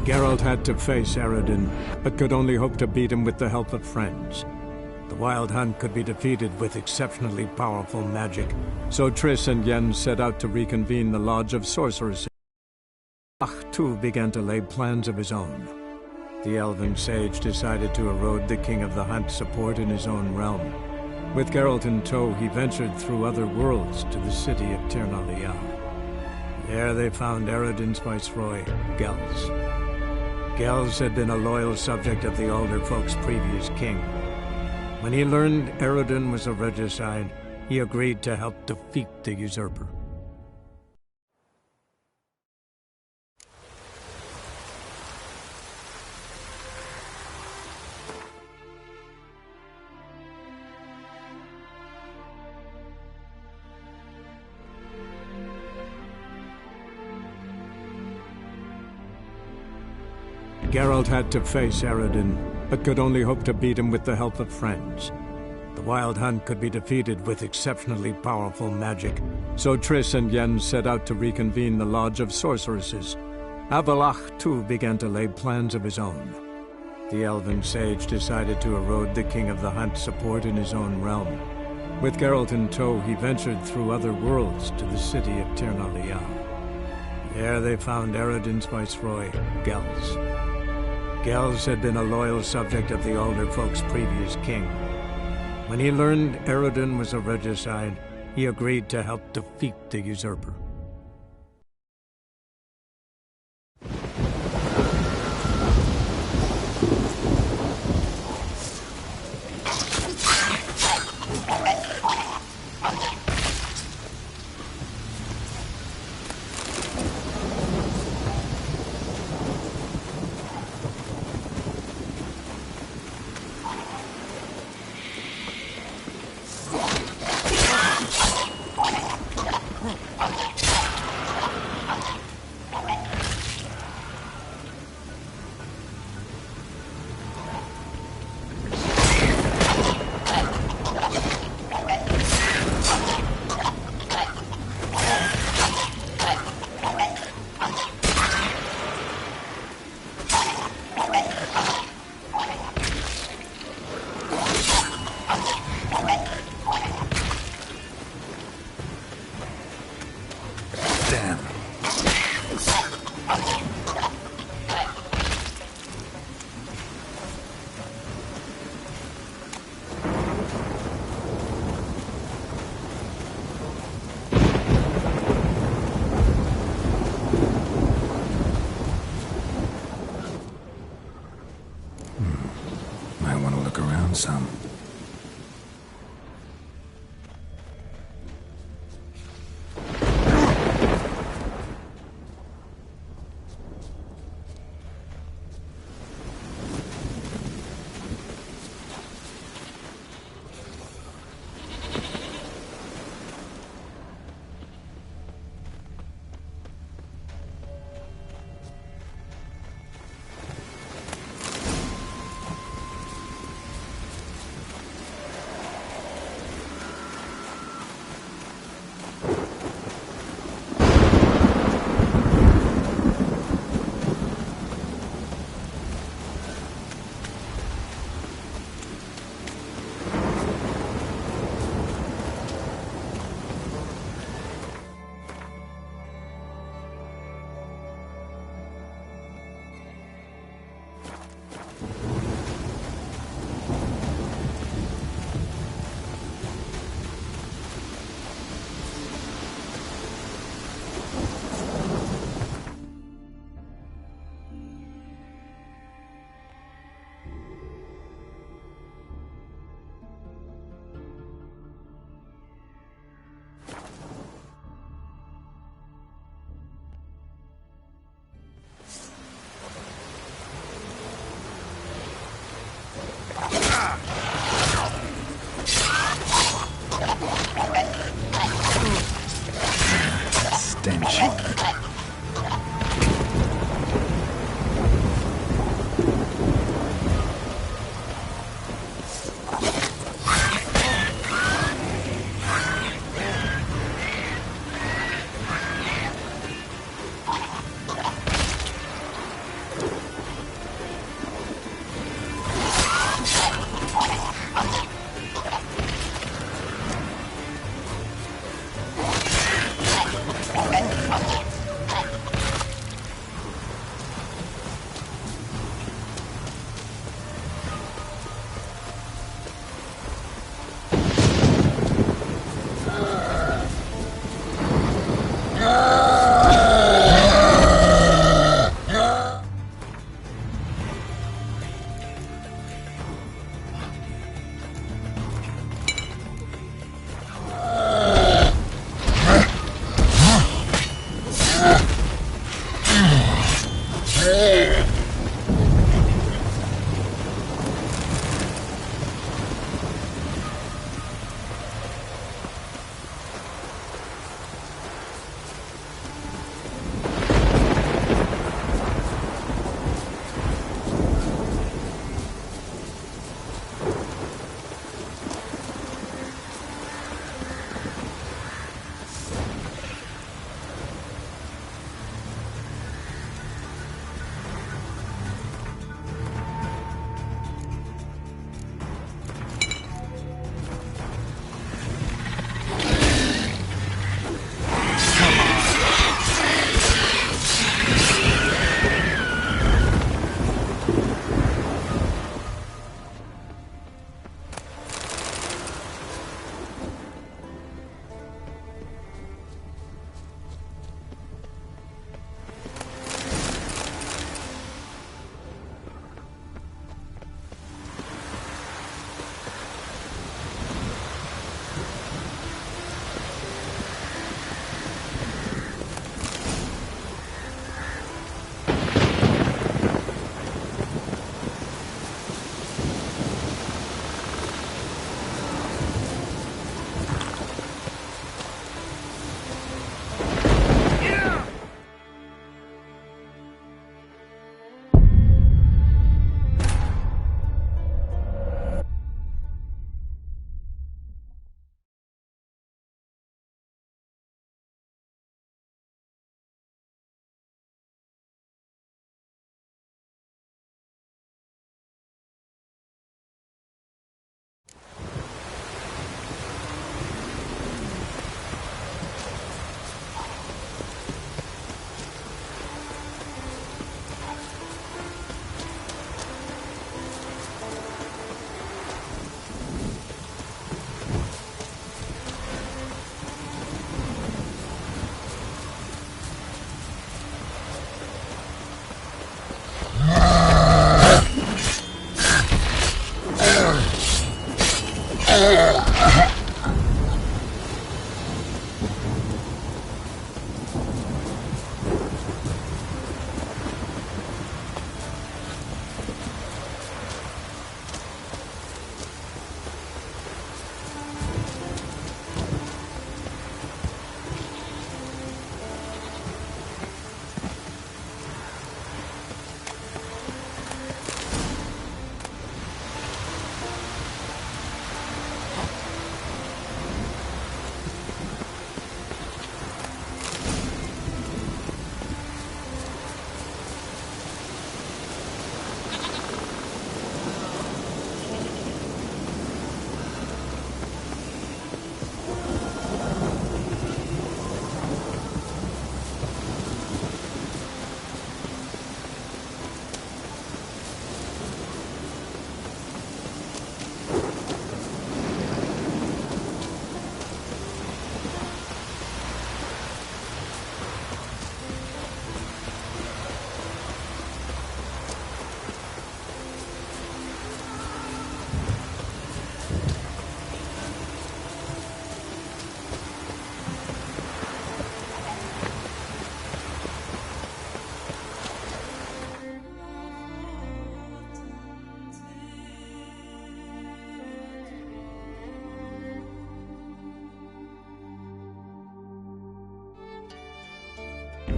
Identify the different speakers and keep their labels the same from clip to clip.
Speaker 1: Geralt had to face Eredin, but could only hope to beat him with the help of friends. The Wild Hunt could be defeated with exceptionally powerful magic, so Triss and Yen set out to reconvene the Lodge of Sorceresses. Ach too began to lay plans of his own. The elven sage decided to erode the King of the Hunt's support in his own realm. With Geralt in tow, he ventured through other worlds to the city of Tir na Lial. There they found Eredin's viceroy, Gels. Gels had been a loyal subject of the Alder Folk's previous king. When he learned Eredin was a regicide, he agreed to help defeat the usurper. Geralt had to face Eredin, but could only hope to beat him with the help of friends. The Wild Hunt could be defeated with exceptionally powerful magic, so Triss and Yen set out to reconvene the Lodge of Sorceresses. Avallac'h too began to lay plans of his own. The elven sage decided to erode the King of the Hunt's support in his own realm. With Geralt in tow, he ventured through other worlds to the city of Tir na Lial. There they found Eredin's viceroy, Gels. Gels had been a loyal subject of the Alder Folk's previous king. When he learned Eredin was a regicide, he agreed to help defeat the usurper.
Speaker 2: Some.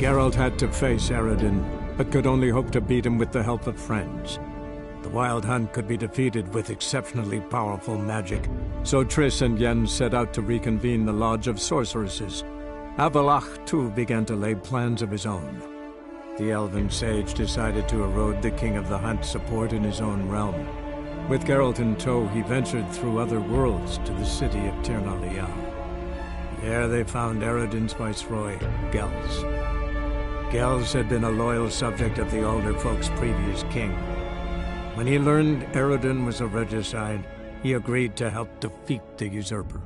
Speaker 1: Geralt had to face Eredin, but could only hope to beat him with the help of friends. The Wild Hunt could be defeated with exceptionally powerful magic, so Triss and Yen set out to reconvene the Lodge of Sorceresses. Avalach, too, began to lay plans of his own. The elven sage decided to erode the King of the Hunt's support in his own realm. With Geralt in tow, he ventured through other worlds to the city of Tir na Lial. There they found Eredin's viceroy, Gels. Gels had been a loyal subject of the Alder Folk's previous king. When he learned Eredin was a regicide, he agreed to help defeat the usurper.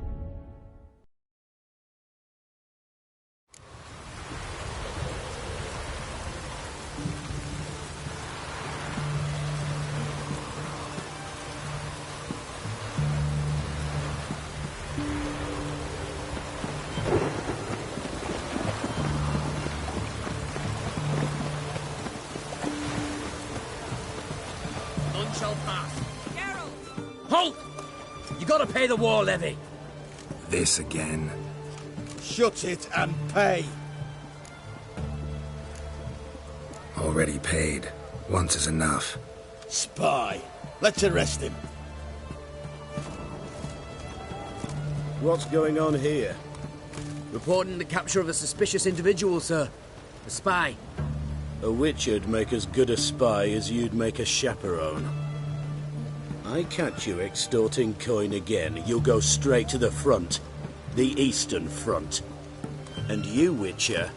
Speaker 3: Halt! You gotta pay the war levy.
Speaker 2: This again.
Speaker 4: Shut it and pay.
Speaker 2: Already paid. Once is enough.
Speaker 4: Spy. Let's arrest him. What's going on here?
Speaker 3: Reporting the capture of a suspicious individual, sir. A spy.
Speaker 4: A witcher'd make as good a spy as you'd make a chaperone. I catch you extorting coin again, you'll go straight to the front. The Eastern Front. And you, Witcher,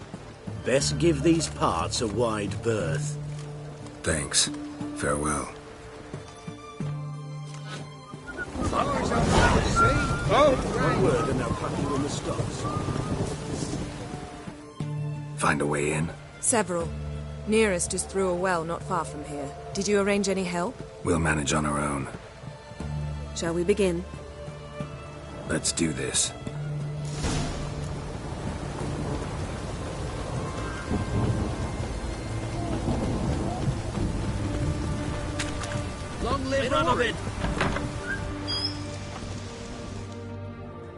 Speaker 4: best give these parts a wide berth.
Speaker 2: Thanks. Farewell.
Speaker 4: One word and they'll clap you in the stocks.
Speaker 2: Find a way in?
Speaker 5: Several. Nearest is through a well not far from here. Did you arrange any help?
Speaker 2: We'll manage on our own.
Speaker 5: Shall we begin?
Speaker 2: Let's do this.
Speaker 3: Long live Ranovin!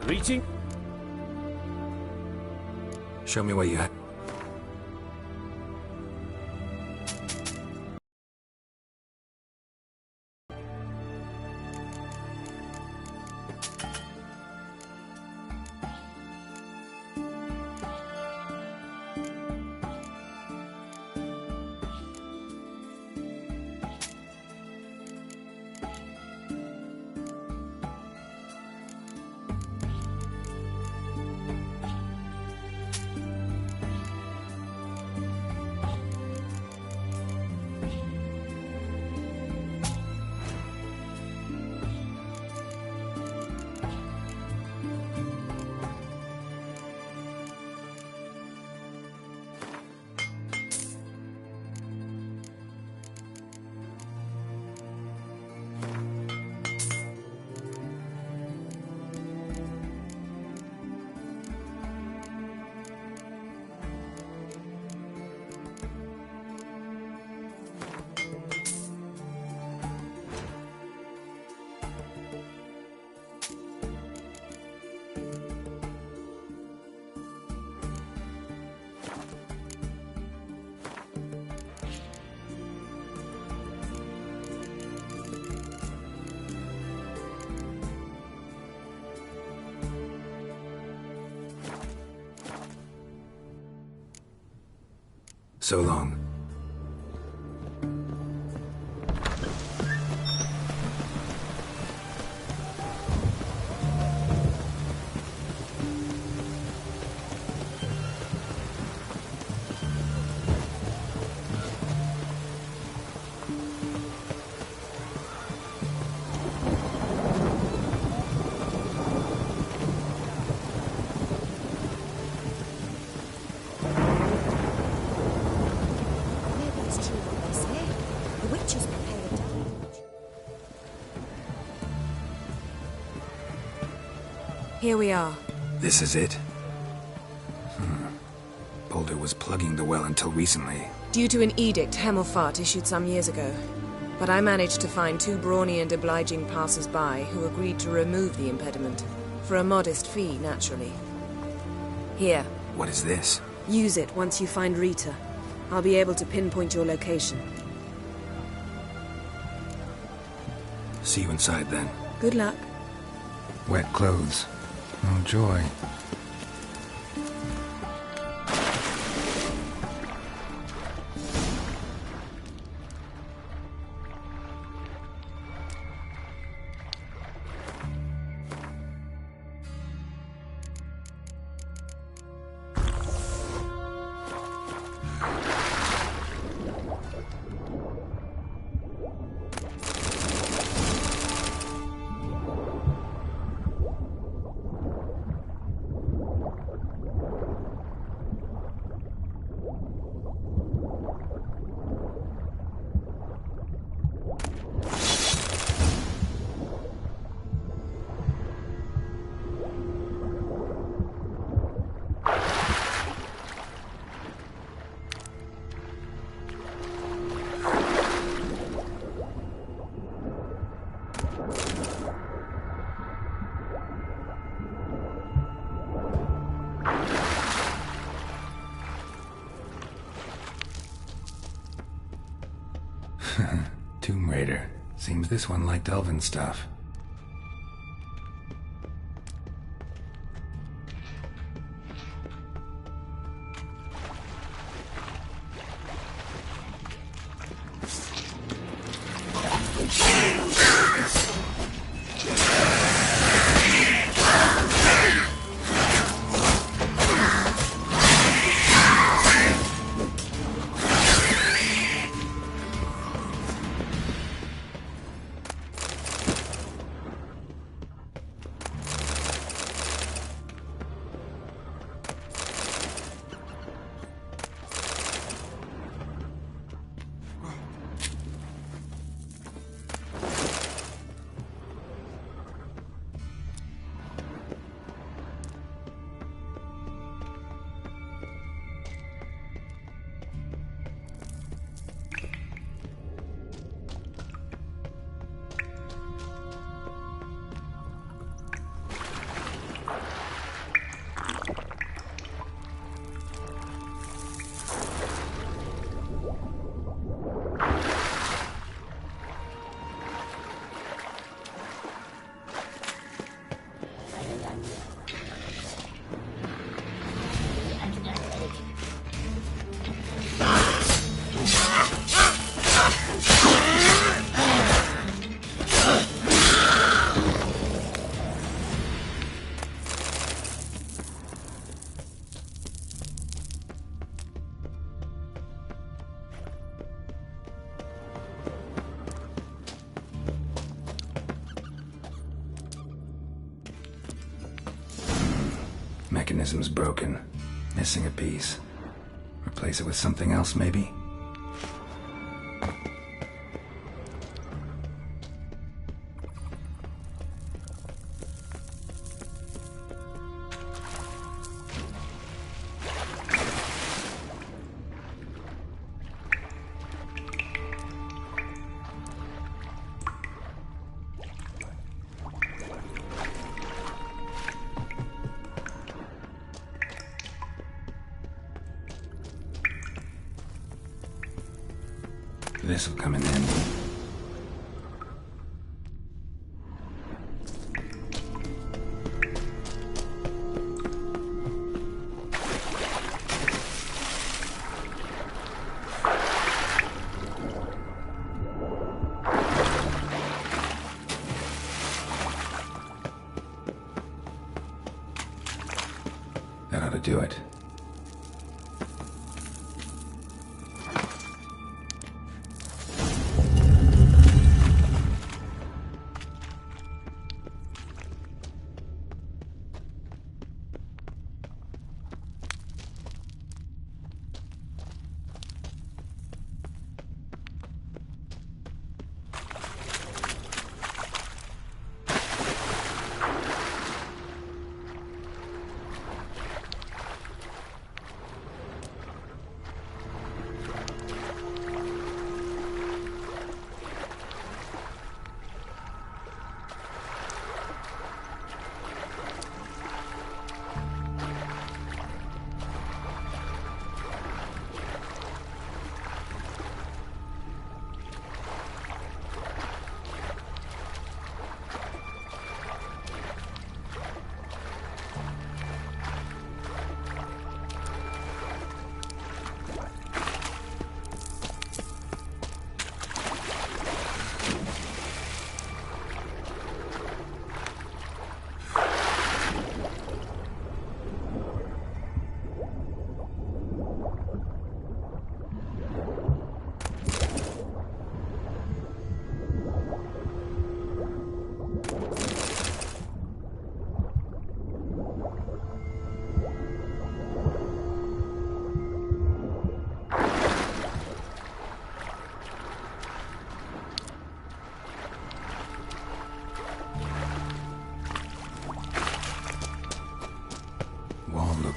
Speaker 4: Greeting?
Speaker 2: Show me what you have. So long.
Speaker 5: Here we are.
Speaker 2: This is it? Boulder was plugging the well until recently.
Speaker 5: Due to an edict Hemmelfart issued some years ago. But I managed to find two brawny and obliging passers-by who agreed to remove the impediment. For a modest fee, naturally. Here.
Speaker 2: What is this?
Speaker 5: Use it once you find Rita. I'll be able to pinpoint your location.
Speaker 2: See you inside then.
Speaker 5: Good luck.
Speaker 2: Wet clothes. Oh joy. Tomb Raider. Seems this one liked elven stuff. Mechanism's broken. Missing a piece. Replace it with something else, maybe? This'll come in handy. That ought to do it.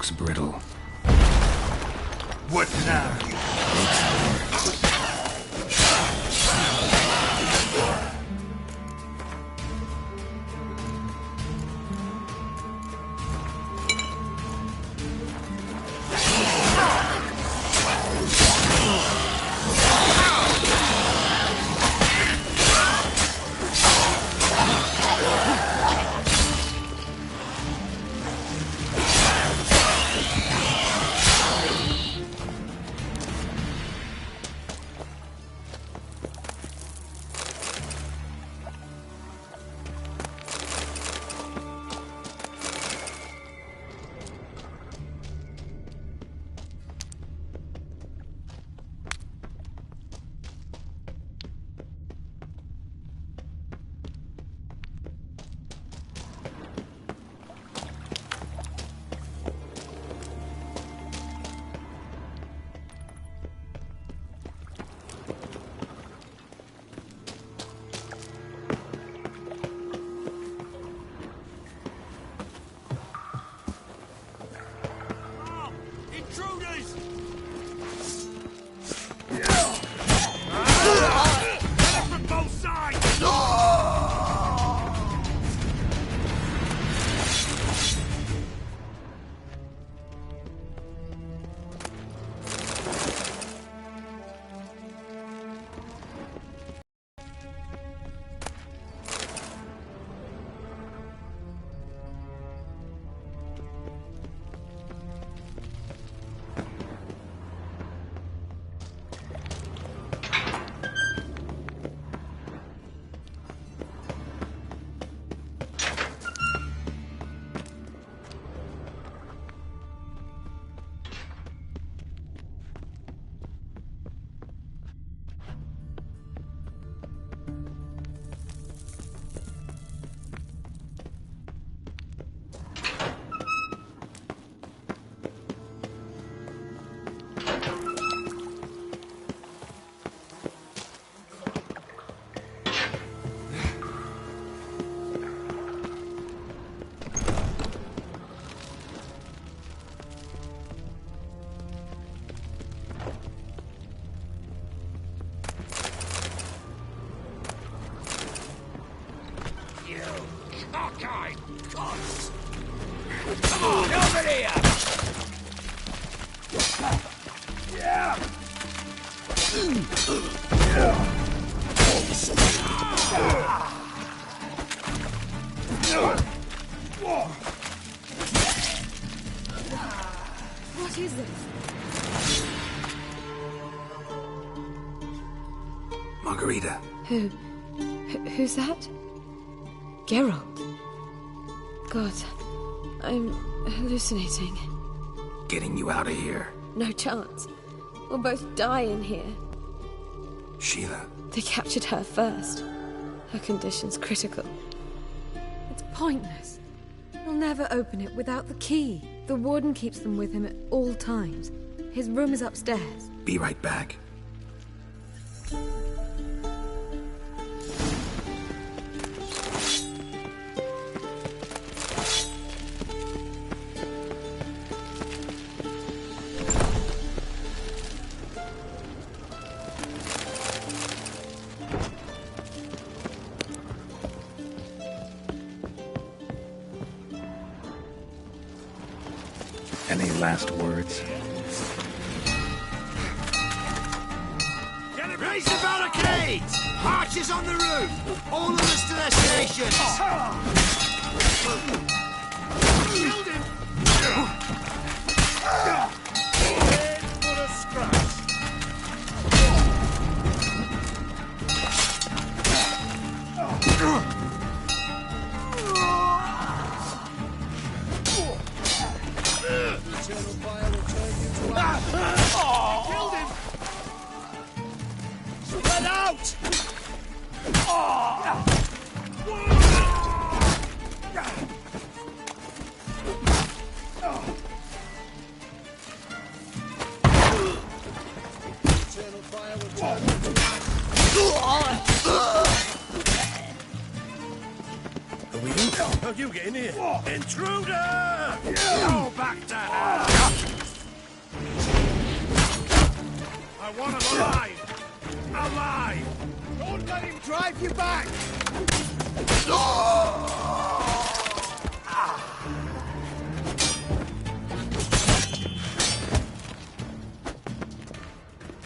Speaker 2: looks brittle.
Speaker 6: What now?
Speaker 5: What is this?
Speaker 2: Margarita.
Speaker 5: Who's that? Geralt. God, I'm hallucinating.
Speaker 2: Getting you out of here.
Speaker 5: No chance. We'll both die in here.
Speaker 2: Sheila.
Speaker 5: They captured her first. Her condition's critical.
Speaker 7: It's pointless. He'll never open it without the key. The warden keeps them with him at all times. His room is upstairs.
Speaker 2: Be right back. Any last words?
Speaker 6: Raise the barricades! Archers on the roof! All of us to their stations! Killed him! For a scratch! Eternal fire will turn you to life. Killed him! Spread out! How'd you get in here? Intruder! Go back to hell! I want him alive! Alive! Don't let him drive you back!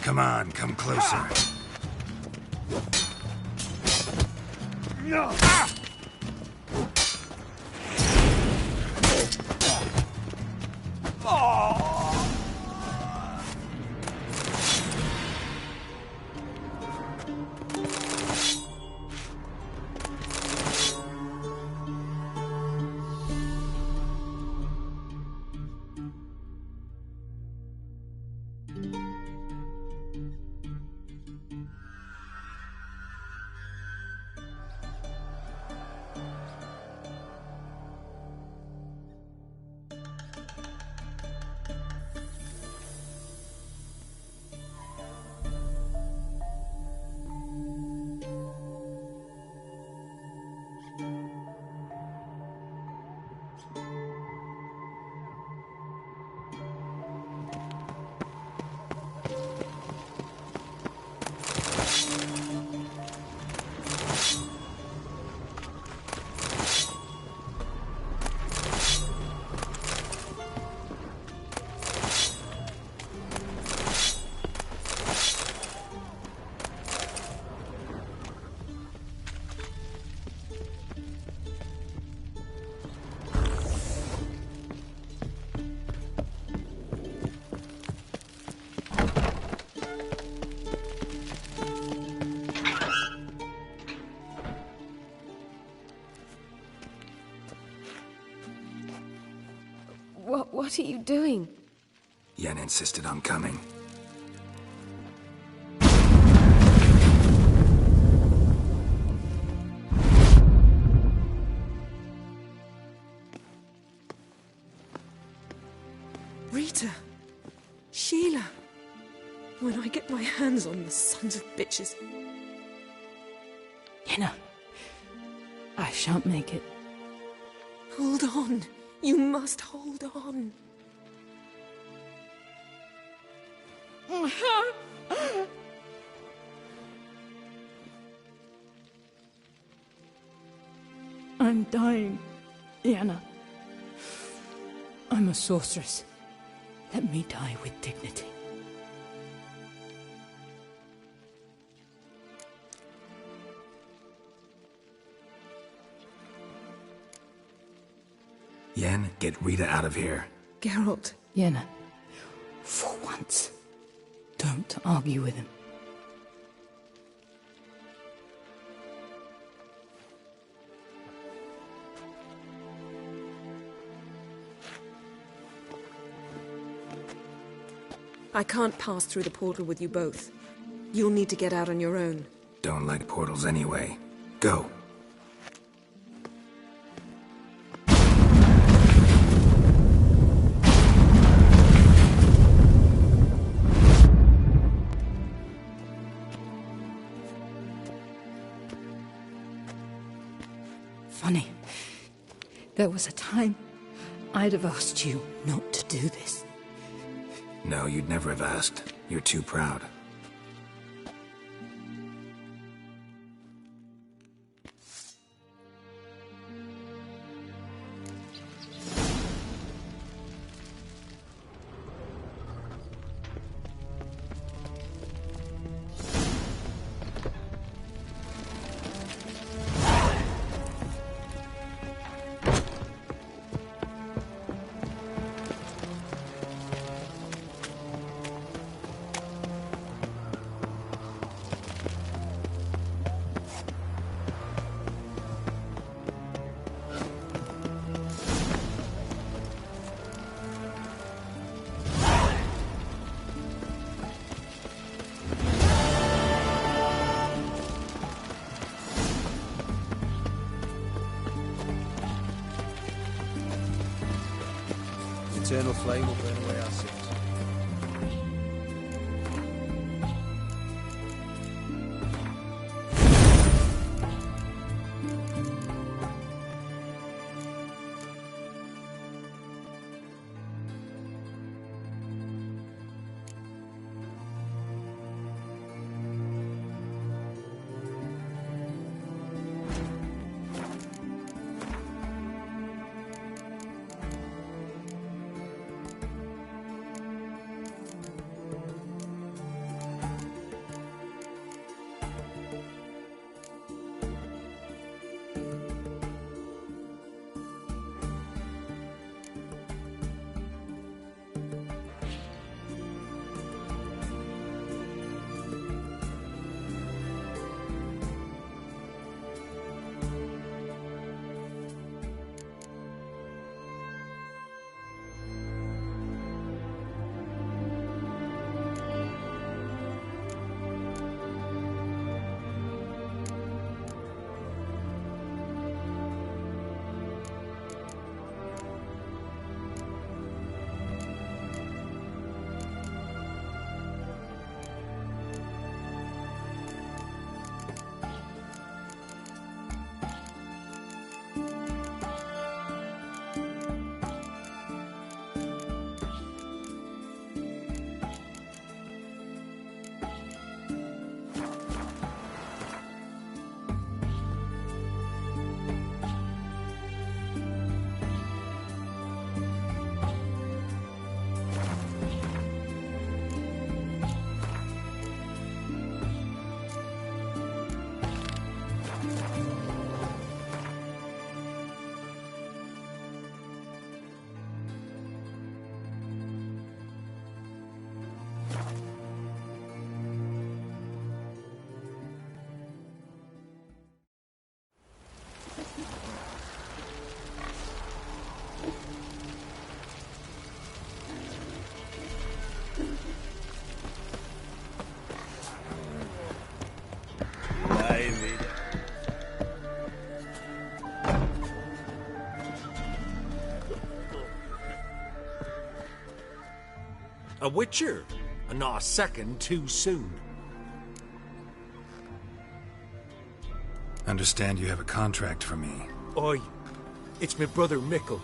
Speaker 2: Come on, come closer.
Speaker 7: What are you doing?
Speaker 2: Yen insisted on coming.
Speaker 5: Rita. Sheila. When I get my hands on the sons of bitches.
Speaker 8: Yenna. I shan't make it.
Speaker 5: Hold on. You must hold on.
Speaker 8: I'm dying, Yenna. I'm a sorceress. Let me die with dignity.
Speaker 2: Yen, get Rita out of here.
Speaker 5: Geralt.
Speaker 8: Yenna, for once, don't argue with him.
Speaker 5: I can't pass through the portal with you both. You'll need to get out on your own.
Speaker 2: Don't like portals anyway. Go.
Speaker 8: Funny. There was a time I'd have asked you not to do this.
Speaker 2: No, you'd never have asked. You're too proud.
Speaker 6: Eternal flame will burn away our sins.
Speaker 9: A witcher, and not a second too soon.
Speaker 2: Understand you have a contract for me.
Speaker 9: Oi, it's my brother Mickle.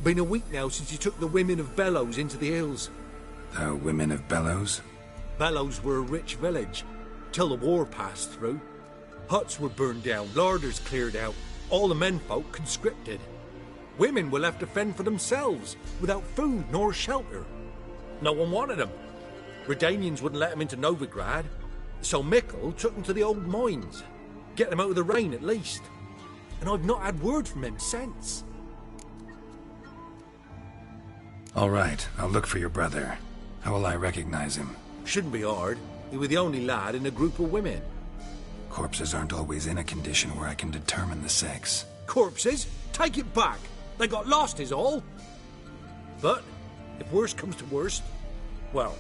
Speaker 9: Been a week now since you took the women of Bellows into the hills.
Speaker 2: The women of Bellows?
Speaker 9: Bellows were a rich village, till the war passed through. Huts were burned down, larders cleared out, all the menfolk conscripted. Women were left to fend for themselves, without food nor shelter. No one wanted them. Redanians wouldn't let them into Novigrad, so Mickle took them to the old mines. Get them out of the rain at least. And I've not had word from him since.
Speaker 2: All right, I'll look for your brother. How will I recognize him?
Speaker 9: Shouldn't be hard. He was the only lad in a group of women.
Speaker 2: Corpses aren't always in a condition where I can determine the sex.
Speaker 9: Corpses? Take it back. They got lost is all. But, if worst comes to worst, well,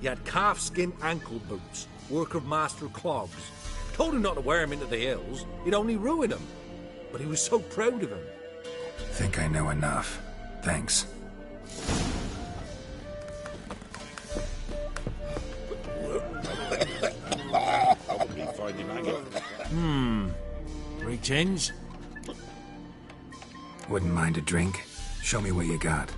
Speaker 9: he had calf-skin ankle boots, work of master clogs. Told him not to wear him into the hills. He'd only ruin him. But he was so proud of him.
Speaker 2: Think I know enough. Thanks.
Speaker 9: Greetings.
Speaker 2: Wouldn't mind a drink? Show me what you got.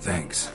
Speaker 2: Thanks.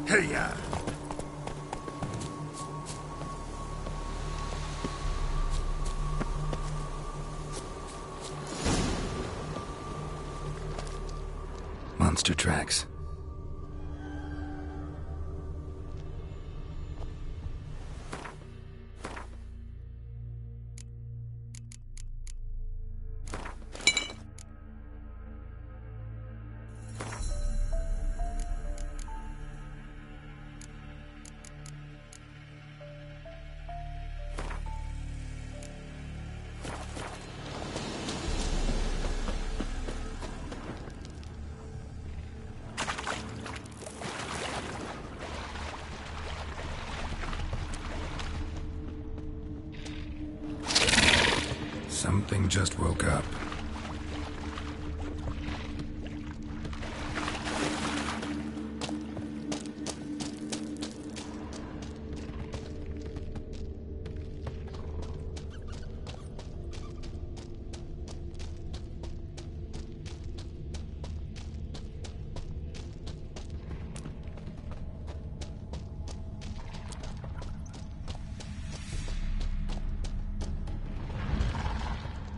Speaker 2: Hey-ya! Monster tracks. Something just woke up.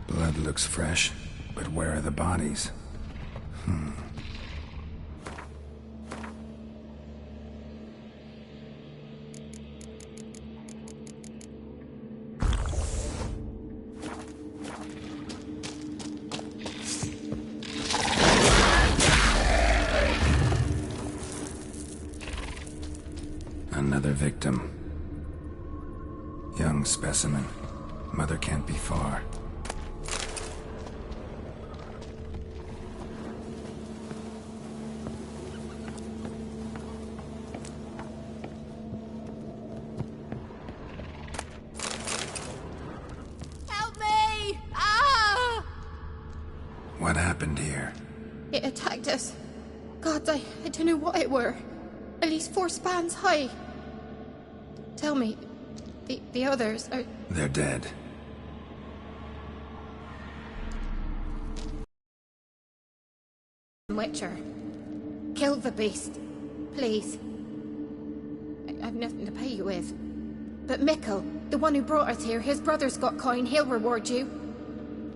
Speaker 2: Blood looks fresh, but where are the bodies? Another victim. Young specimen. Mother can't be far. What happened here?
Speaker 10: It attacked us. God, I don't know what it were. At least 4 spans high. Tell me, The others are...
Speaker 2: They're dead.
Speaker 10: Witcher. Kill the beast. Please. I've nothing to pay you with. But Mikkel, the one who brought us here, his brother's got coin, he'll reward you.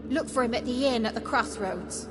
Speaker 10: Look for him at the inn at the crossroads.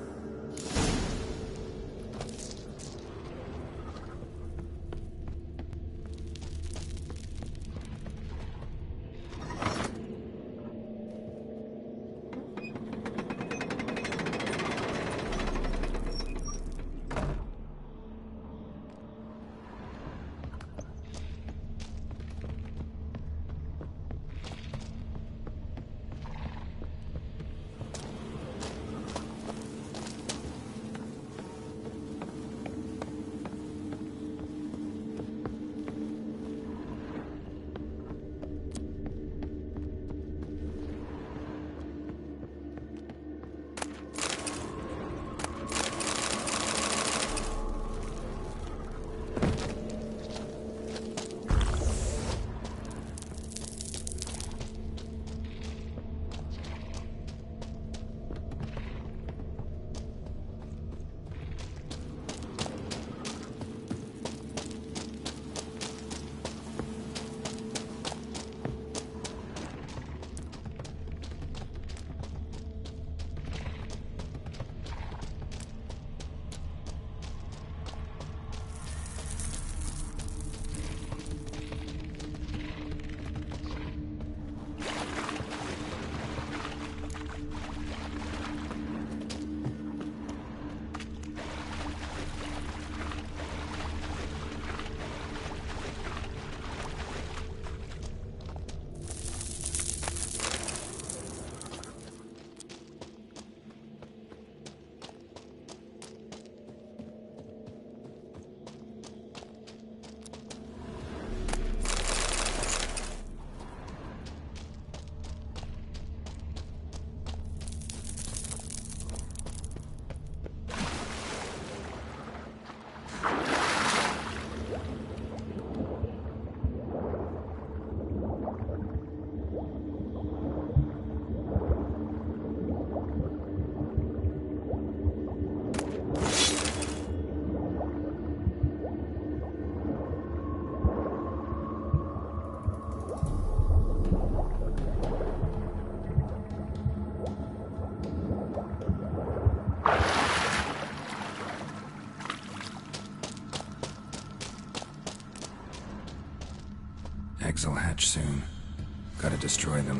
Speaker 2: Eggs will hatch soon. Gotta destroy them.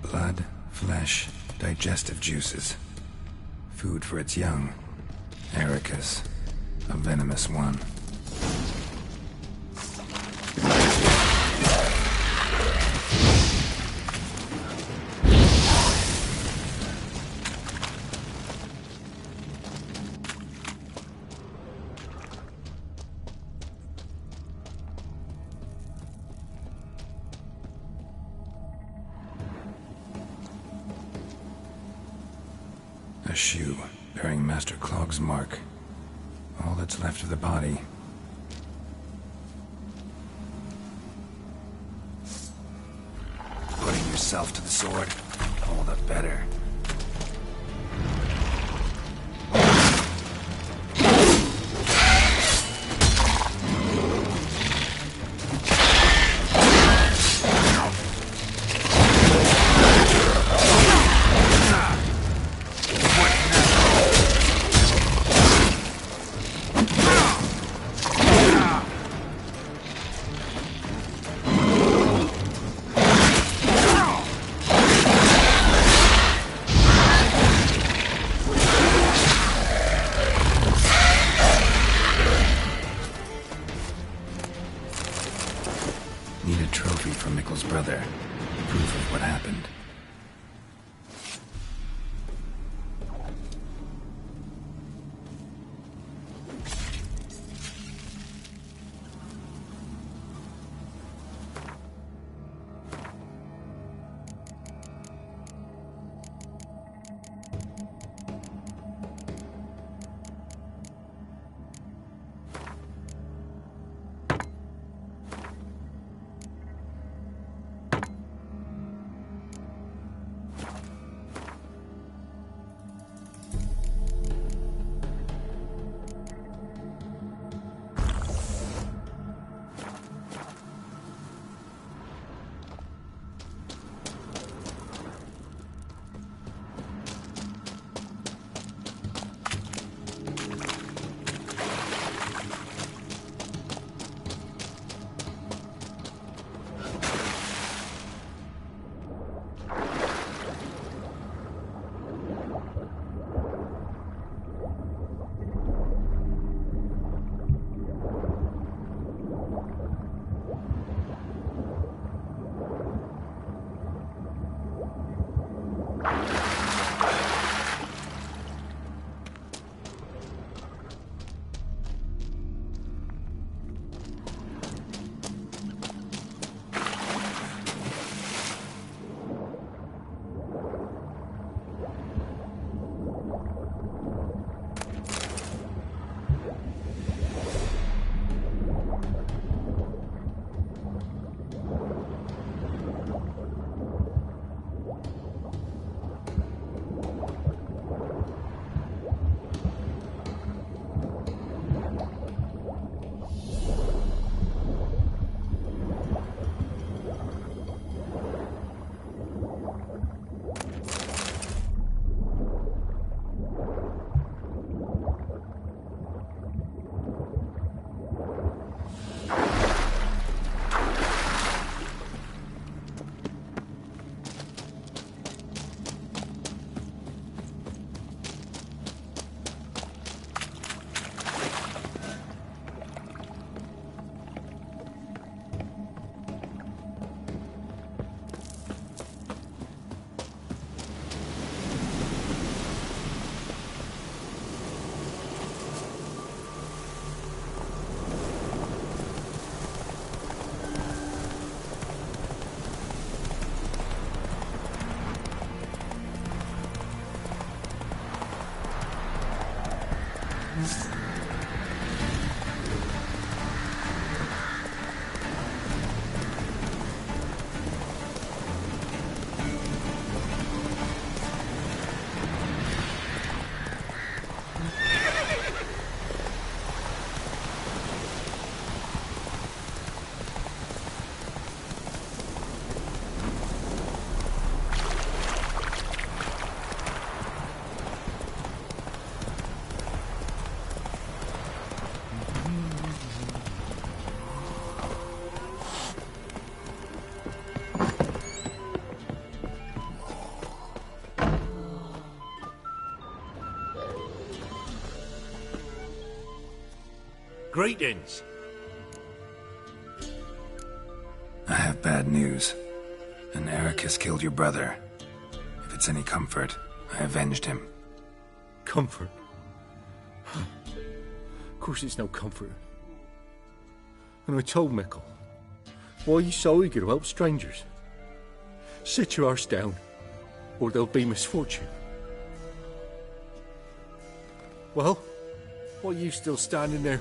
Speaker 2: Blood, flesh, digestive juices. Food for its young. Ericus, a venomous one. A shoe bearing Master Clog's mark. All that's left of the body. Putting yourself to the sword, all the better. Need a trophy from Mikkel's brother. Proof of what happened.
Speaker 9: Greetings.
Speaker 2: I have bad news. An Eric has killed your brother. If it's any comfort, I avenged him.
Speaker 9: Comfort? Of course it's no comfort. And I told Mickle, why are you so eager to help strangers? Sit your arse down, or there'll be misfortune. Well, why are you still standing there?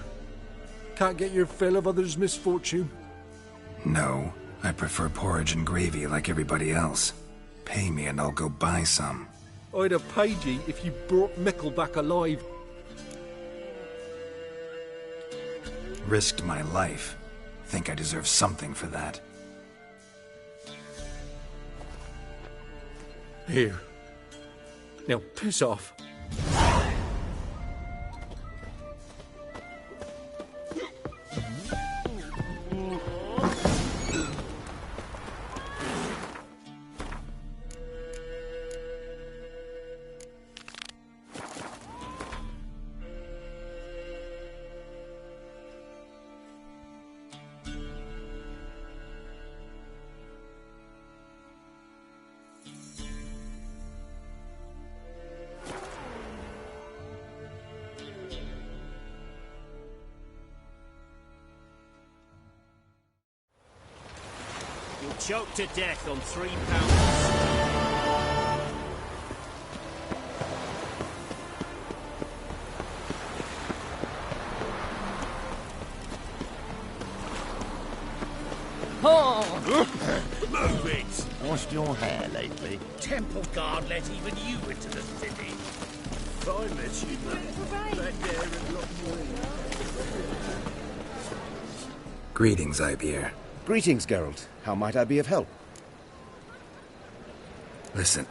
Speaker 9: Can't get your fill of others' misfortune?
Speaker 2: No, I prefer porridge and gravy like everybody else. Pay me and I'll go buy some.
Speaker 9: I'd have paid ye if you brought Mickle back alive.
Speaker 2: Risked my life. Think I deserve something for that.
Speaker 9: Here. Now piss off.
Speaker 11: Choked to death on £3.
Speaker 6: Move it!
Speaker 12: Lost your hair lately?
Speaker 6: Temple guard let even you into the city.
Speaker 4: Finally, she'd back there and lock you in.
Speaker 2: Greetings, Ibeer.
Speaker 12: Greetings, Geralt. How might I be of help?
Speaker 2: Listen.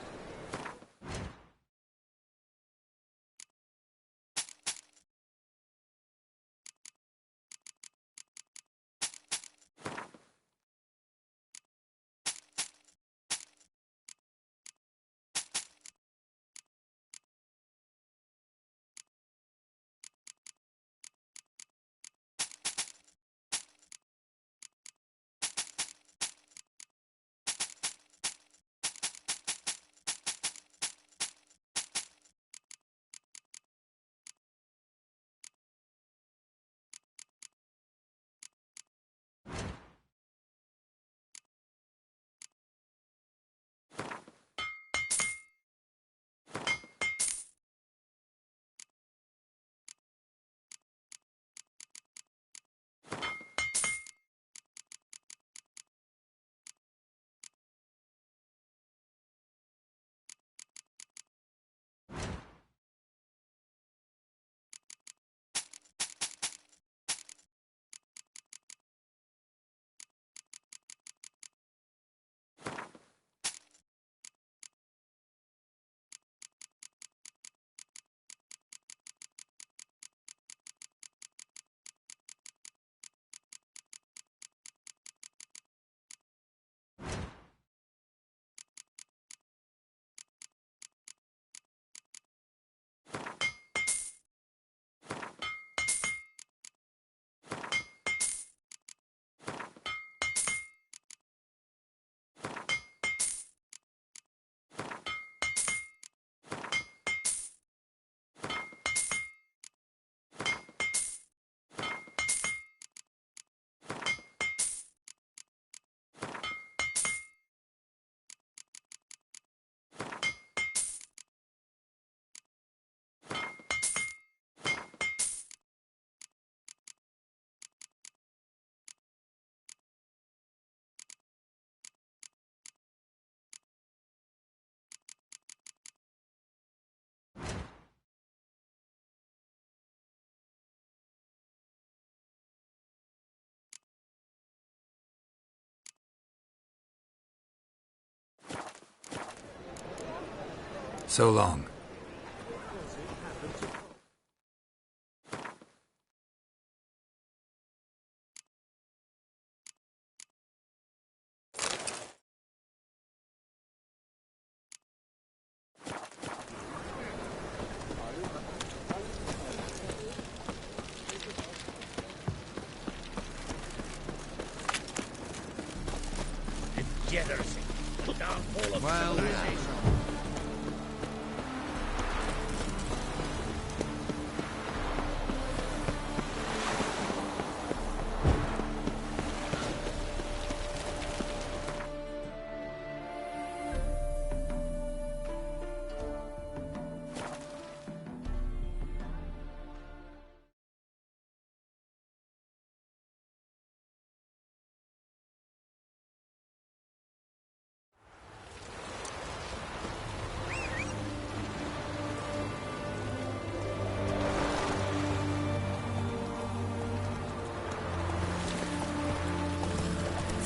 Speaker 2: So long.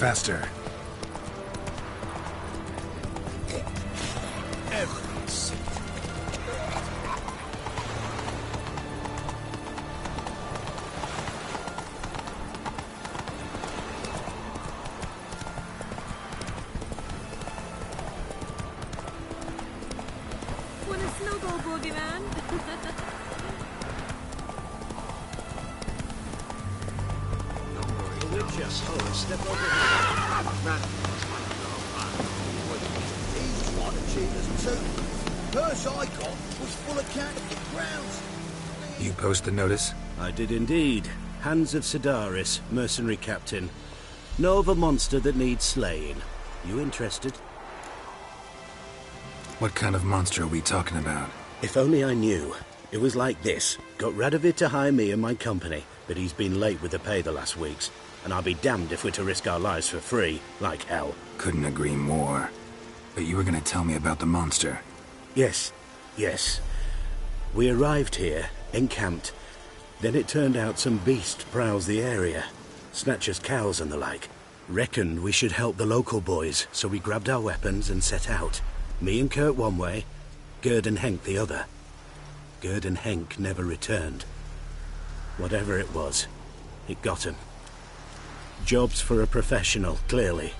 Speaker 2: Faster.
Speaker 7: Want a snuggle, boogeyman?
Speaker 4: Witcher, step over here.
Speaker 6: He's trying to cheat us too. Purse I got was full of counterfeit crowns.
Speaker 2: You post the notice?
Speaker 4: I did indeed. Hands of Sedaris, mercenary captain. Know of a monster that needs slaying. You interested?
Speaker 2: What kind of monster are we talking about?
Speaker 4: If only I knew. It was like this. Got Radovid to hire me and my company, but he's been late with the pay the last weeks. And I'll be damned if we're to risk our lives for free, like hell.
Speaker 2: Couldn't agree more. But you were gonna tell me about the monster.
Speaker 4: Yes. We arrived here, encamped. Then it turned out some beast prowls the area. Snatchers cows and the like. Reckoned we should help the local boys, so we grabbed our weapons and set out. Me and Kurt one way, Gerd and Henk the other. Gerd and Henk never returned. Whatever it was, it got him. Jobs for a professional, clearly.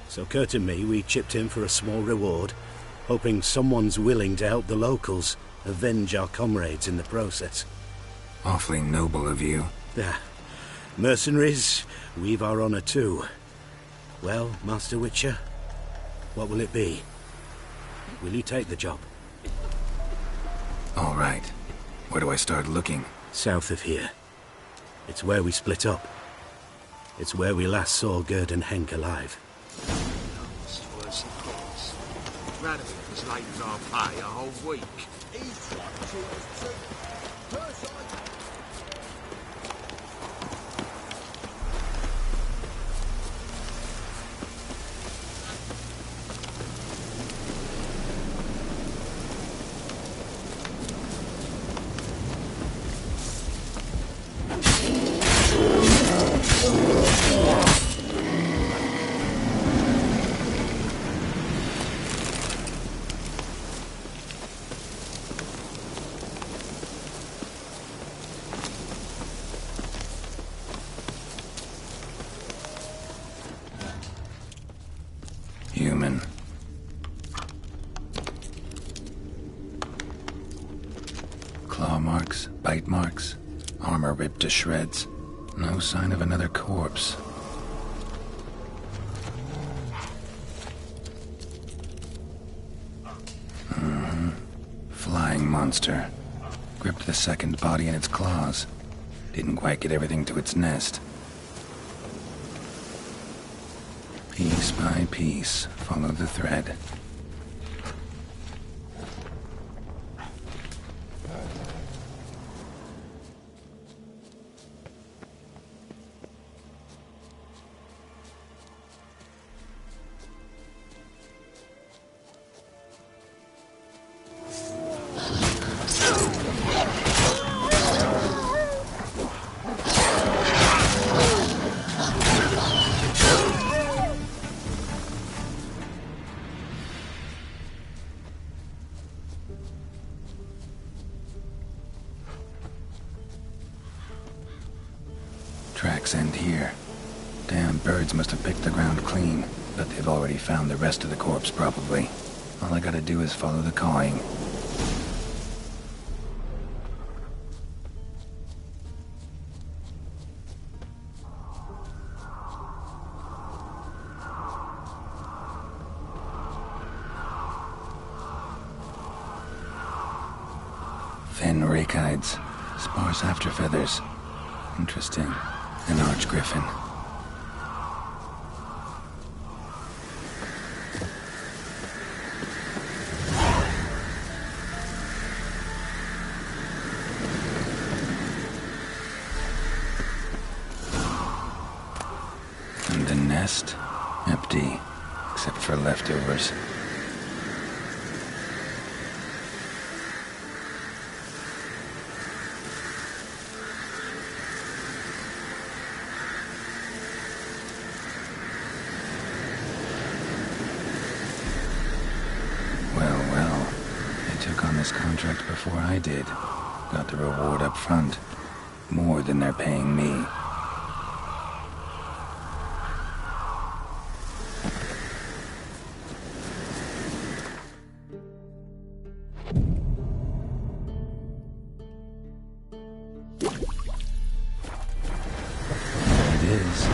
Speaker 4: So Kurt and me, we chipped in for a small reward, hoping someone's willing to help the locals avenge our comrades in the process.
Speaker 2: Awfully noble of you.
Speaker 4: Mercenaries, we've our honor too. Well, Master Witcher, what will it be? Will you take the job?
Speaker 2: All right. Where do I start looking?
Speaker 4: South of here. It's where we split up. It's where we last saw Gerd and Henk alive.
Speaker 6: Radovid was late with our pay a whole week. He's trying to cheat us too. Purse I got.
Speaker 2: Human. Claw marks, bite marks, armor ripped to shreds. No sign of another corpse. Flying monster. Gripped the second body in its claws. Didn't quite get everything to its nest. Piece by piece, follow the thread. tracks end here. Damn birds must have picked the ground clean, but they've already found the rest of the corpse, probably. All I gotta do is follow the cawing. Thin rakides, sparse afterfeathers. Interesting. An arch griffin. And the nest? Empty, except for leftovers. This contract before I did. Got the reward up front. More than they're paying me. There it is.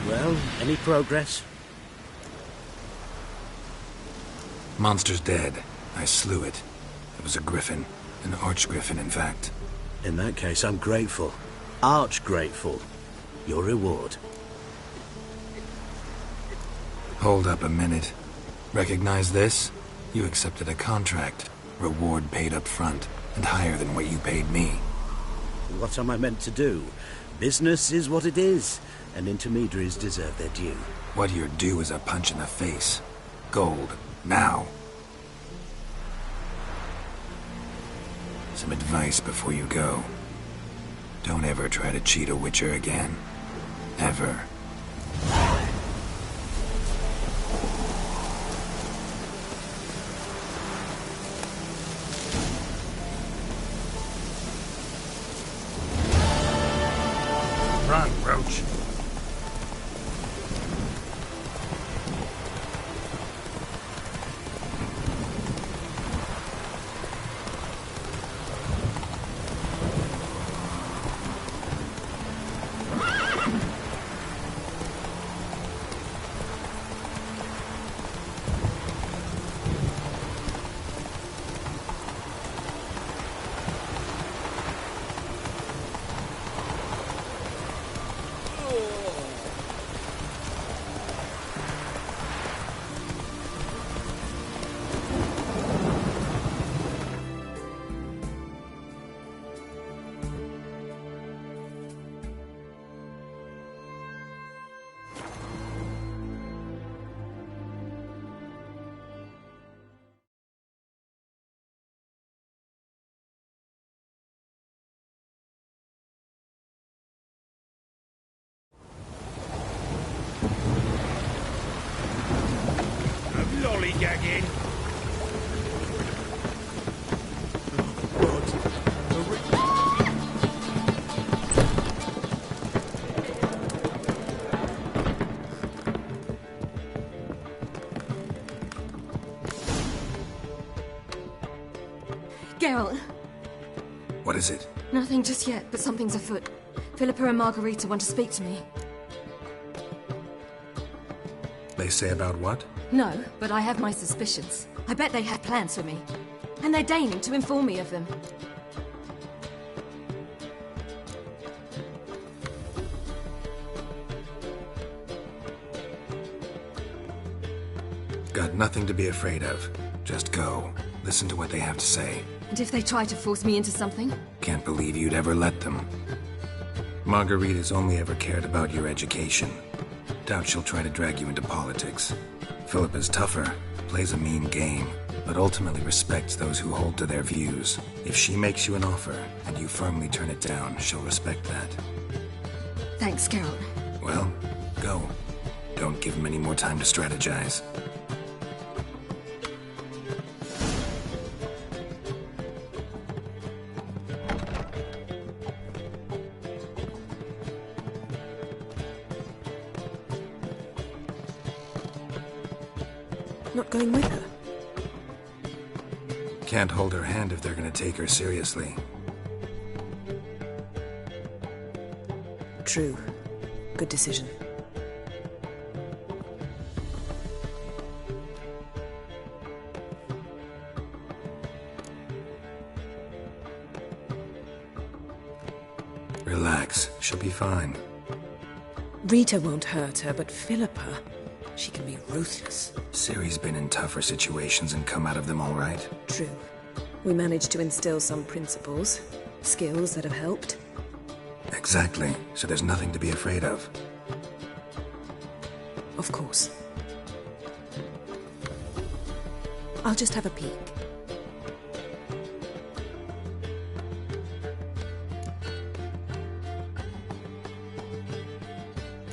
Speaker 4: Well, any progress?
Speaker 2: Monster's dead. I slew it. It was a griffin. An arch-griffin, in fact.
Speaker 4: In that case, I'm grateful. Arch-grateful. Your reward.
Speaker 2: Hold up a minute. Recognize this? You accepted a contract. Reward paid up front, and higher than what you paid me.
Speaker 4: What am I meant to do? Business is what it is, and intermediaries deserve their due.
Speaker 2: What you're due is a punch in the face. Gold. Now. Some advice before you go. Don't ever try to cheat a Witcher again. Ever.
Speaker 13: Geralt.
Speaker 2: What is it?
Speaker 13: Nothing just yet, but something's afoot. Philippa and Margarita want to speak to me.
Speaker 2: They say about what?
Speaker 13: No, but I have my suspicions. I bet they have plans for me. And they're deigning to inform me of them.
Speaker 2: Got nothing to be afraid of. Just go. Listen to what they have to say.
Speaker 13: And if they try to force me into something?
Speaker 2: Can't believe you'd ever let them. Margarita's only ever cared about your education. Doubt she'll try to drag you into politics. Philippa's tougher, plays a mean game, but ultimately respects those who hold to their views. If she makes you an offer, and you firmly turn it down, she'll respect that.
Speaker 13: Thanks, Geralt.
Speaker 2: Well, go. Don't give them any more time to strategize.
Speaker 5: Not going with her?
Speaker 2: Can't hold her hand if they're gonna take her seriously.
Speaker 5: True. Good decision.
Speaker 2: Relax. She'll be fine.
Speaker 5: Rita won't hurt her, but Philippa, she can be ruthless.
Speaker 2: Ciri's been in tougher situations and come out of them all right.
Speaker 5: True. We managed to instill some principles, skills that have helped.
Speaker 2: Exactly. So there's nothing to be afraid of.
Speaker 5: Of course. I'll just have a peek.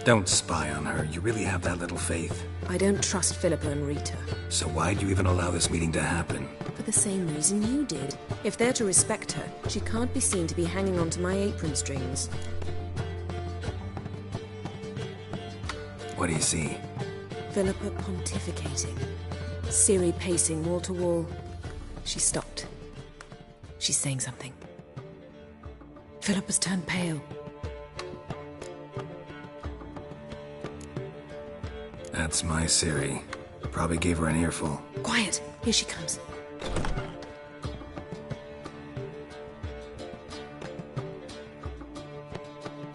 Speaker 2: Don't spy on her. You really have that little faith.
Speaker 5: I don't trust Philippa and Rita.
Speaker 2: So why'd you even allow this meeting to happen?
Speaker 5: For the same reason you did. If they're to respect her, she can't be seen to be hanging onto my apron strings.
Speaker 2: What do you see?
Speaker 5: Philippa pontificating. Ciri pacing wall to wall. She stopped. She's saying something. Philippa's turned pale.
Speaker 2: That's my Ciri. Probably gave her an earful.
Speaker 5: Quiet! Here she comes.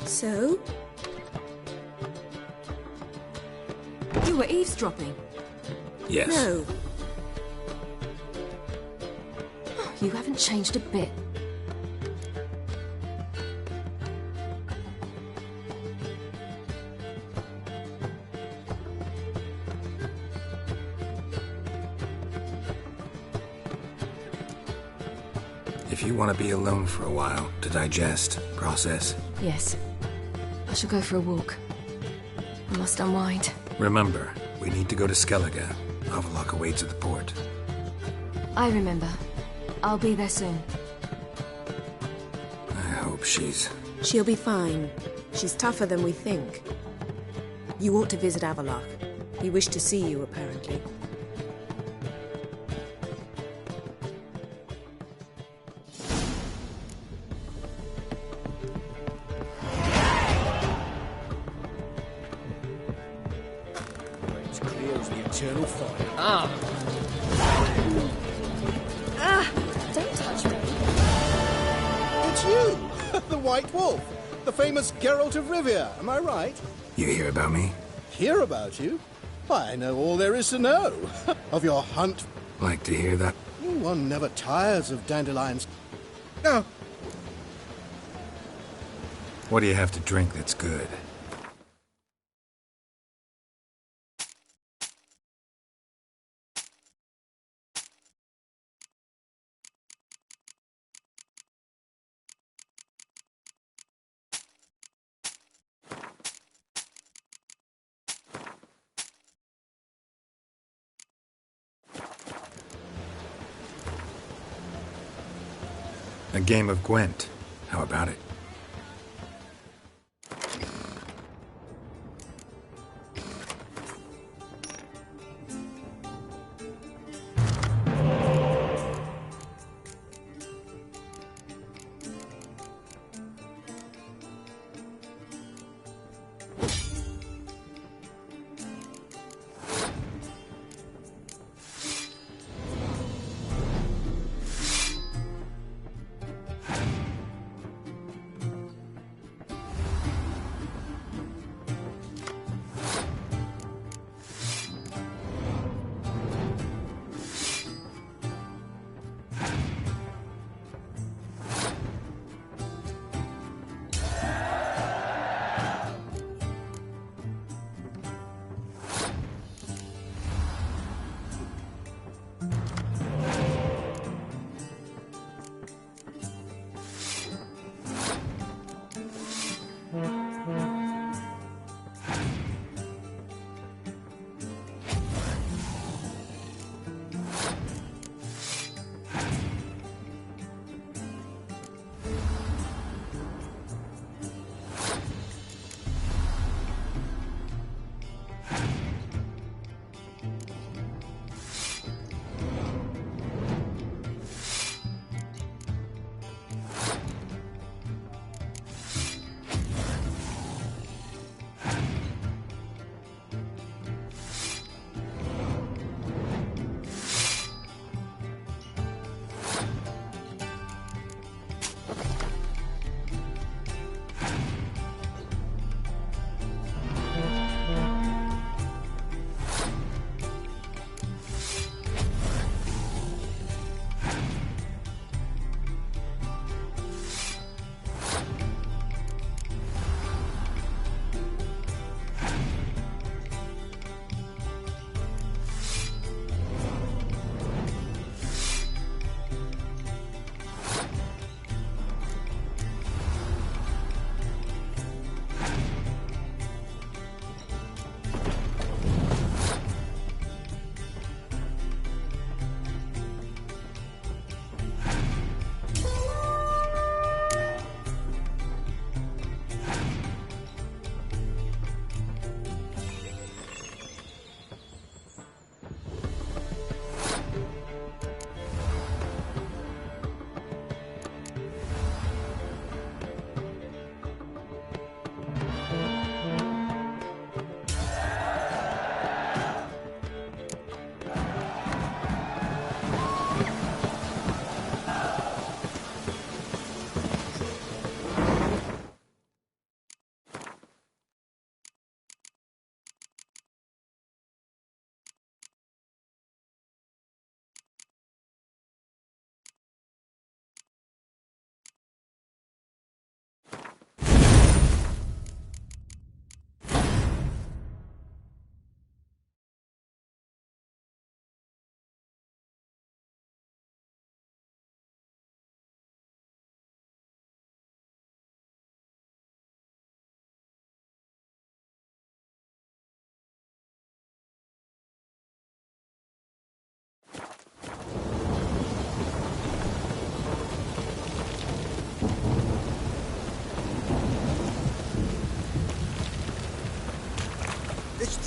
Speaker 5: So?
Speaker 13: You were eavesdropping?
Speaker 2: Yes.
Speaker 5: No.
Speaker 13: Oh, you haven't changed a bit.
Speaker 2: If you want to be alone for a while, to digest, process.
Speaker 13: Yes. I shall go for a walk. I must unwind.
Speaker 2: Remember, we need to go to Skellige. Avallac'h awaits at the port.
Speaker 13: I remember. I'll be there soon.
Speaker 2: I hope she's...
Speaker 5: She'll be fine. She's tougher than we think. You ought to visit Avallac'h. He wished to see you, apparently.
Speaker 6: Eternal fire.
Speaker 10: Don't touch me.
Speaker 6: It's you! The White Wolf! The famous Geralt of Rivia, am I right?
Speaker 2: You hear about me?
Speaker 6: Hear about you? Why, I know all there is to know. Of your hunt.
Speaker 2: Like to hear that?
Speaker 6: One never tires of dandelions. Oh.
Speaker 2: What do you have to drink that's good? A game of Gwent. How about it?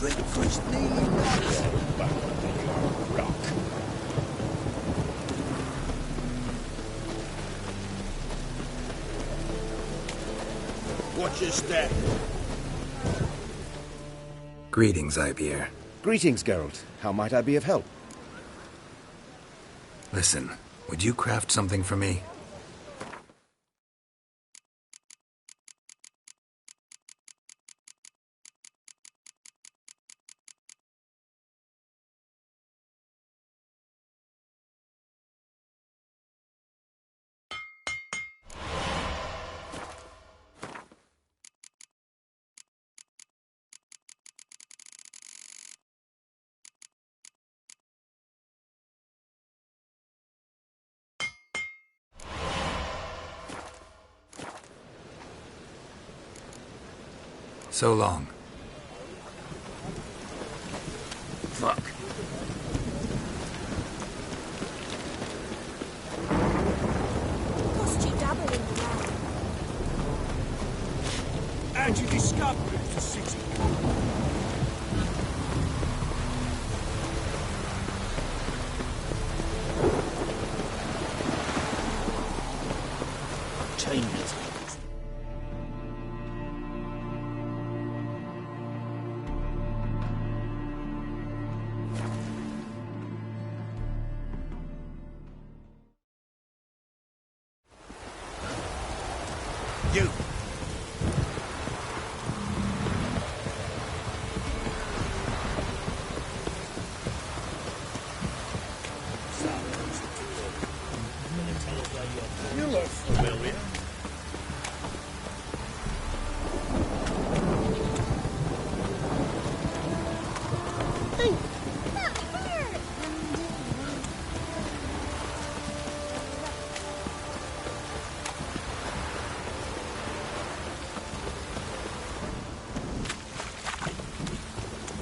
Speaker 6: Breakfast nearly done.
Speaker 4: Watch your step.
Speaker 2: Greetings, Ibeer.
Speaker 12: Greetings, Geralt. How might I be of help?
Speaker 2: Listen, would you craft something for me? So long.
Speaker 3: Fuck.
Speaker 14: Cost you double in the round.
Speaker 6: How'd you discover it's a city?
Speaker 4: Change it.
Speaker 6: You. You look familiar.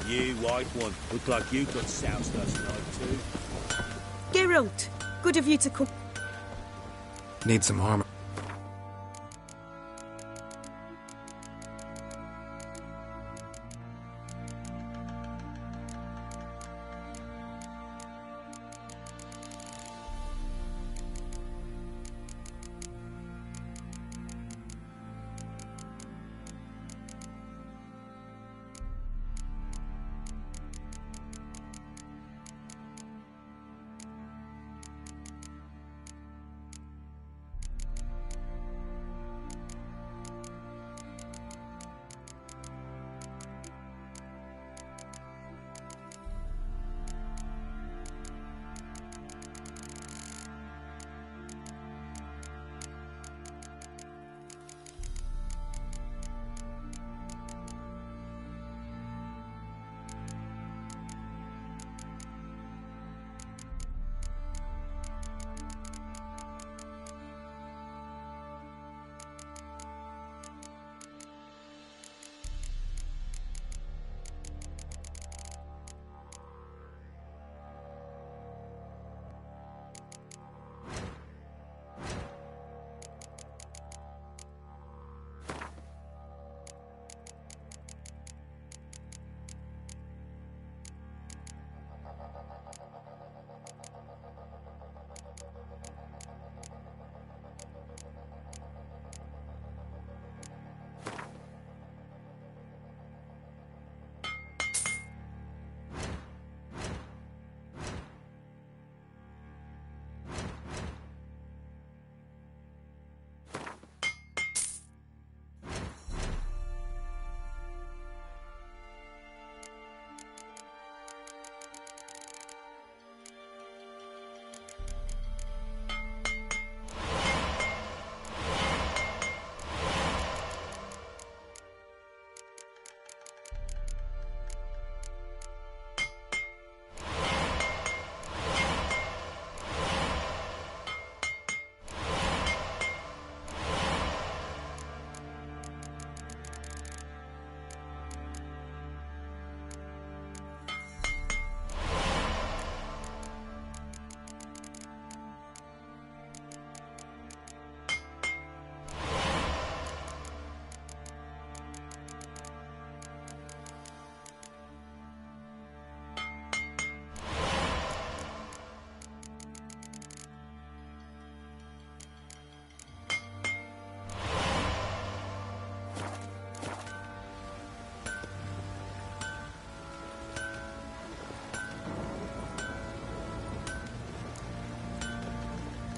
Speaker 11: You, white one, look like you got soused last night too.
Speaker 14: Geralt, good of you to come.
Speaker 2: Need some armor.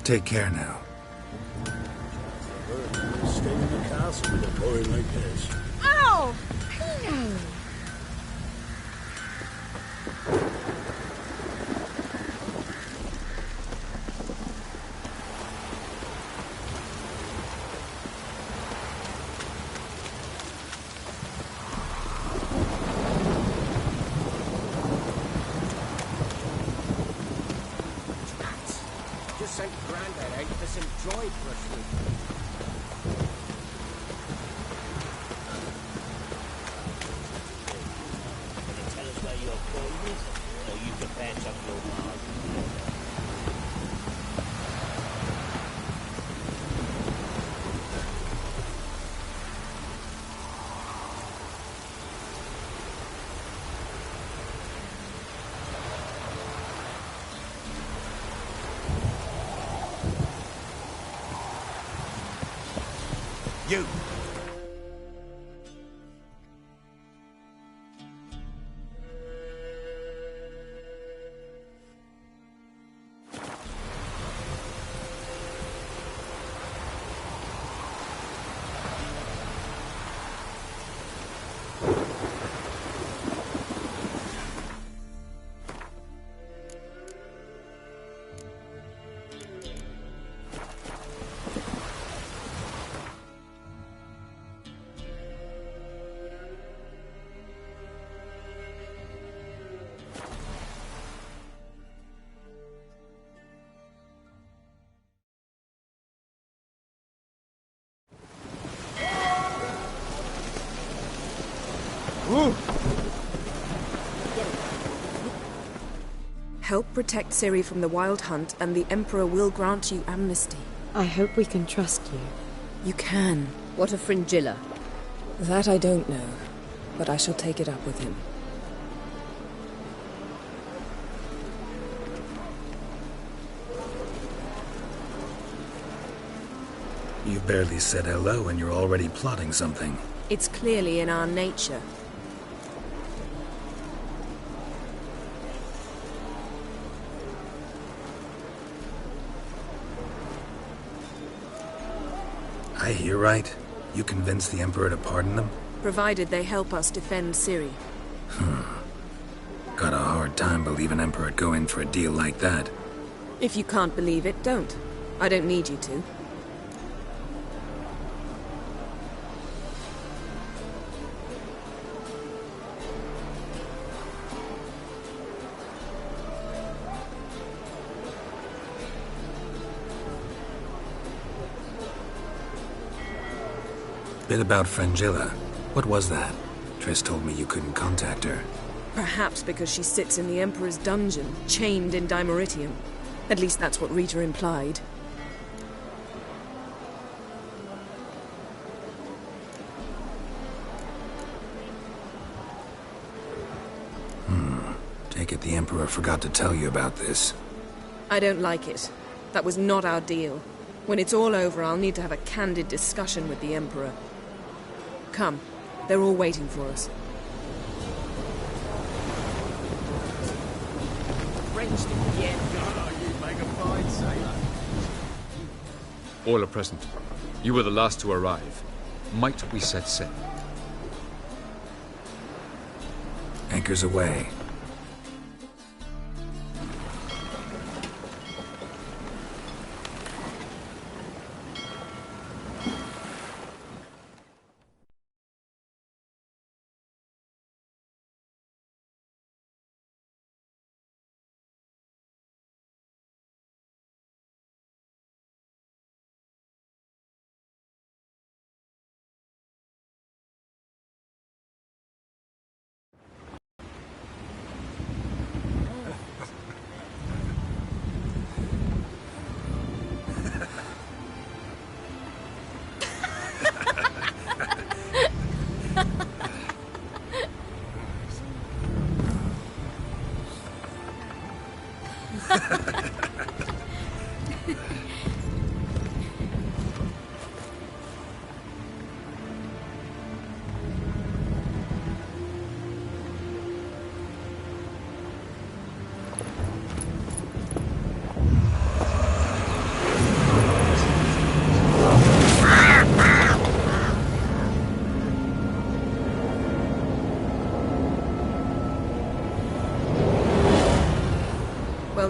Speaker 2: Take care now.
Speaker 4: Stay in the castle with a boy like this.
Speaker 10: Ow! Pino!
Speaker 3: Just sent Grandad out for some dried brushwood.
Speaker 11: Can you tell us where your coin is? Or you can patch up your mark?
Speaker 2: You!
Speaker 5: Help protect Ciri from the Wild Hunt, and the Emperor will grant you amnesty.
Speaker 7: I hope we can trust you.
Speaker 5: You can.
Speaker 15: What of Fringilla?
Speaker 5: That I don't know, but I shall take it up with him.
Speaker 2: You've barely said hello and you're already plotting something.
Speaker 5: It's clearly in our nature.
Speaker 2: I hear right? You convinced the Emperor to pardon them?
Speaker 5: Provided they help us defend Ciri.
Speaker 2: Got a hard time believing Emperor'd go in for a deal like that.
Speaker 5: If you can't believe it, don't. I don't need you to.
Speaker 2: Bit about Fringilla. What was that? Triss told me you couldn't contact her.
Speaker 5: Perhaps because she sits in the Emperor's dungeon, chained in Dimeritium. At least that's what Rita implied.
Speaker 2: Take it the Emperor forgot to tell you about this.
Speaker 5: I don't like it. That was not our deal. When it's all over, I'll need to have a candid discussion with the Emperor. Come. They're all waiting for us.
Speaker 3: Wrenched it again. God, you make a fine sailor.
Speaker 16: All are present. You were the last to arrive. Might we set sail?
Speaker 2: Anchors away.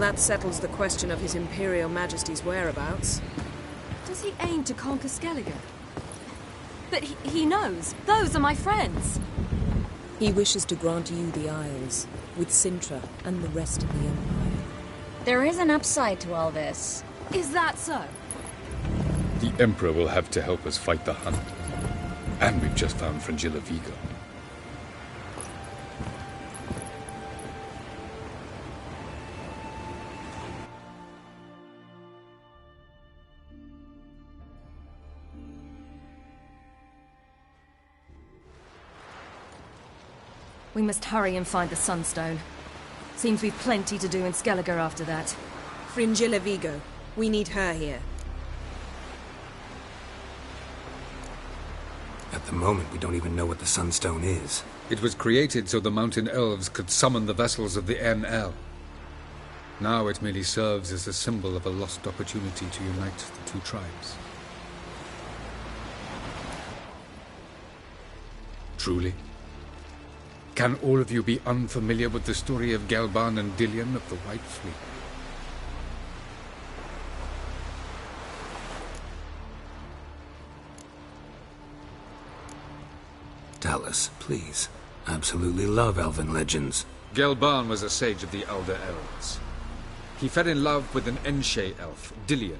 Speaker 5: that settles the question of His Imperial Majesty's whereabouts.
Speaker 13: Does he aim to conquer Skellige? But he knows. Those are my friends.
Speaker 5: He wishes to grant you the Isles, with Sintra and the rest of the Empire.
Speaker 15: There is an upside to all this.
Speaker 13: Is that so?
Speaker 16: The Emperor will have to help us fight the Hunt. And we've just found Fringilla Vigo.
Speaker 13: We must hurry and find the Sunstone. Seems we've plenty to do in Skellige after that.
Speaker 5: Fringilla Vigo. We need her here.
Speaker 2: At the moment, we don't even know what the Sunstone is.
Speaker 16: It was created so the Mountain Elves could summon the vessels of the NL. Now it merely serves as a symbol of a lost opportunity to unite the two tribes. Truly? Can all of you be unfamiliar with the story of Gelban and Dillion of the White Fleet?
Speaker 2: Tell us, please. Absolutely love elven legends.
Speaker 16: Gelban was a sage of the Elder Elves. He fell in love with an Enshe elf, Dillion.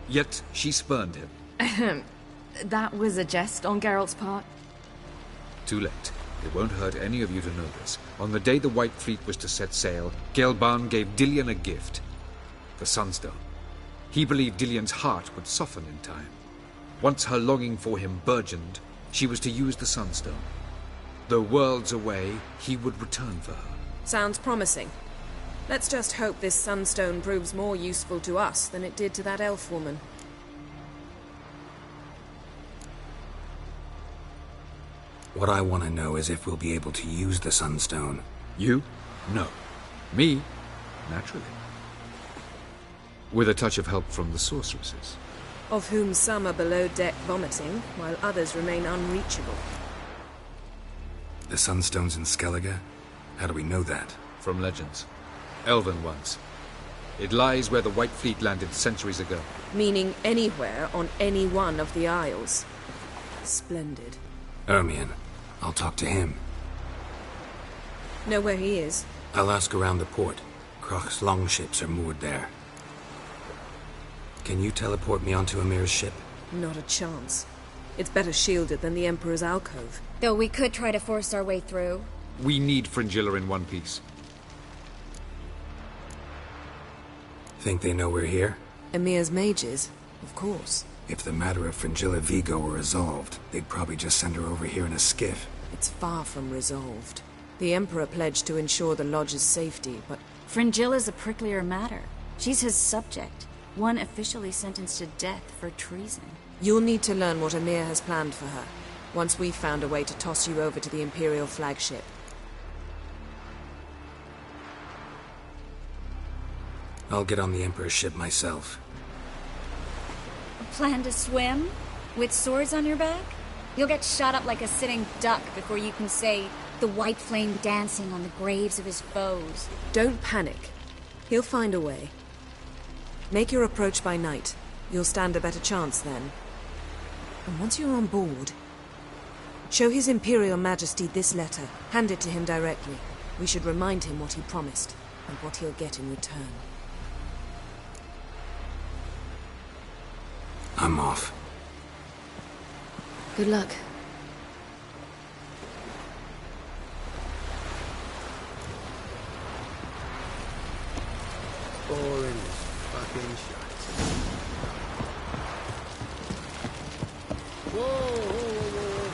Speaker 16: Yet she spurned him.
Speaker 13: That was a jest on Geralt's part.
Speaker 16: Too late. It won't hurt any of you to know this. On the day the White Fleet was to set sail, Gelban gave Dillion a gift. The Sunstone. He believed Dillion's heart would soften in time. Once her longing for him burgeoned, she was to use the Sunstone. Though worlds away, he would return for her.
Speaker 5: Sounds promising. Let's just hope this Sunstone proves more useful to us than it did to that elf woman.
Speaker 2: What I want to know is if we'll be able to use the Sunstone.
Speaker 16: You? No. Me? Naturally. With a touch of help from the sorceresses.
Speaker 5: Of whom some are below deck vomiting, while others remain unreachable.
Speaker 2: The Sunstone's in Skellige? How do we know that?
Speaker 16: From legends. Elven ones. It lies where the White Fleet landed centuries ago.
Speaker 5: Meaning anywhere on any one of the Isles. Splendid.
Speaker 2: Ermion. I'll talk to him.
Speaker 5: Know where he is?
Speaker 2: I'll ask around the port. Croc's longships are moored there. Can you teleport me onto Amir's ship?
Speaker 5: Not a chance. It's better shielded than the Emperor's alcove.
Speaker 15: Though we could try to force our way through.
Speaker 16: We need Fringilla in one piece.
Speaker 2: Think they know we're here?
Speaker 5: Emir's mages, of course.
Speaker 2: If the matter of Fringilla Vigo were resolved, they'd probably just send her over here in a skiff.
Speaker 5: It's far from resolved. The Emperor pledged to ensure the Lodge's safety, but...
Speaker 15: Fringilla's a pricklier matter. She's his subject. One officially sentenced to death for treason.
Speaker 5: You'll need to learn what Emir has planned for her, once we've found a way to toss you over to the Imperial flagship.
Speaker 2: I'll get on the Emperor's ship myself.
Speaker 15: Plan to swim? With swords on your back? You'll get shot up like a sitting duck before you can say, the white flame dancing on the graves of his foes.
Speaker 5: Don't panic. He'll find a way. Make your approach by night. You'll stand a better chance then. And once you're on board, show His Imperial Majesty this letter. Hand it to him directly. We should remind him what he promised, and what he'll get in return.
Speaker 2: I'm off.
Speaker 5: Good luck.
Speaker 4: Boring fucking shite. Whoa, whoa, whoa, whoa.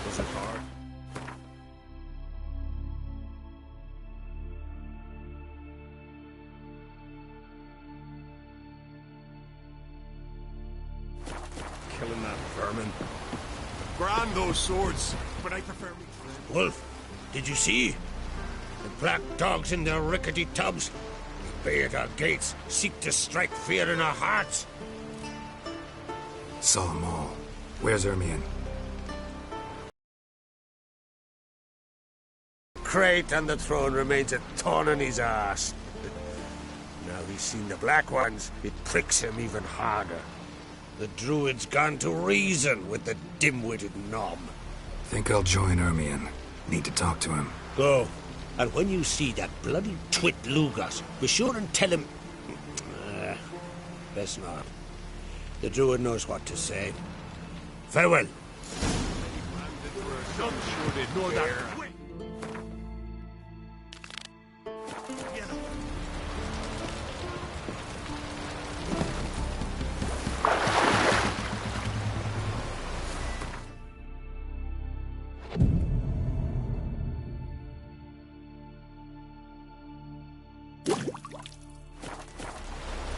Speaker 4: Was it hard?
Speaker 6: Killing that vermin. Grand those swords, but I prefer me.
Speaker 11: Wolf, did you see? The black dogs in their rickety tubs? Bay at our gates, seek to strike fear in our hearts.
Speaker 2: Saw 'em all. Where's Ermion?
Speaker 11: Crate on the throne remains a thorn in his arse. Now he's seen the Black Ones, it pricks him even harder. The druid's gone to reason with the dim-witted knob.
Speaker 2: Think I'll join Ermion. Need to talk to him.
Speaker 11: Go. And when you see that bloody twit Lugas, be sure and tell him... best not. The druid knows what to say. Farewell.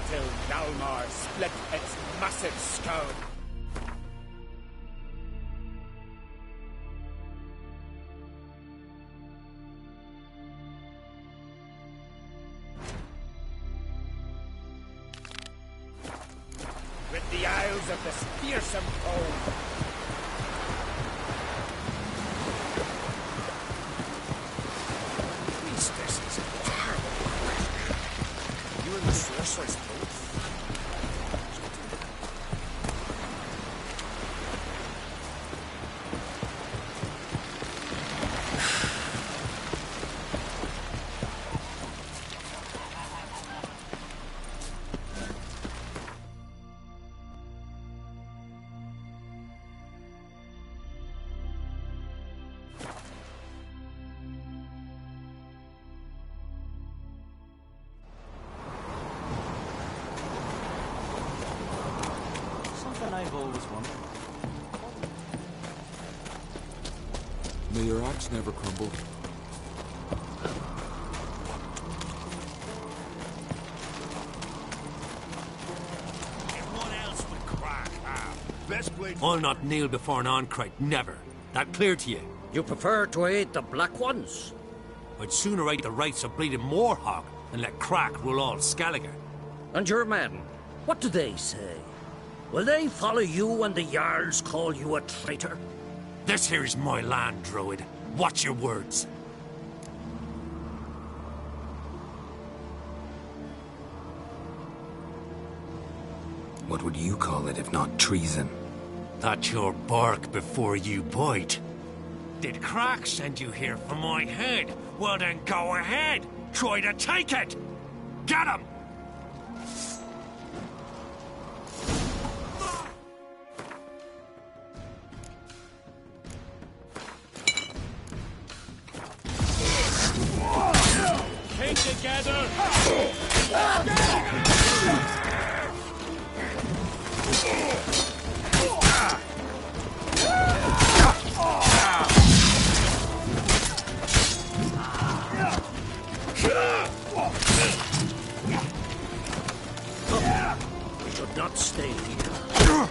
Speaker 6: Till Dalmar split its massive stone. Rid the Isles of this fearsome foe.
Speaker 11: This is terrible. You and the sorceress both.
Speaker 17: I've always wondered.
Speaker 18: May your axe never crumble.
Speaker 11: Everyone else would crack Best blade.
Speaker 19: I'll not kneel before an Oncrite, never. That clear to you?
Speaker 3: You prefer to aid the Black Ones?
Speaker 19: I'd sooner aid the rights of bleeding Moorhog than let Crack rule all Skellige.
Speaker 3: And your men, what do they say? Will they follow you when the Jarls call you a traitor?
Speaker 19: This here is my land, Druid. Watch your words.
Speaker 2: What would you call it if not treason?
Speaker 19: That's your bark before you bite. Did Crack send you here for my head? Well then go ahead. Try to take it. Get him!
Speaker 6: Came together!
Speaker 3: We should not stay here.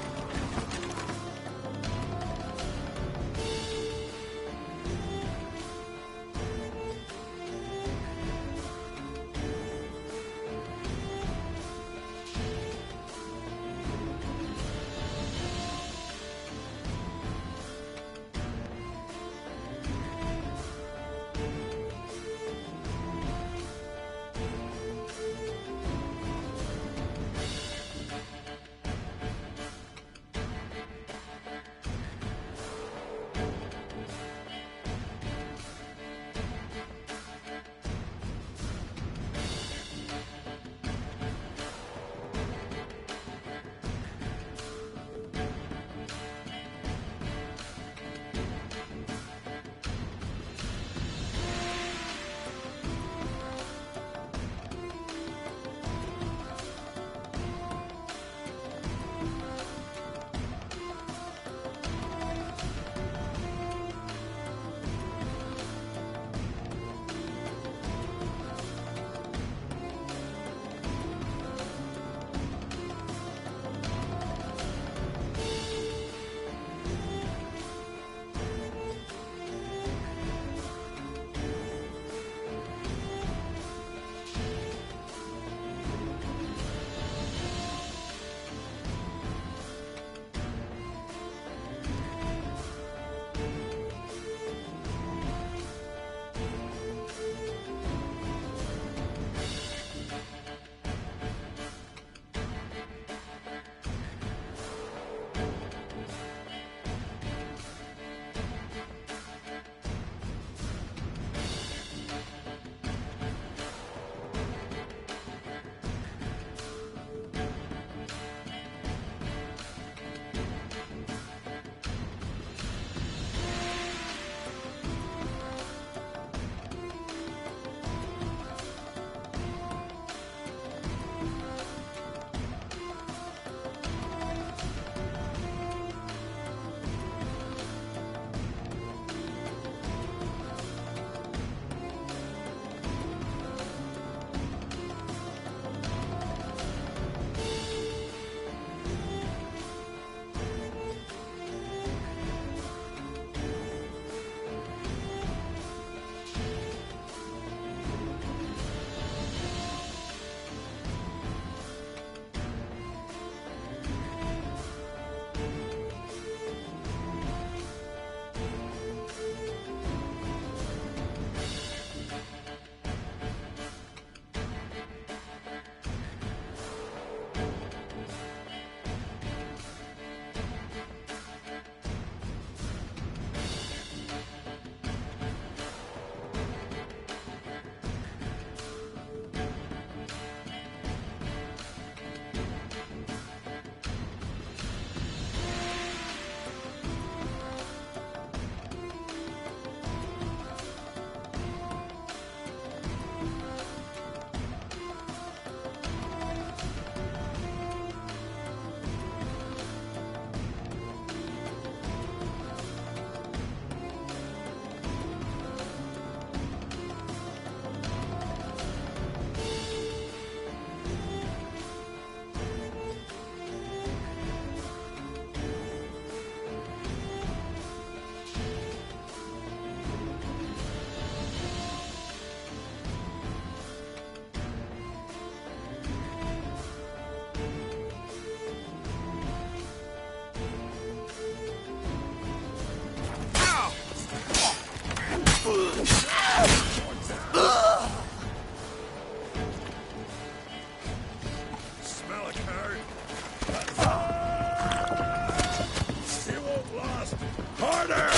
Speaker 11: Harder!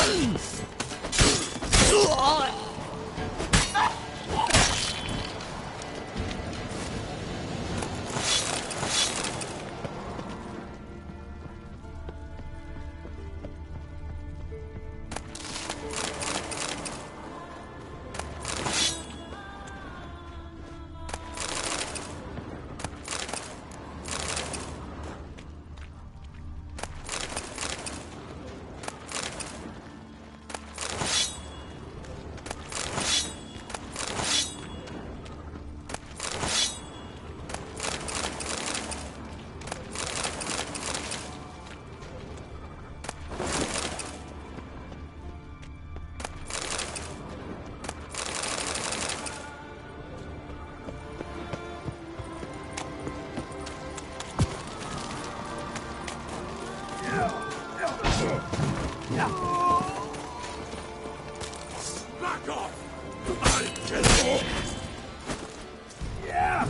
Speaker 11: Back off! Yeah!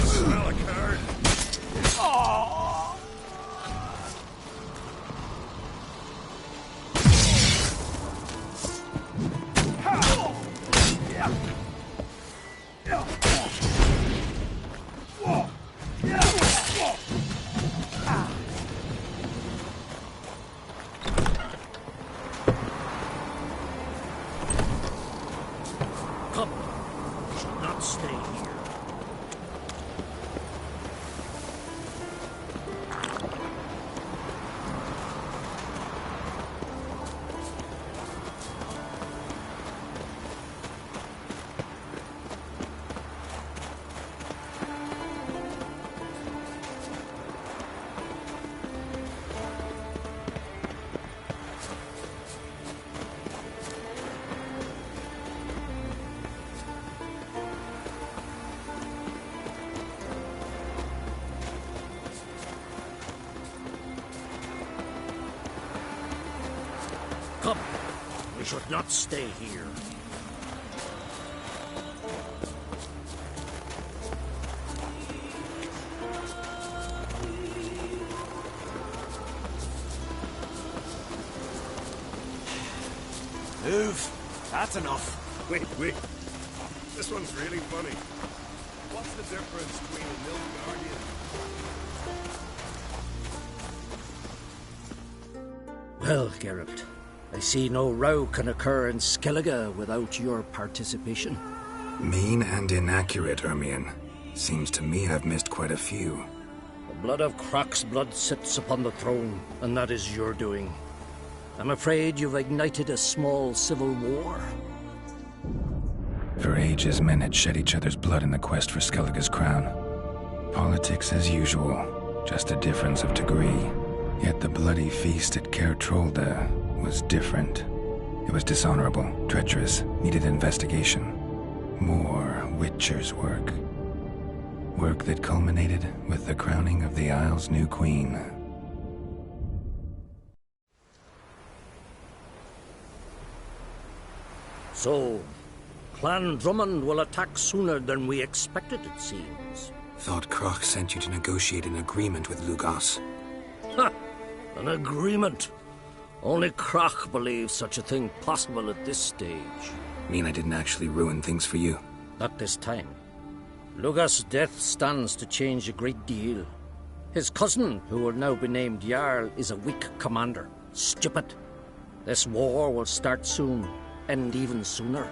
Speaker 11: Smell a card. Oh! Come, we should not stay here. Come, we should not stay here.
Speaker 6: Move. That's enough.
Speaker 11: Wait. This one's really funny. What's the difference between a milk guardian?
Speaker 3: Well, Geralt, I see no row can occur in Skellige without your participation.
Speaker 2: Mean and inaccurate, Ermion. Seems to me I've missed quite a few.
Speaker 3: The blood of Croc's blood sits upon the throne, and that is your doing. I'm afraid you've ignited a small civil war.
Speaker 2: For ages, men had shed each other's blood in the quest for Skellige's crown. Politics as usual, just a difference of degree. Yet the bloody feast at Caer Trolda was different. It was dishonorable, treacherous, needed investigation. More Witcher's work. Work that culminated with the crowning of the Isle's new queen.
Speaker 3: So, Clan Drummond will attack sooner than we expected, it seems.
Speaker 2: Thought Croc sent you to negotiate an agreement with Lugos.
Speaker 3: Ha! An agreement? Only Croc believes such a thing possible at this stage.
Speaker 2: Mean I didn't actually ruin things for you?
Speaker 3: Not this time. Lugos' death stands to change a great deal. His cousin, who will now be named Jarl, is a weak commander. Stupid. This war will start soon, end even sooner.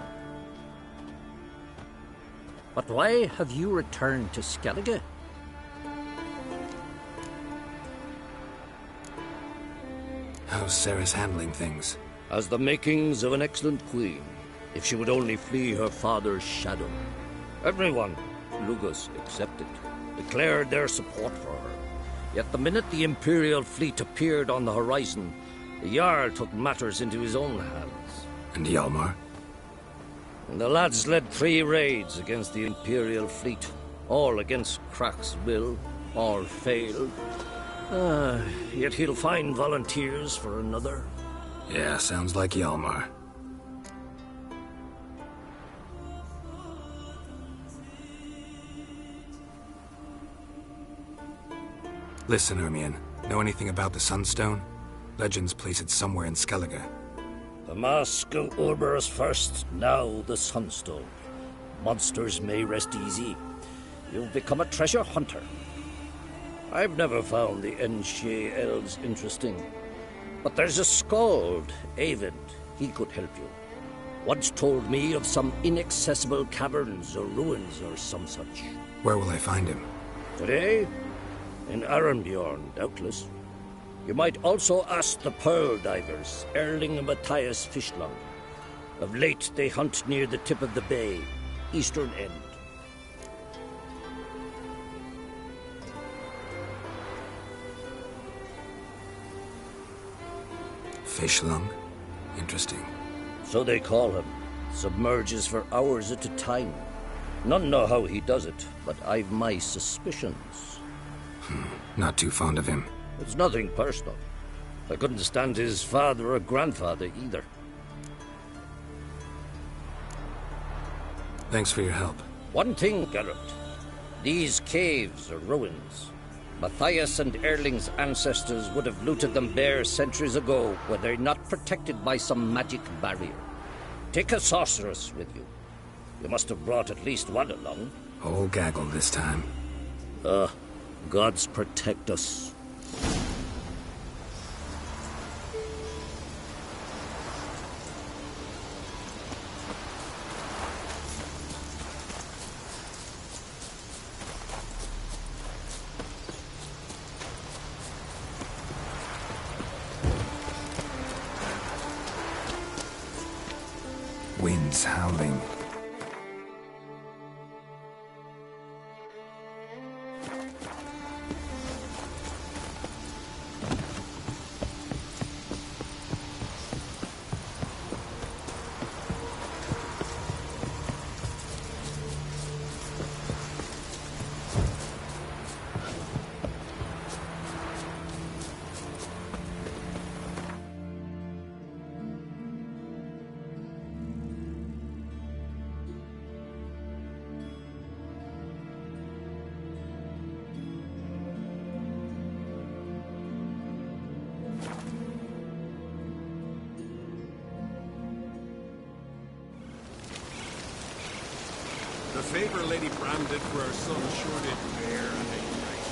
Speaker 3: But why have you returned to Skellige?
Speaker 2: How's Sarah's handling things?
Speaker 3: Has the makings of an excellent queen, if she would only flee her father's shadow. Everyone, Lugos excepted, declared their support for her. Yet the minute the Imperial fleet appeared on the horizon, the Jarl took matters into his own hands.
Speaker 2: And Hjalmar?
Speaker 3: And the lads led 3 raids against the Imperial fleet. All against Crach's will, all failed. Yet he'll find volunteers for another.
Speaker 2: Yeah, sounds like Hjalmar. Listen, Ermion. Know anything about the Sunstone? Legends place it somewhere in Skellige.
Speaker 3: The mask of Urberus first, now the Sunstone. Monsters may rest easy. You've become a treasure hunter. I've never found the Enshe elves interesting. But there's a skald, Eyvind. He could help you. Once told me of some inaccessible caverns or ruins or some such.
Speaker 2: Where will I find him?
Speaker 3: Today? In Arenbjorn, doubtless. You might also ask the pearl divers, Erling and Matthias Fishlung. Of late, they hunt near the tip of the bay, eastern end.
Speaker 2: Fishlung? Interesting.
Speaker 3: So they call him. Submerges for hours at a time. None know how he does it, but I've my suspicions.
Speaker 2: Not too fond of him.
Speaker 3: It's nothing personal. I couldn't stand his father or grandfather either.
Speaker 2: Thanks for your help.
Speaker 3: One thing, Geralt. These caves are ruins. Matthias and Erling's ancestors would have looted them bare centuries ago were they not protected by some magic barrier. Take a sorceress with you. You must have brought at least one along.
Speaker 2: Whole gaggle this time.
Speaker 3: Gods protect us.
Speaker 2: Winds howling.
Speaker 6: The favor Lady Bram did for her son sure did bear a nice.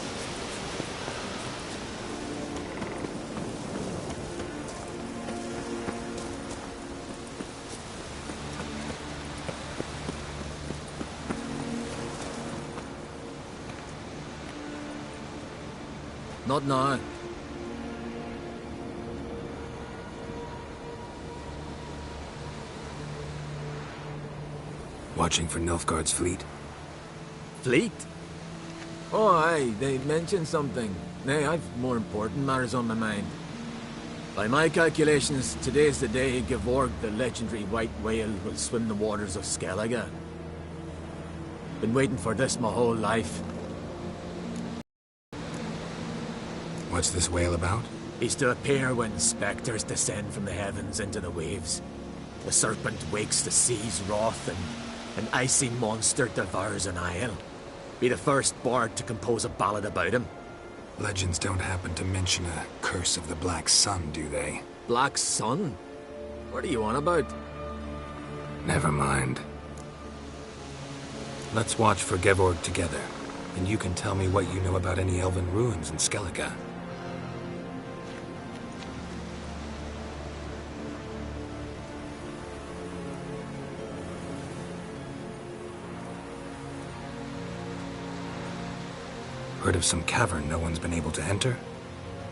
Speaker 20: Not now.
Speaker 2: Watching for Nilfgaard's fleet?
Speaker 20: Fleet? Oh, aye, they mentioned something. Nay, I've more important matters on my mind. By my calculations, today's the day Gevorg, the legendary white whale, will swim the waters of Skellige. Been waiting for this my whole life.
Speaker 2: What's this whale about?
Speaker 20: He's to appear when spectres descend from the heavens into the waves. The serpent wakes the sea's wrath and an icy monster devours an isle. Be the first bard to compose a ballad about him.
Speaker 2: Legends don't happen to mention a curse of the Black Sun, do they?
Speaker 20: Black Sun? What are you on about?
Speaker 2: Never mind. Let's watch for Gevorg together, and you can tell me what you know about any elven ruins in Skellige. Heard of some cavern no one's been able to enter?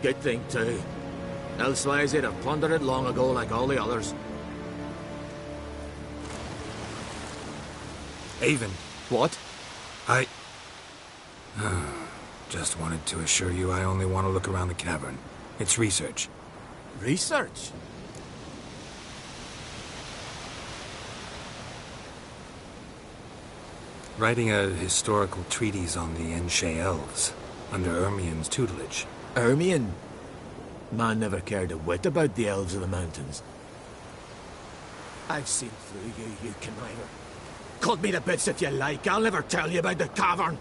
Speaker 20: Good thing, too. Elsewise, they'd have plundered it long ago like all the others.
Speaker 2: Eyvind.
Speaker 20: What?
Speaker 2: I... Just wanted to assure you I only want to look around the cavern. It's research.
Speaker 20: Research?
Speaker 2: Writing a historical treatise on the Enshe elves, under Ermien's tutelage.
Speaker 20: Ermien? Man never cared a whit about the elves of the mountains. I've seen through you, you conniver. Cut me to bits if you like, I'll never tell you about the cavern.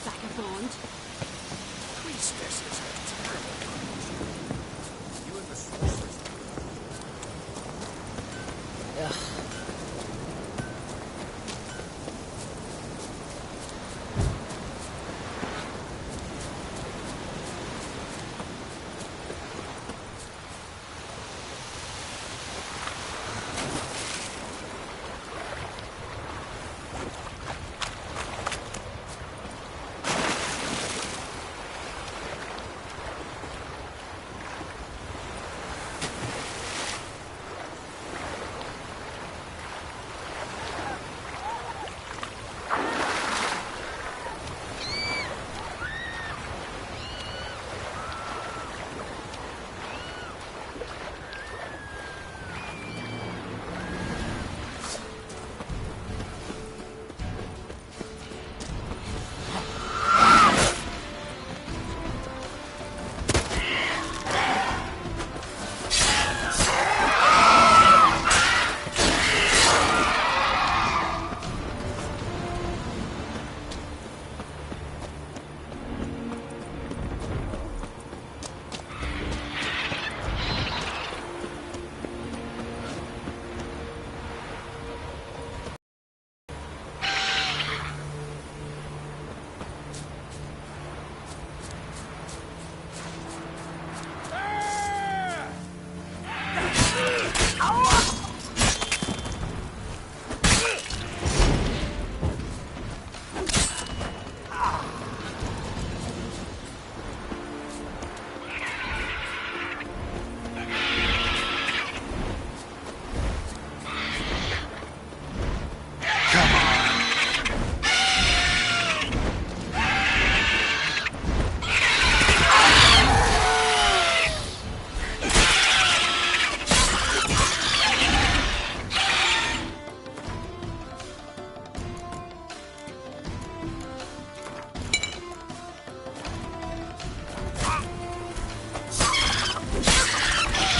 Speaker 13: Vagabond.
Speaker 11: Priestess is a terrible bunch. You and the sorceress.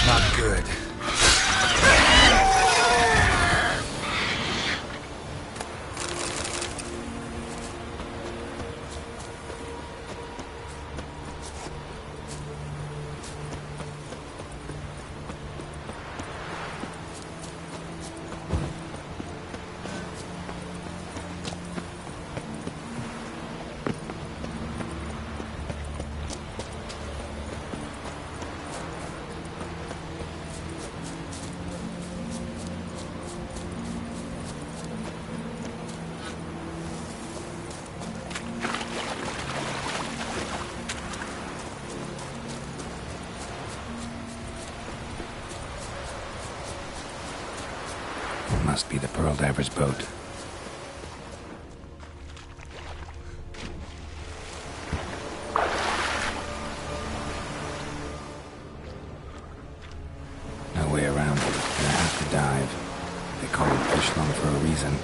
Speaker 2: Not good. Must be the Pearl Diver's boat. No way around it. Gonna have to dive. They call it Fishlong for a reason.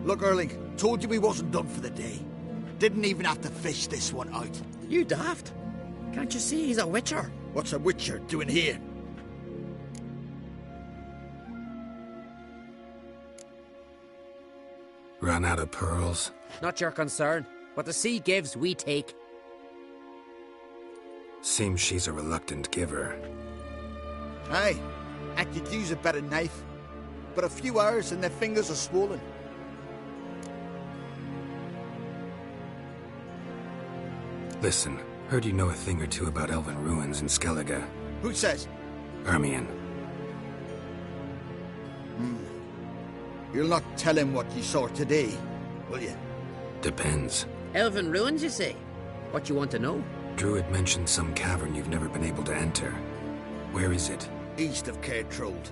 Speaker 6: Look, Erling, told you we wasn't done for the day. Didn't even have to fish this one out.
Speaker 3: You daft? Can't you see he's a witcher?
Speaker 6: What's a witcher doing here?
Speaker 2: Run out of pearls?
Speaker 21: Not your concern. What the sea gives, we take.
Speaker 2: Seems she's a reluctant giver.
Speaker 6: Aye, I could use a better knife. But a few hours and their fingers are swollen.
Speaker 2: Listen, heard you know a thing or two about elven ruins in Skellige.
Speaker 6: Who says?
Speaker 2: Ermion.
Speaker 6: You'll not tell him what you saw today, will you?
Speaker 2: Depends.
Speaker 21: Elven ruins, you say? What you want to know?
Speaker 2: Druid mentioned some cavern you've never been able to enter. Where is it?
Speaker 6: East of Caer Trold.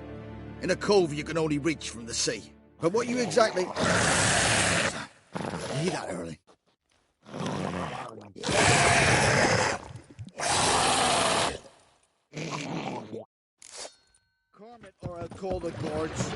Speaker 6: In a cove you can only reach from the sea. But what you exactly... You hear that, Early? Calm it or I'll call the guards.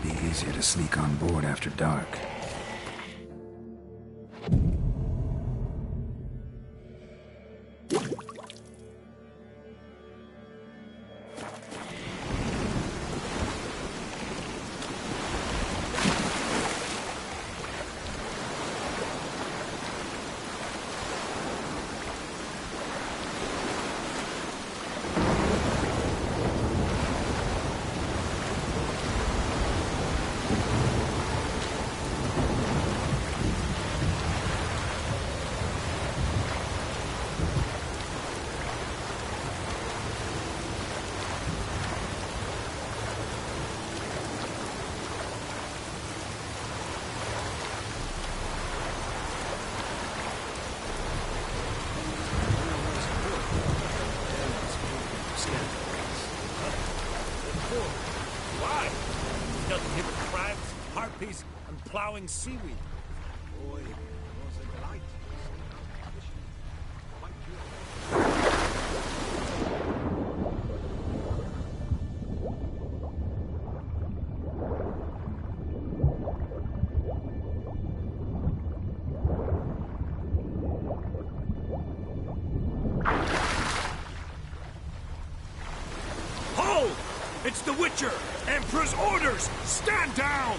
Speaker 2: Be easier to sneak on board after dark.
Speaker 19: Why? Nothing here but crabs, harpies, and plowing seaweed. Boy, it was a delight. Hold! It's the Witcher! Emperor's orders! Stand down!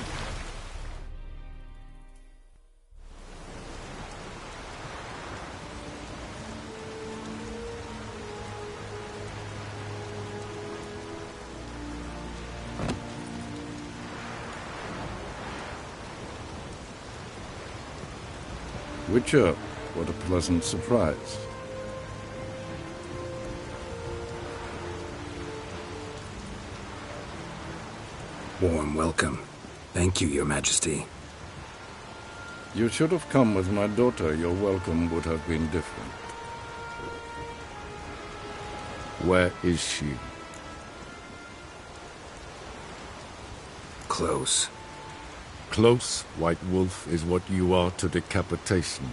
Speaker 1: Witcher, what a pleasant surprise.
Speaker 2: Warm welcome. Thank you, Your Majesty.
Speaker 1: You should have come with my daughter. Your welcome would have been different. Where is she?
Speaker 2: Close.
Speaker 1: Close, White Wolf, is what you are to decapitation.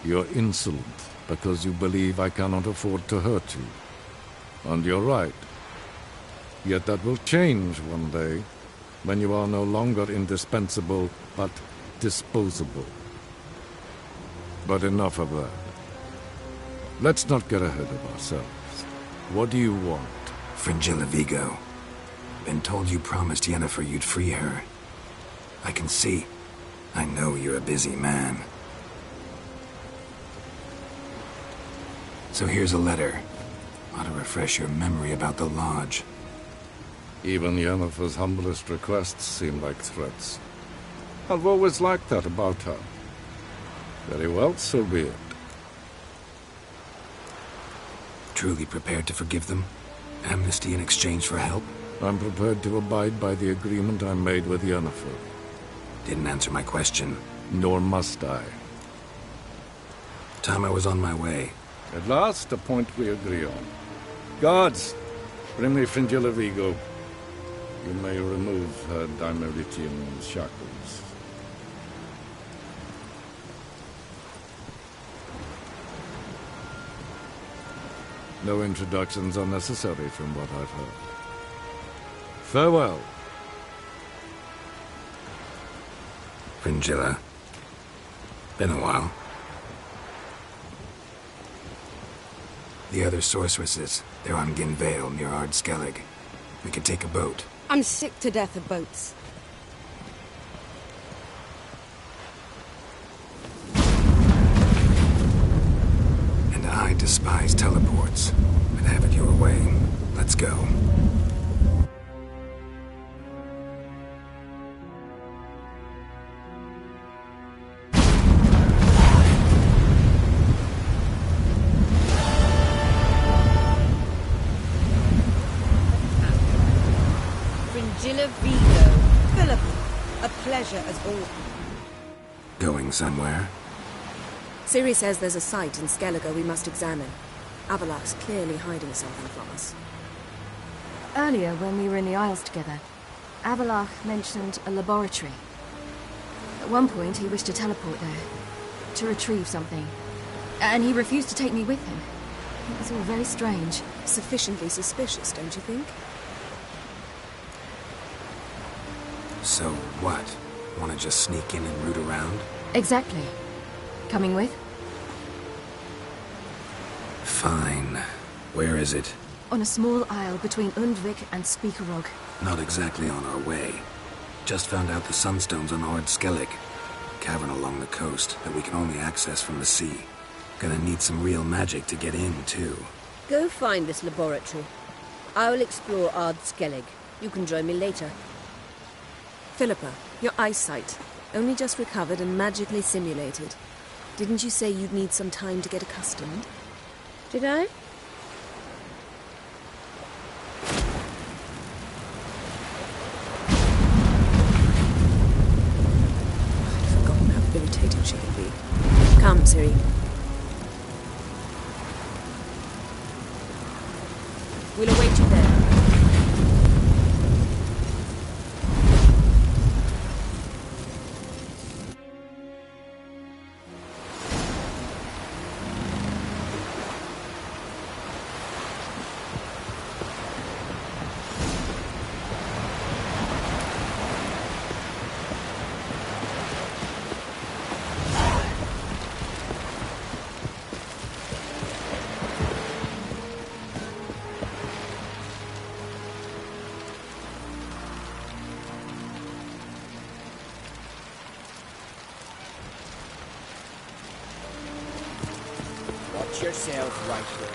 Speaker 1: You're insolent because you believe I cannot afford to hurt you. And you're right. Yet that will change one day, when you are no longer indispensable, but disposable. But enough of that. Let's not get ahead of ourselves. What do you want?
Speaker 2: Fringilla Vigo. Been told you promised Yennefer you'd free her. I can see. I know you're a busy man. So here's a letter. Ought to refresh your memory about the Lodge.
Speaker 1: Even Yennefer's humblest requests seem like threats. I've always liked that about her. Very well, so be it.
Speaker 2: Truly prepared to forgive them? Amnesty in exchange for help?
Speaker 1: I'm prepared to abide by the agreement I made with Yennefer.
Speaker 2: Didn't answer my question.
Speaker 1: Nor must I.
Speaker 2: Time I was on my way.
Speaker 1: At last, a point we agree on. Guards, bring me Fringilla Vigo. You may remove her Dimeritian shackles. No introductions are necessary from what I've heard. Farewell.
Speaker 2: Fringilla. Been a while. The other sorceresses, they're on Ginvale near Ard Skellig. We could take a boat.
Speaker 22: I'm sick to death of boats.
Speaker 2: And I despise teleports. But have it your way. Let's go.
Speaker 22: Fringilla Vigo. Philip, a pleasure as always.
Speaker 2: Going somewhere?
Speaker 5: Ciri says there's a site in Skellige we must examine. Avalak's clearly hiding something from us.
Speaker 13: Earlier, when we were in the Isles together, Avalak mentioned a laboratory. At one point, he wished to teleport there, to retrieve something. And he refused to take me with him. It was all very strange.
Speaker 5: Sufficiently suspicious, don't you think?
Speaker 2: So what? Want to just sneak in and root around?
Speaker 13: Exactly. Coming with?
Speaker 2: Fine. Where is it?
Speaker 13: On a small isle between Undvik and Speakerog.
Speaker 2: Not exactly on our way. Just found out the sunstone's on Ard Skellig. Cavern along the coast that we can only access from the sea. Gonna need some real magic to get in, too.
Speaker 22: Go find this laboratory. I will explore Ard Skellig. You can join me later.
Speaker 5: Philippa, your eyesight. Only just recovered and magically simulated. Didn't you say you'd need some time to get accustomed?
Speaker 22: Did I?
Speaker 5: I'd forgotten how irritating she can be. Come, Ciri. We'll await you there.
Speaker 21: Watch yourself right there.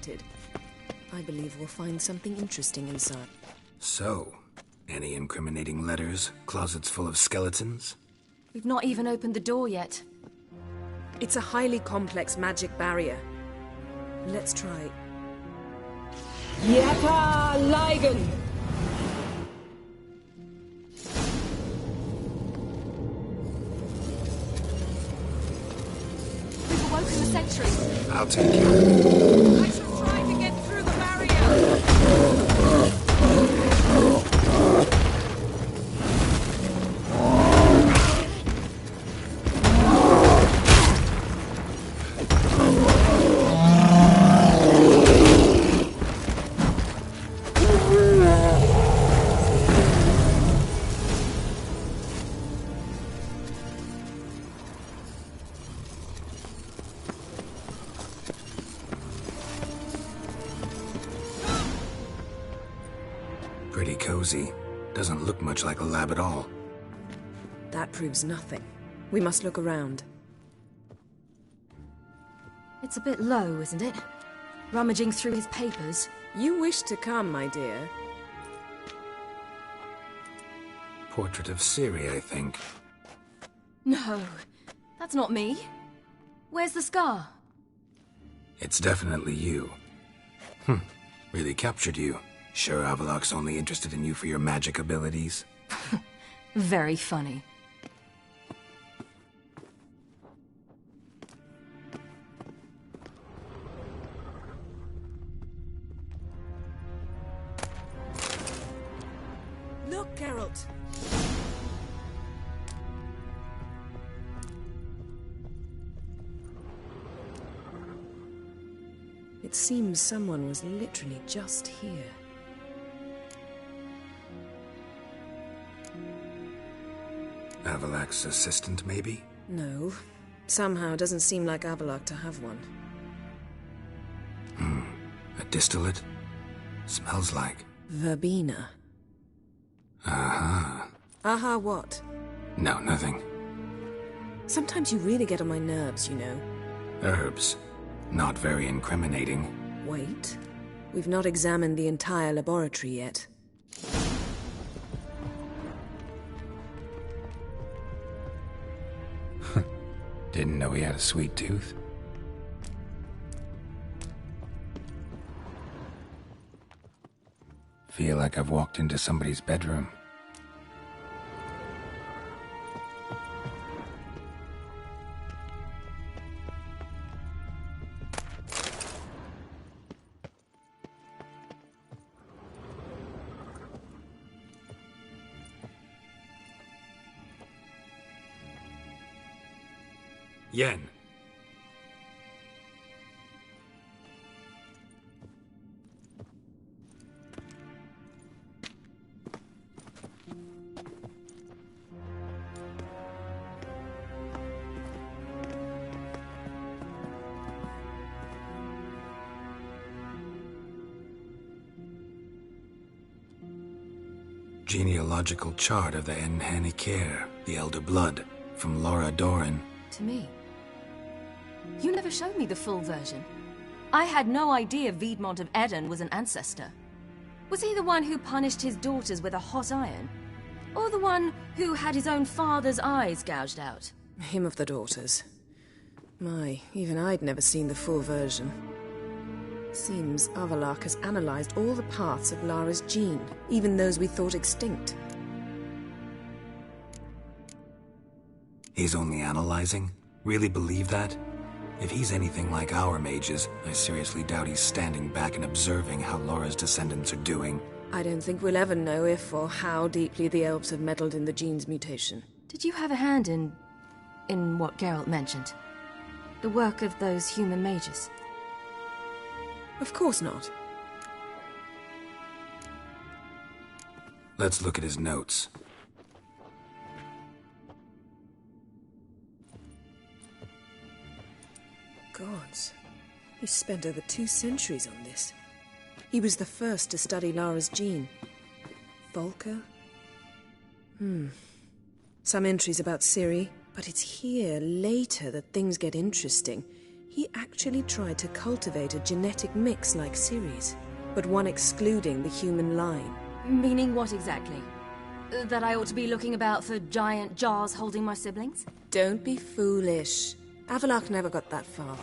Speaker 5: expected. I believe we'll find something interesting inside.
Speaker 2: So, any incriminating letters? Closets full of skeletons?
Speaker 13: We've not even opened the door yet.
Speaker 5: It's a highly complex magic barrier. Let's try.
Speaker 8: Yata Ligen!
Speaker 13: We've awoken the sentry.
Speaker 2: I'll take care of it.
Speaker 5: I shall try to get through the barrier!
Speaker 2: Pretty cozy. Doesn't look much like a lab at all.
Speaker 5: That proves nothing. We must look around.
Speaker 13: It's a bit low, isn't it? Rummaging through his papers.
Speaker 5: You wish to come, my dear.
Speaker 2: Portrait of Ciri, I think.
Speaker 13: No, that's not me. Where's the scar?
Speaker 2: It's definitely you. Really captured you. Sure Avalok's only interested in you for your magic abilities?
Speaker 13: Very funny.
Speaker 5: Look, Geralt! It seems someone was literally just here.
Speaker 2: Avalok's assistant, maybe?
Speaker 5: No. Somehow it doesn't seem like Avallac'h to have one.
Speaker 2: A distillate? Smells like...
Speaker 5: Verbena.
Speaker 2: Aha.
Speaker 5: Aha what?
Speaker 2: No, nothing.
Speaker 5: Sometimes you really get on my nerves, you know.
Speaker 2: Herbs. Not very incriminating.
Speaker 5: Wait. We've not examined the entire laboratory yet.
Speaker 2: Didn't know he had a sweet tooth. Feel like I've walked into somebody's bedroom. Yen. Genealogical chart of the Enhanikir, the Elder Blood, from Laura Doran.
Speaker 13: To me. You never showed me the full version. I had no idea Viedmont of Eden was an ancestor. Was he the one who punished his daughters with a hot iron? Or the one who had his own father's eyes gouged out?
Speaker 5: Him of the daughters. My, even I'd never seen the full version. Seems Avallac'h has analyzed all the parts of Lara's gene, even those we thought extinct.
Speaker 2: He's only analyzing? Really believe that? If he's anything like our mages, I seriously doubt he's standing back and observing how Laura's descendants are doing.
Speaker 5: I don't think we'll ever know if or how deeply the elves have meddled in the gene's mutation.
Speaker 13: Did you have a hand in what Geralt mentioned? The work of those human mages?
Speaker 5: Of course not.
Speaker 2: Let's look at his notes.
Speaker 5: Gods. He spent over 2 centuries on this. He was the first to study Lara's gene. Volker? Some entries about Ciri, but it's here, later, that things get interesting. He actually tried to cultivate a genetic mix like Ciri's, but one excluding the human line.
Speaker 13: Meaning what exactly? That I ought to be looking about for giant jars holding my siblings?
Speaker 5: Don't be foolish. Avalok never got that far.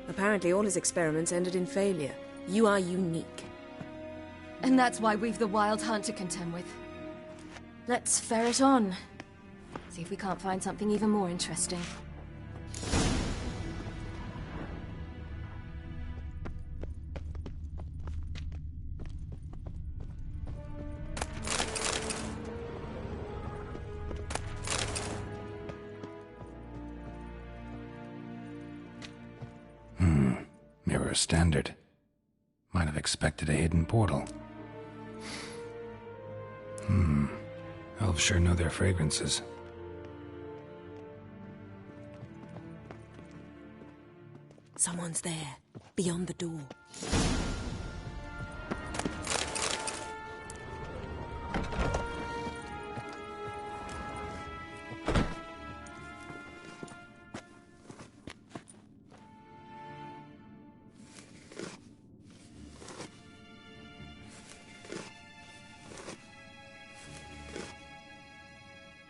Speaker 5: Apparently all his experiments ended in failure. You are unique.
Speaker 13: And that's why we've the Wild Hunt to contend with. Let's ferret on. See if we can't find something even more interesting.
Speaker 2: Mirror standard. Might have expected a hidden portal. Elves sure know their fragrances.
Speaker 5: Someone's there, beyond the door.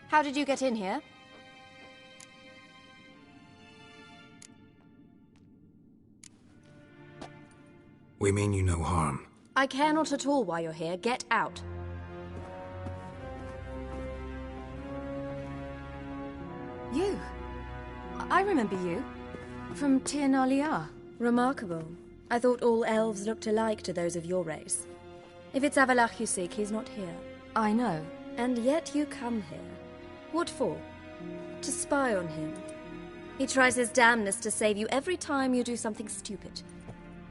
Speaker 13: How did you get in here?
Speaker 2: We mean you no harm.
Speaker 13: I care not at all why you're here. Get out. You. I remember you. From Tir Nalia.
Speaker 8: Remarkable. I thought all elves looked alike to those of your race. If it's Avalach you seek, he's not here.
Speaker 13: I know.
Speaker 8: And yet you come here. What for? To spy on him. He tries his damnedest to save you every time you do something stupid.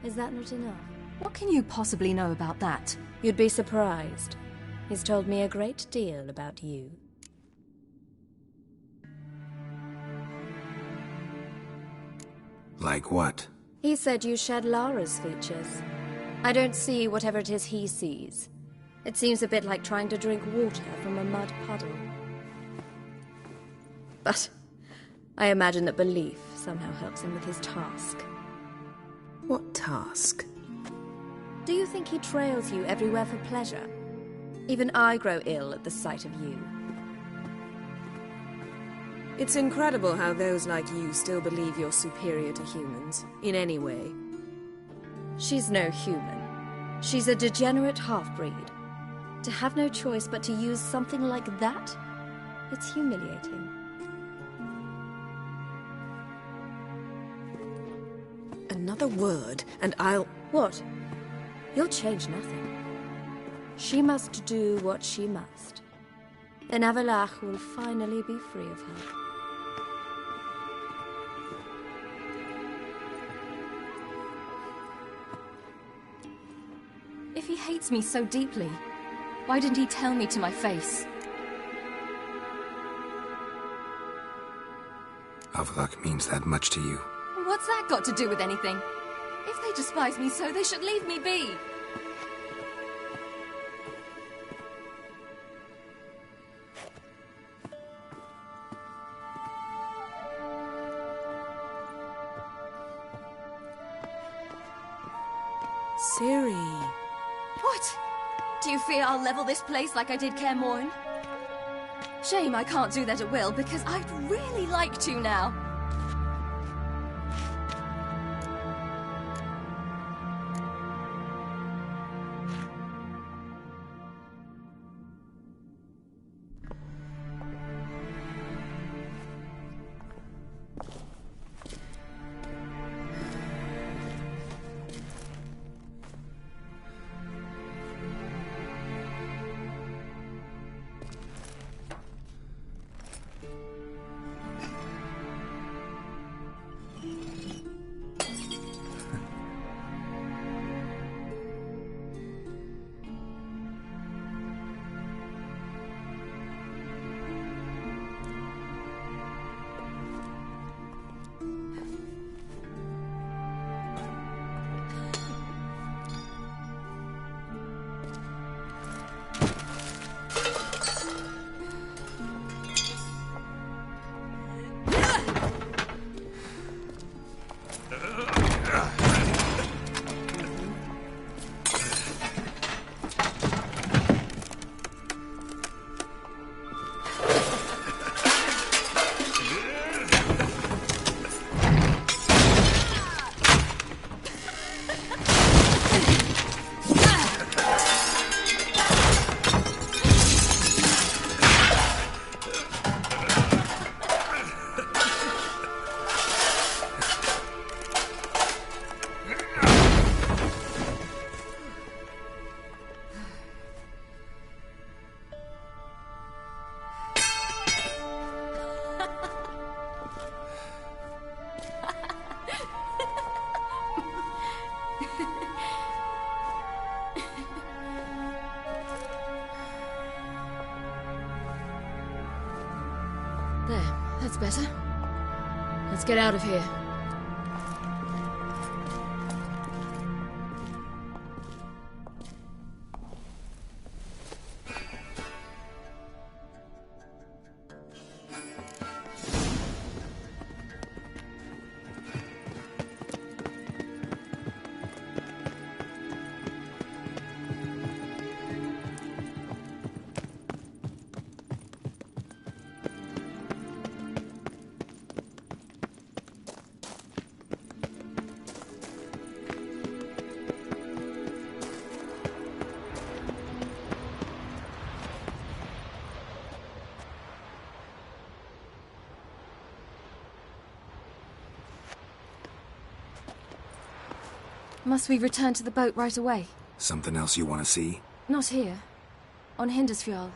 Speaker 8: Is that not enough?
Speaker 13: What can you possibly know about that?
Speaker 8: You'd be surprised. He's told me a great deal about you.
Speaker 2: Like what?
Speaker 8: He said you shared Lara's features. I don't see whatever it is he sees. It seems a bit like trying to drink water from a mud puddle. But I imagine that belief somehow helps him with his task.
Speaker 5: What task?
Speaker 8: Do you think he trails you everywhere for pleasure? Even I grow ill at the sight of you.
Speaker 5: It's incredible how those like you still believe you're superior to humans, in any way.
Speaker 8: She's no human. She's a degenerate half-breed. To have no choice but to use something like that, it's humiliating.
Speaker 5: Another word, and I'll...
Speaker 8: What? You'll change nothing. She must do what she must. Then Avalach will finally be free of her.
Speaker 13: If he hates me so deeply, why didn't he tell me to my face?
Speaker 2: Avalok means that much to you.
Speaker 13: What's that got to do with anything? If they despise me so, they should leave me be.
Speaker 5: Ciri.
Speaker 13: What? Do you fear I'll level this place like I did Kaer Morhen? Shame I can't do that at will, because I'd really like to now. better. Let's get out of here. Must we return to the boat right away?
Speaker 2: Something else you want to see?
Speaker 13: Not here. On Hindersfjall.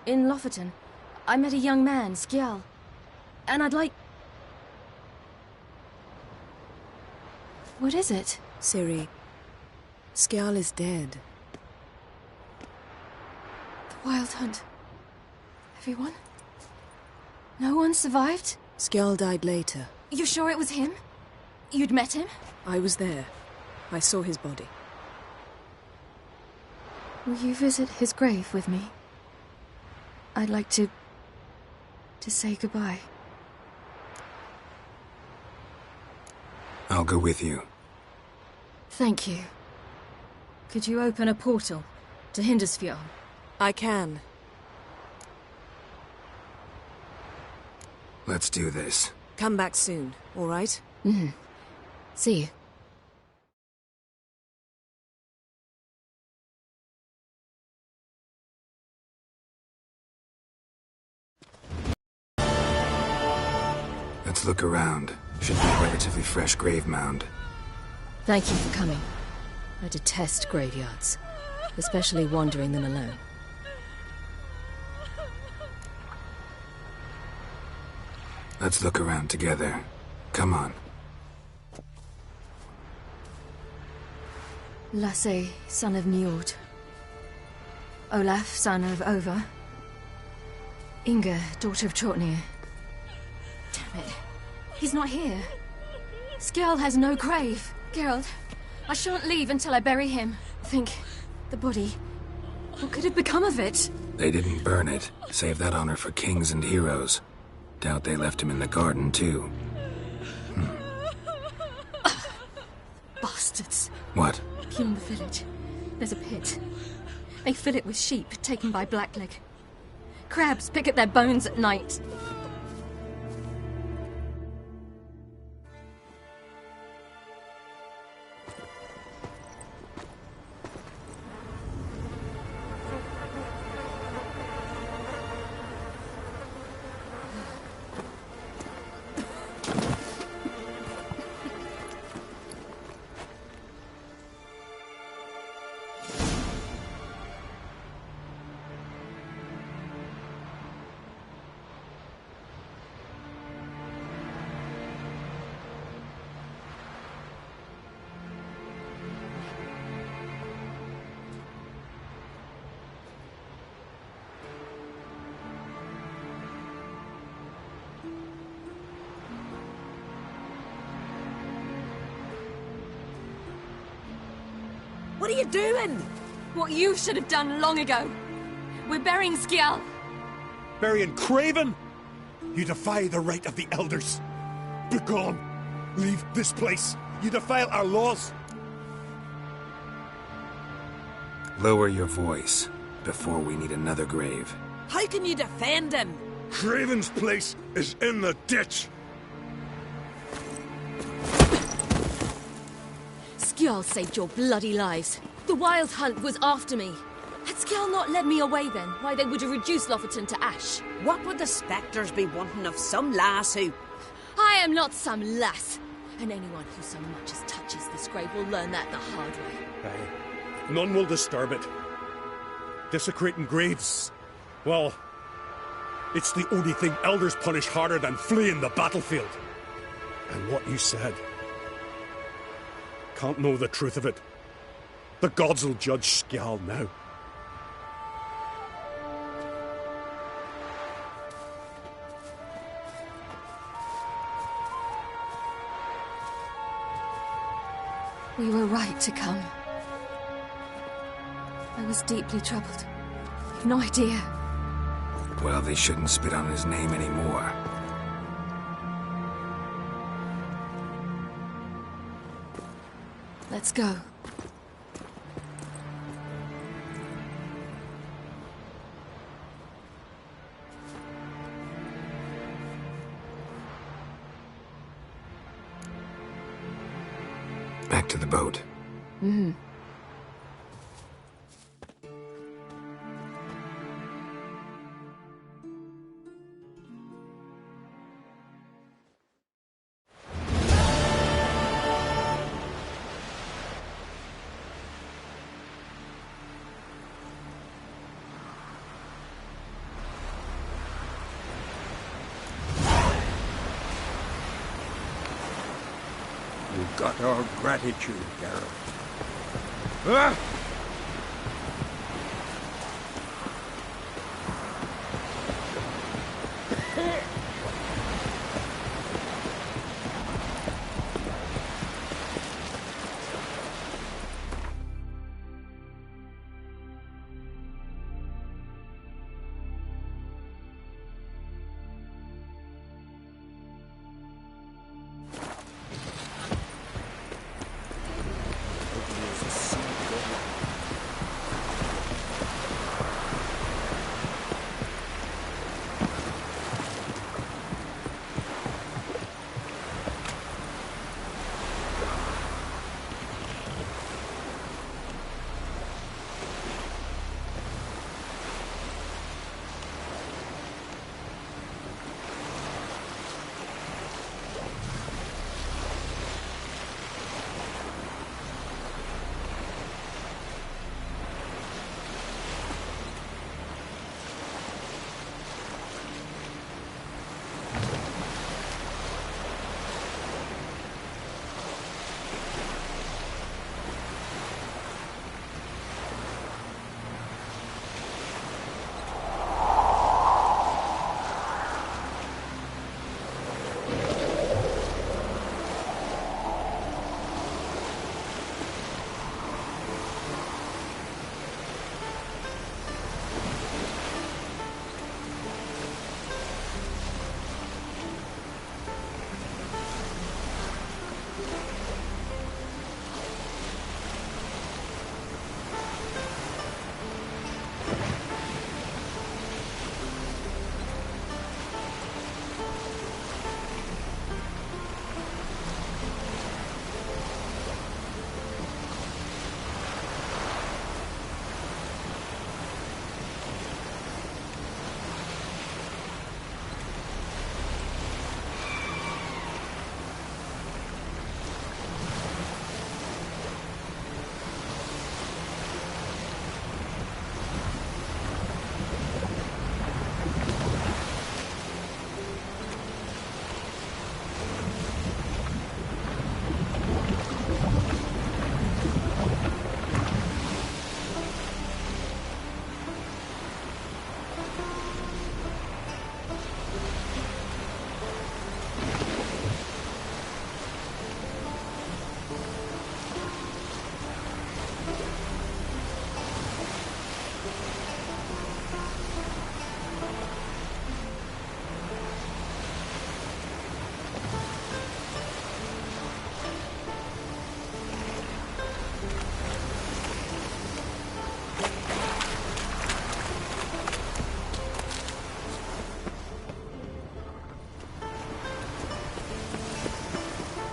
Speaker 13: In Lofoten. I met a young man, Skjal. And I'd like... What is it?
Speaker 5: Ciri, Skjal is dead.
Speaker 13: The Wild Hunt. Everyone? No one survived?
Speaker 5: Skjal died later.
Speaker 13: You sure it was him? You'd met him?
Speaker 5: I was there. I saw his body.
Speaker 13: Will you visit his grave with me? I'd like to say goodbye.
Speaker 2: I'll go with you.
Speaker 13: Thank you. Could you open a portal to Hindersfjall?
Speaker 5: I can.
Speaker 2: Let's do this.
Speaker 5: Come back soon, all right?
Speaker 13: Mm-hmm. See you.
Speaker 2: Let's look around. Should be a relatively fresh grave mound.
Speaker 13: Thank you for coming. I detest graveyards, especially wandering them alone.
Speaker 2: Let's look around together. Come on.
Speaker 13: Lasse, son of Njord. Olaf, son of Over. Inga, daughter of Trotnir. Damn it. He's not here. Skjal has no grave. Geralt, I shan't leave until I bury him. Think, the body. What could have become of it?
Speaker 2: They didn't burn it. Save that honor for kings and heroes. Doubt they left him in the garden, too.
Speaker 13: Bastards.
Speaker 2: What?
Speaker 13: Beyond the village, there's a pit. They fill it with sheep taken by Blackleg. Crabs pick at their bones at night.
Speaker 5: What are you doing?
Speaker 13: What you should have done long ago. We're burying Skjal.
Speaker 6: Burying Craven? You defy the right of the elders. Begone. Leave this place. You defile our laws.
Speaker 2: Lower your voice before we need another grave.
Speaker 5: How can you defend him?
Speaker 6: Craven's place is in the ditch.
Speaker 13: Skjal saved your bloody lives. The Wild Hunt was after me. Had Skjal not led me away then, why they would have reduced Lofoten to ash.
Speaker 5: What would the spectres be wanting of some lass who...
Speaker 13: I am not some lass. And anyone who so much as touches this grave will learn that the hard way.
Speaker 6: Aye. None will disturb it. Desecrating graves, well, it's the only thing elders punish harder than fleeing the battlefield. And what you said... Can't know the truth of it. The gods will judge Skjal now.
Speaker 13: to come. I was deeply troubled. You've no idea.
Speaker 2: Well, they shouldn't spit on his name anymore.
Speaker 13: Let's go.
Speaker 2: Back to the boat.
Speaker 13: Mm-hmm.
Speaker 11: You got our gratitude, Geralt. Ah!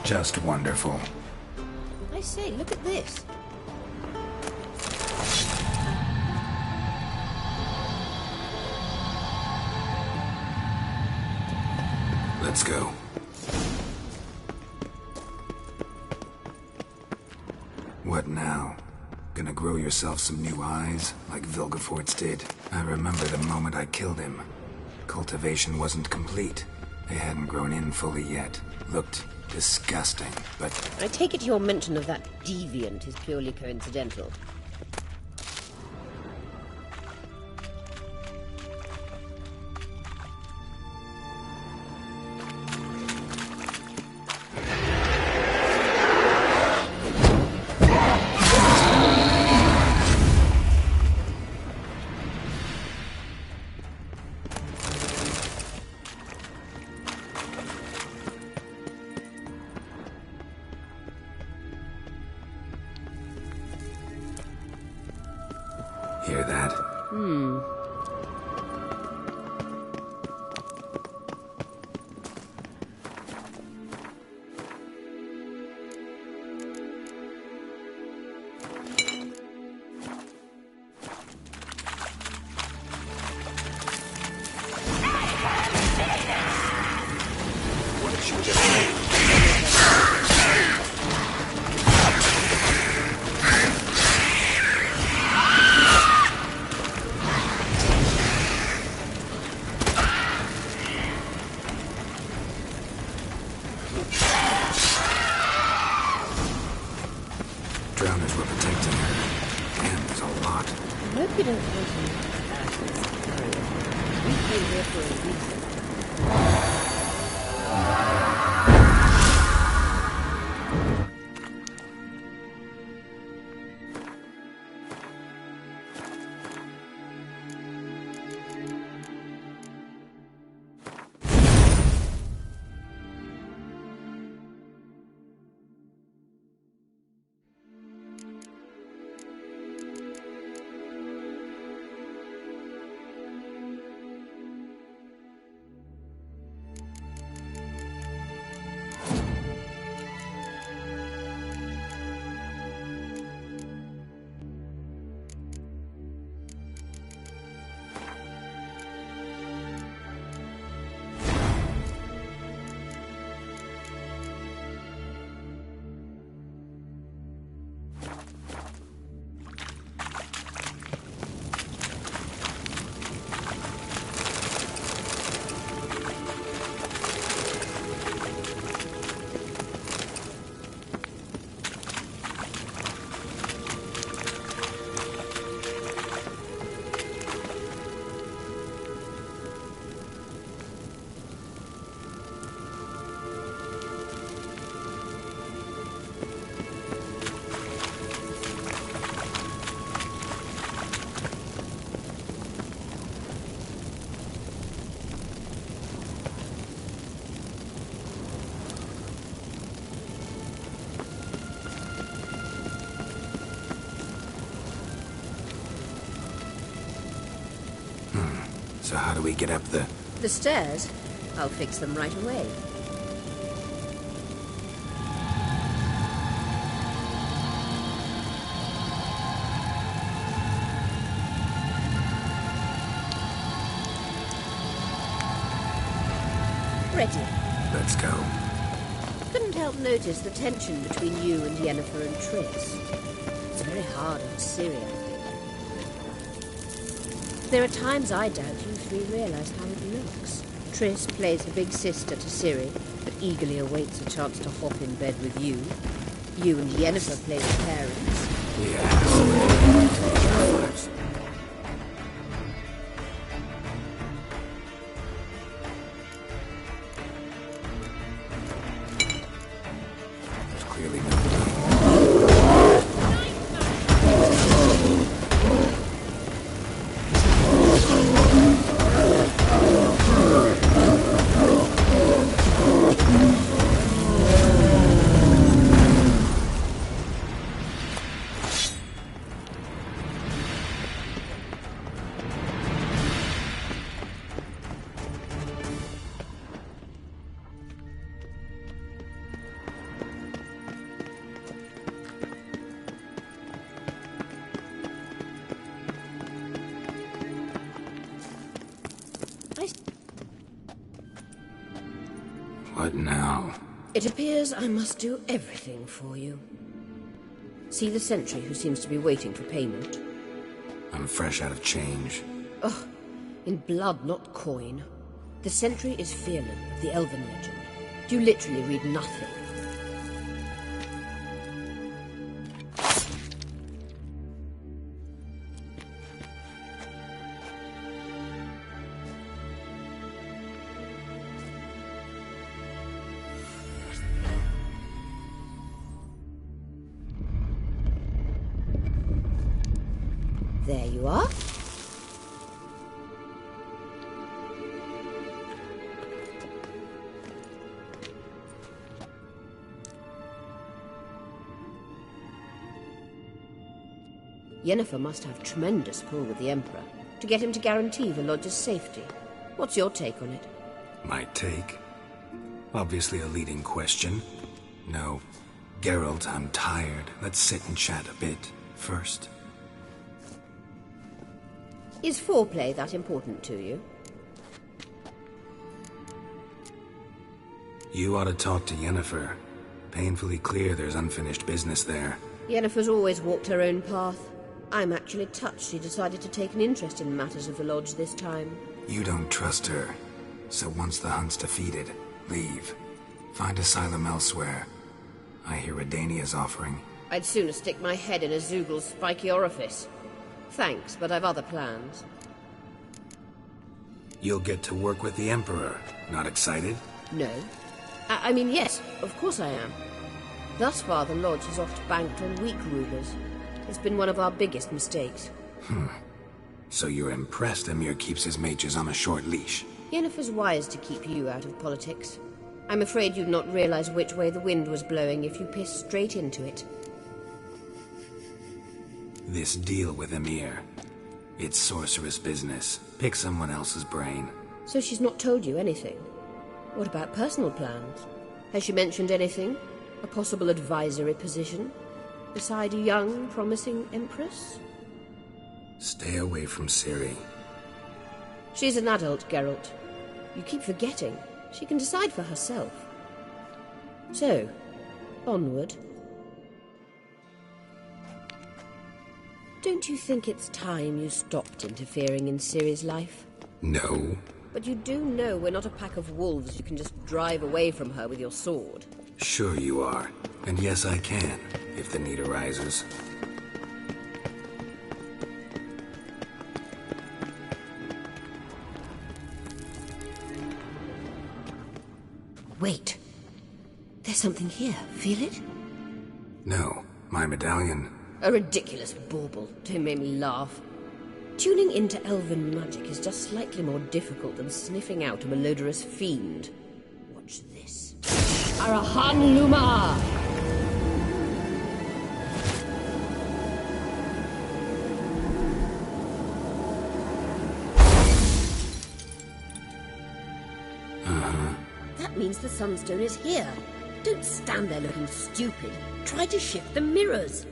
Speaker 2: Just wonderful.
Speaker 22: I say, look at this.
Speaker 2: Let's go. What now? Gonna grow yourself some new eyes, like Vilgefortz did? I remember the moment I killed him. Cultivation wasn't complete. They hadn't grown in fully yet. Looked disgusting, but...
Speaker 22: I take it your mention of that deviant is purely coincidental.
Speaker 2: Hear that?
Speaker 22: Hmm.
Speaker 2: Drowners were protecting her. Damn, there's a lot.
Speaker 22: I hope you don't want to make asses carry it. We've been here for a reason.
Speaker 2: So how do we get up the...
Speaker 22: The stairs? I'll fix them right away. Ready.
Speaker 2: Let's go.
Speaker 22: Couldn't help notice the tension between you and Yennefer and Triss. It's very hard on Ciri, I think. There are times I doubt you three realize how it looks. Triss plays the big sister to Ciri, but eagerly awaits a chance to hop in bed with you. You and Yennefer play the parents.
Speaker 2: Yes. There's clearly no... What now?
Speaker 22: It appears I must do everything for you. See the sentry who seems to be waiting for payment?
Speaker 2: I'm fresh out of change.
Speaker 22: Ugh, in blood, not coin. The sentry is Fearlan of the Elven legend. You literally read nothing. There you are. Yennefer must have tremendous pull with the Emperor to get him to guarantee the Lodge's safety. What's your take on it?
Speaker 2: My take? Obviously a leading question. No. Geralt, I'm tired. Let's sit and chat a bit first.
Speaker 22: Is foreplay that important to you?
Speaker 2: You ought to talk to Yennefer. Painfully clear there's unfinished business there.
Speaker 22: Yennefer's always walked her own path. I'm actually touched she decided to take an interest in matters of the Lodge this time.
Speaker 2: You don't trust her. So once the hunt's defeated, leave. Find asylum elsewhere. I hear Redania's offering.
Speaker 22: I'd sooner stick my head in a Zoogl's spiky orifice. Thanks, but I've other plans.
Speaker 2: You'll get to work with the Emperor. Not excited?
Speaker 22: No. I mean, yes, of course I am. Thus far, the Lodge has oft banked on weak rulers. It's been one of our biggest mistakes.
Speaker 2: So you're impressed Emir keeps his mages on a short leash?
Speaker 22: Yennefer's wise to keep you out of politics. I'm afraid you'd not realize which way the wind was blowing if you pissed straight into it.
Speaker 2: This deal with Emir. It's sorceress business. Pick someone else's brain.
Speaker 22: So she's not told you anything? What about personal plans? Has she mentioned anything? A possible advisory position? Beside a young, promising Empress?
Speaker 2: Stay away from Ciri.
Speaker 22: She's an adult, Geralt. You keep forgetting. She can decide for herself. So, onward. Don't you think it's time you stopped interfering in Ciri's life?
Speaker 2: No.
Speaker 22: But you do know we're not a pack of wolves you can just drive away from her with your sword.
Speaker 2: Sure you are. And yes, I can, if the need arises.
Speaker 22: Wait. There's something here. Feel it?
Speaker 2: No, my medallion.
Speaker 22: A ridiculous bauble. Don't make me laugh. Tuning into elven magic is just slightly more difficult than sniffing out a malodorous fiend. Watch this. Arahan Luma! That means the Sunstone is here. Don't stand there looking stupid. Try to shift the mirrors.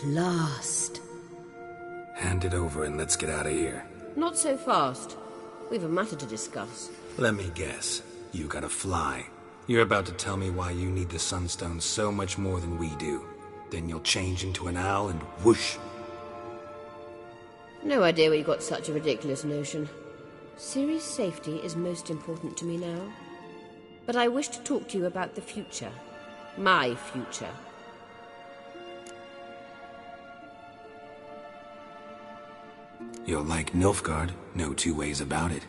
Speaker 22: last.
Speaker 2: Hand it over and let's get out of here.
Speaker 22: Not so fast. We've a matter to discuss.
Speaker 2: Let me guess. You gotta fly. You're about to tell me why you need the Sunstone so much more than we do. Then you'll change into an owl and whoosh.
Speaker 22: No idea where you got such a ridiculous notion. Ciri's safety is most important to me now. But I wish to talk to you about the future. My future.
Speaker 2: You'll like Nilfgaard, no two ways about it.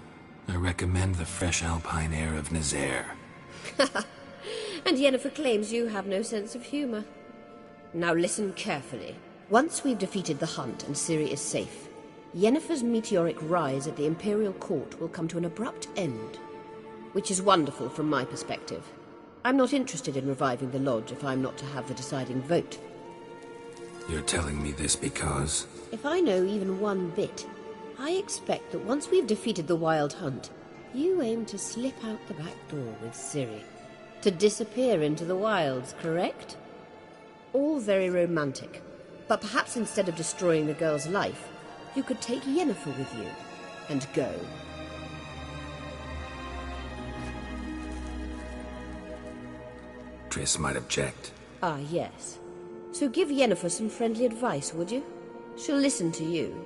Speaker 2: I recommend the fresh alpine air of Nazaire.
Speaker 22: And Yennefer claims you have no sense of humor. Now listen carefully. Once we've defeated the Hunt and Ciri is safe, Yennefer's meteoric rise at the Imperial Court will come to an abrupt end. Which is wonderful from my perspective. I'm not interested in reviving the Lodge if I'm not to have the deciding vote.
Speaker 2: You're telling me this because...
Speaker 22: If I know even one bit, I expect that once we've defeated the Wild Hunt, you aim to slip out the back door with Ciri. To disappear into the wilds, correct? All very romantic. But perhaps instead of destroying the girl's life, you could take Yennefer with you and go.
Speaker 2: Triss might object.
Speaker 22: Ah, yes. So give Yennefer some friendly advice, would you? She'll listen to you.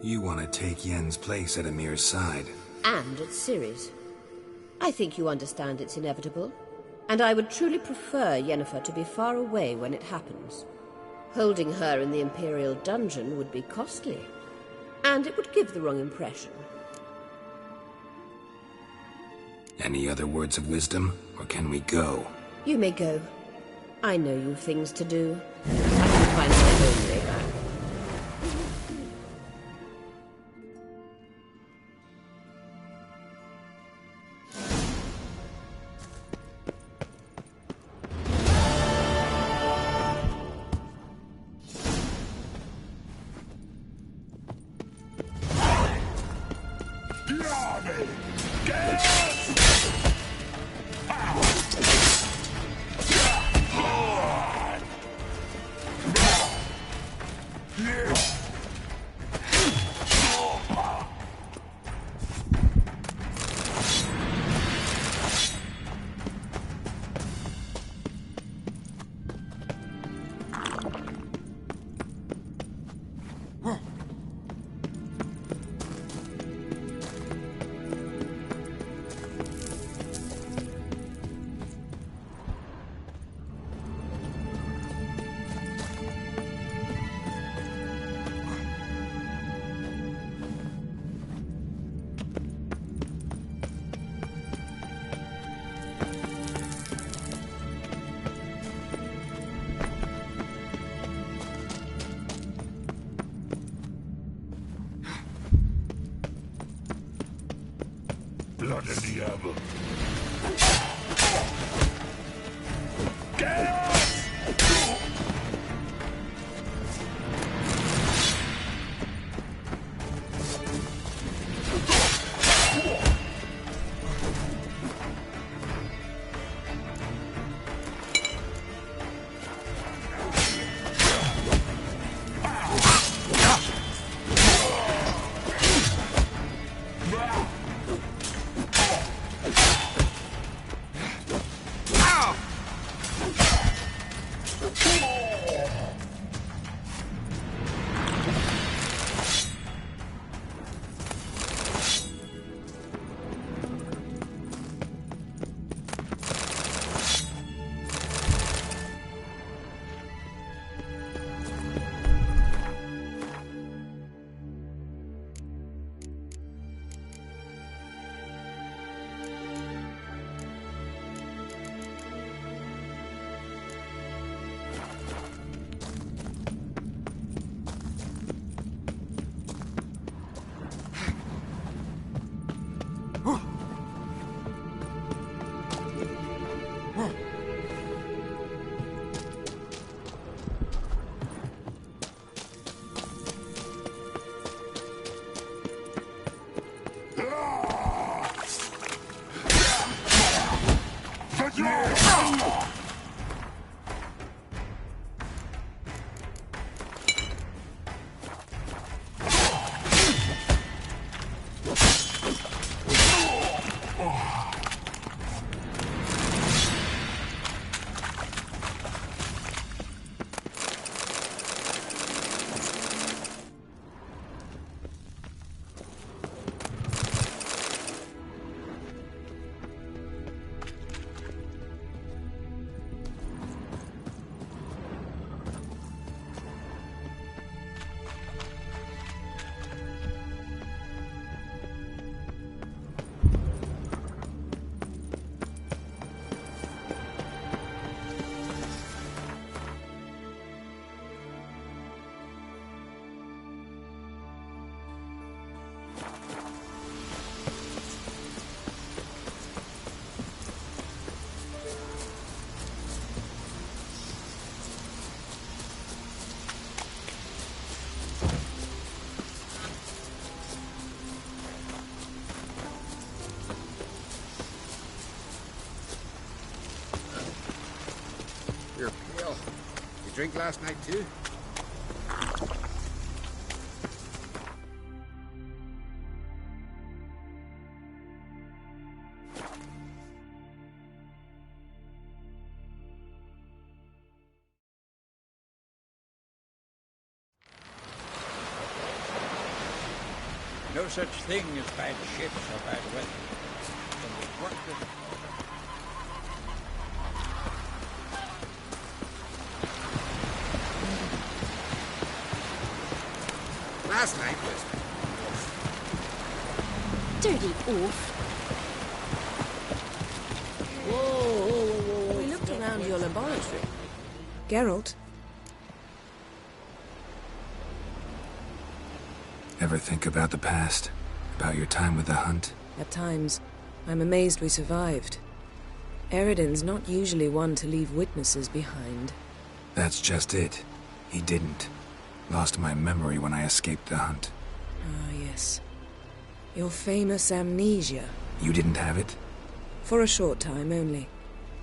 Speaker 2: You want to take Yen's place at Amir's side.
Speaker 22: And at Ciri's. I think you understand it's inevitable. And I would truly prefer Yennefer to be far away when it happens. Holding her in the Imperial dungeon would be costly. And it would give the wrong impression.
Speaker 2: Any other words of wisdom, or can we go?
Speaker 22: You may go. I know you've things to do. I can find my own way back.
Speaker 9: Blood and diable.
Speaker 16: You're pale. You drink last night too?
Speaker 12: No such thing as bad ships or bad weather. When we work with
Speaker 16: Last night was...
Speaker 13: Dirty oaf.
Speaker 5: We looked around your laboratory. Geralt?
Speaker 2: Ever think about the past? About your time with the hunt?
Speaker 5: At times, I'm amazed we survived. Eridan's not usually one to leave witnesses behind.
Speaker 2: That's just it. He didn't. Lost my memory when I escaped the hunt.
Speaker 5: Ah, yes. Your famous amnesia.
Speaker 2: You didn't have it?
Speaker 5: For a short time only.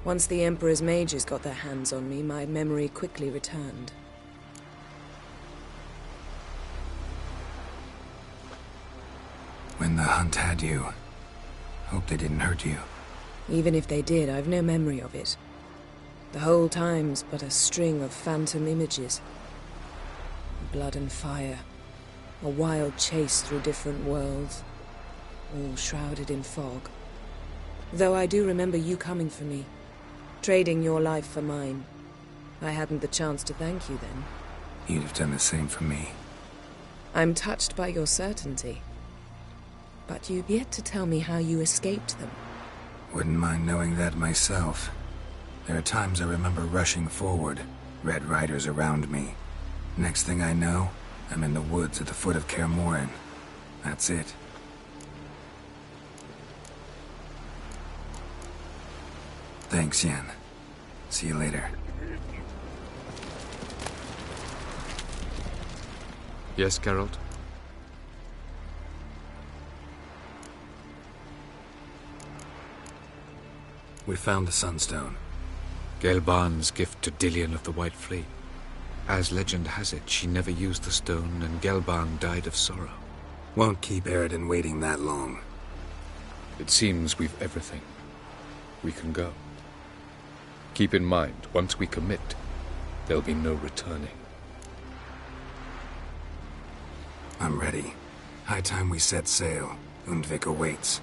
Speaker 5: Once the Emperor's mages got their hands on me, my memory quickly returned.
Speaker 2: When the hunt had you, hope they didn't hurt you.
Speaker 5: Even if they did, I've no memory of it. The whole time's but a string of phantom images. Blood and fire. A wild chase through different worlds. All shrouded in fog. Though I do remember you coming for me. Trading your life for mine. I hadn't the chance to thank you then.
Speaker 2: You'd have done the same for me.
Speaker 5: I'm touched by your certainty. But you've yet to tell me how you escaped them.
Speaker 2: Wouldn't mind knowing that myself. There are times I remember rushing forward, Red Riders around me. Next thing I know, I'm in the woods at the foot of Kaer Morhen. That's it. Thanks, Yen. See you later.
Speaker 16: Yes, Geralt?
Speaker 2: We found the Sunstone.
Speaker 16: Gelban's gift to Dillion of the White Fleet. As legend has it, she never used the stone, and Gelban died of sorrow.
Speaker 2: Won't keep Eridan waiting that long.
Speaker 1: It seems we've everything. We can go. Keep in mind, once we commit, there'll be no returning.
Speaker 2: I'm ready. High time we set sail. Undvik awaits.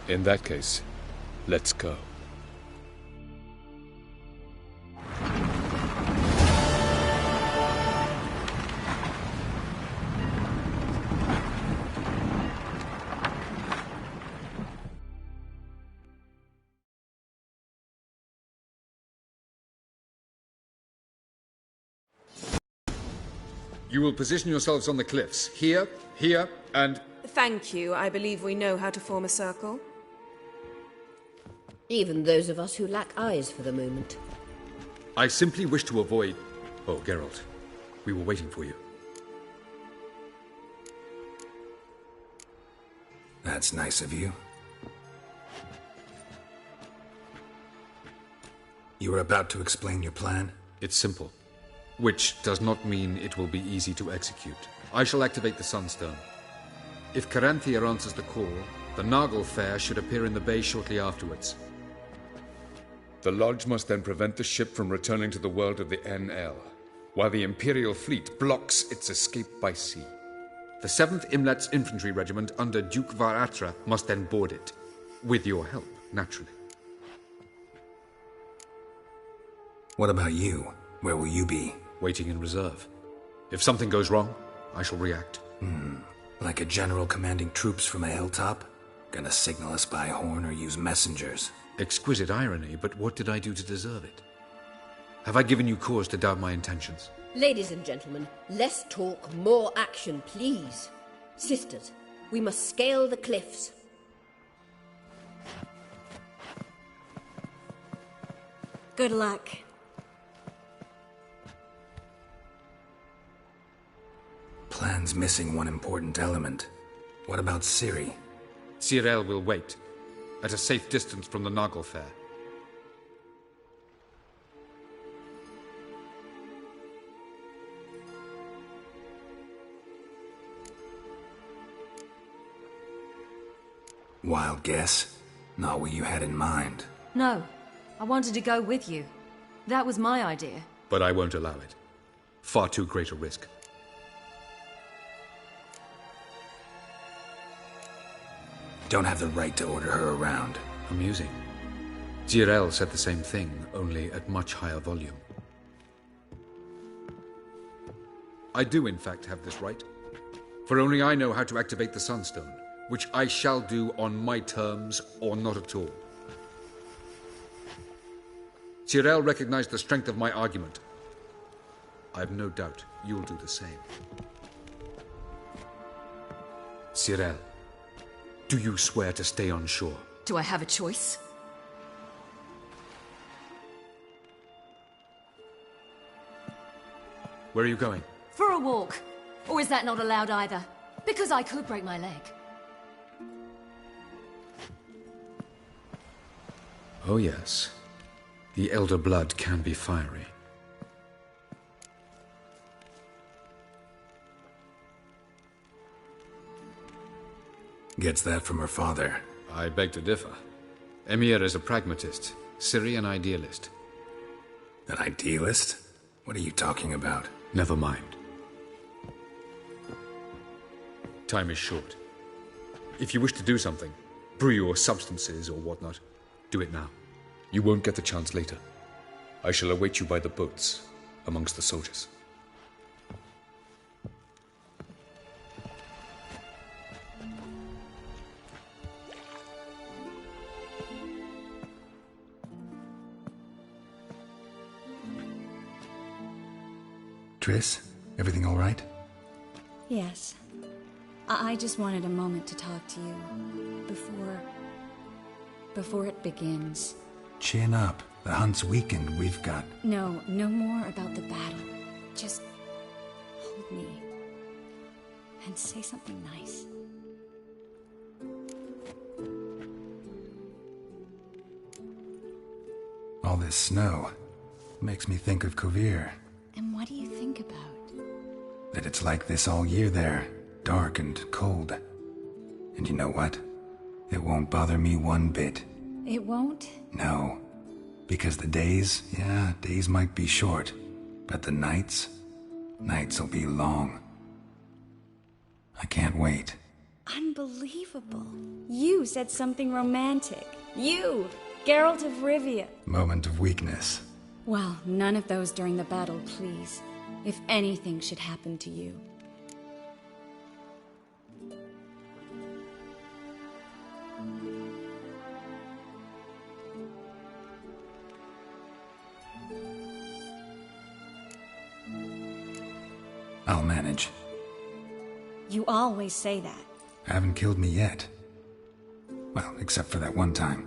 Speaker 1: In that case, let's go.
Speaker 16: You will position yourselves on the cliffs. Here, here, and...
Speaker 5: Thank you. I believe we know how to form a circle.
Speaker 22: Even those of us who lack eyes for the moment.
Speaker 16: I simply wish to avoid... Oh, Geralt. We were waiting for you.
Speaker 2: That's nice of you. You were about to explain your plan?
Speaker 16: It's simple. Which does not mean it will be easy to execute. I shall activate the Sunstone. If Caranthia answers the call, the Nargle Fair should appear in the bay shortly afterwards.
Speaker 1: The Lodge must then prevent the ship from returning to the world of the NL, while the Imperial fleet blocks its escape by sea.
Speaker 16: The 7th Imlet's Infantry Regiment under Duke Varatra must then board it. With your help, naturally.
Speaker 2: What about you? Where will you be?
Speaker 16: Waiting in reserve. If something goes wrong, I shall react.
Speaker 2: Like a general commanding troops from a hilltop? Gonna signal us by horn or use messengers?
Speaker 16: Exquisite irony, but what did I do to deserve it? Have I given you cause to doubt my intentions?
Speaker 22: Ladies and gentlemen, less talk, more action, please. Sisters, we must scale the cliffs.
Speaker 15: Good luck.
Speaker 2: Plan's missing one important element. What about Ciri?
Speaker 16: Cyril will wait, at a safe distance from the Nargle Fair.
Speaker 2: Wild guess? Not what you had in mind.
Speaker 13: No, I wanted to go with you. That was my idea.
Speaker 16: But I won't allow it. Far too great a risk.
Speaker 2: Don't have the right to order her around.
Speaker 16: Amusing. Jirel said the same thing, only at much higher volume. I do, in fact, have this right. For only I know how to activate the Sunstone, which I shall do on my terms or not at all. Jirel recognized the strength of my argument. I have no doubt you'll do the same. Jirel, do you swear to stay on shore?
Speaker 13: Do I have a choice?
Speaker 16: Where are you going?
Speaker 13: For a walk. Or is that not allowed either? Because I could break my leg.
Speaker 16: Oh yes. The elder blood can be fiery.
Speaker 2: Gets that from her father.
Speaker 16: I beg to differ. Emir is a pragmatist, Ciri an idealist.
Speaker 2: An idealist? What are you talking about?
Speaker 16: Never mind. Time is short. If you wish to do something, brew your substances or whatnot, do it now. You won't get the chance later. I shall await you by the boats, amongst the soldiers.
Speaker 2: Triss, everything all right?
Speaker 15: Yes. I just wanted a moment to talk to you before it begins.
Speaker 2: Chin up. The hunt's weakened. We've got...
Speaker 15: No more about the battle. Just hold me and say something nice.
Speaker 2: All this snow makes me think of Kovir.
Speaker 15: And what do you think about?
Speaker 2: That it's like this all year there. Dark and cold. And you know what? It won't bother me one bit.
Speaker 15: It won't?
Speaker 2: No. Because the days might be short. But the nights will be long. I can't wait.
Speaker 15: Unbelievable. You said something romantic. You, Geralt of Rivia.
Speaker 2: Moment of weakness.
Speaker 15: Well, none of those during the battle, please. If anything should happen to you.
Speaker 2: I'll manage.
Speaker 15: You always say that.
Speaker 2: Haven't killed me yet. Well, except for that one time.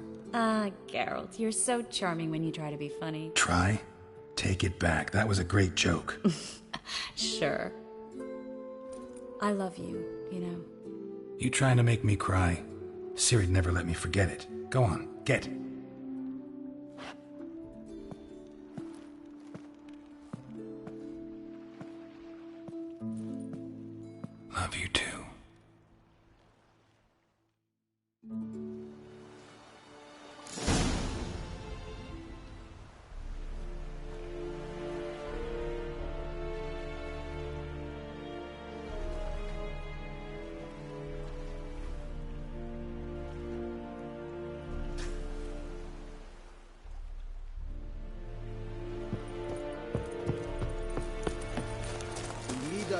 Speaker 15: Geralt, you're so charming when you try to be funny.
Speaker 2: Try? Take it back. That was a great joke.
Speaker 15: Sure. I love you, you know.
Speaker 2: You trying to make me cry? Ciri'd never let me forget it. Go on, get. Love you too.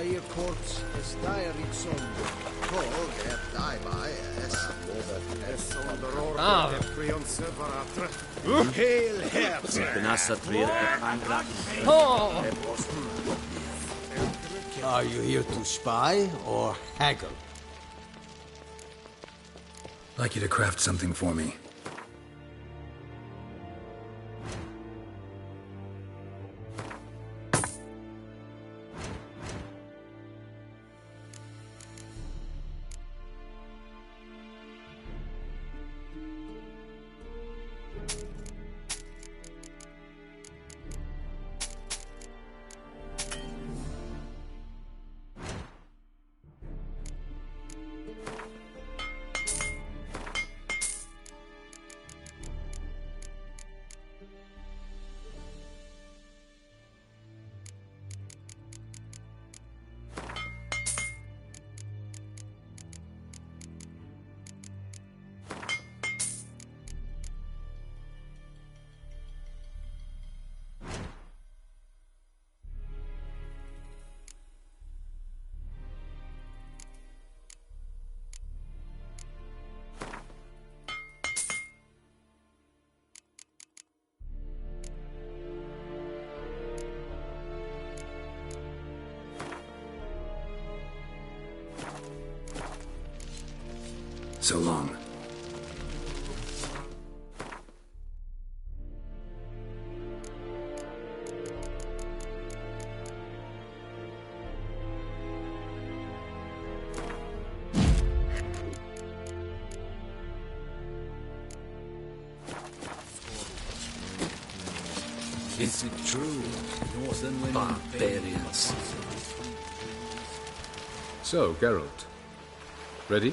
Speaker 10: Ihr Kurz ist dairig sonde. Tog daibai es onder orde prion separatre. Heel herz.
Speaker 3: Benassa trier
Speaker 10: Are you here to spy or haggle?
Speaker 2: I'd like you to craft something for me. So long.
Speaker 10: Is it true? Northern women
Speaker 2: Barbarians.
Speaker 16: So, Geralt. Ready?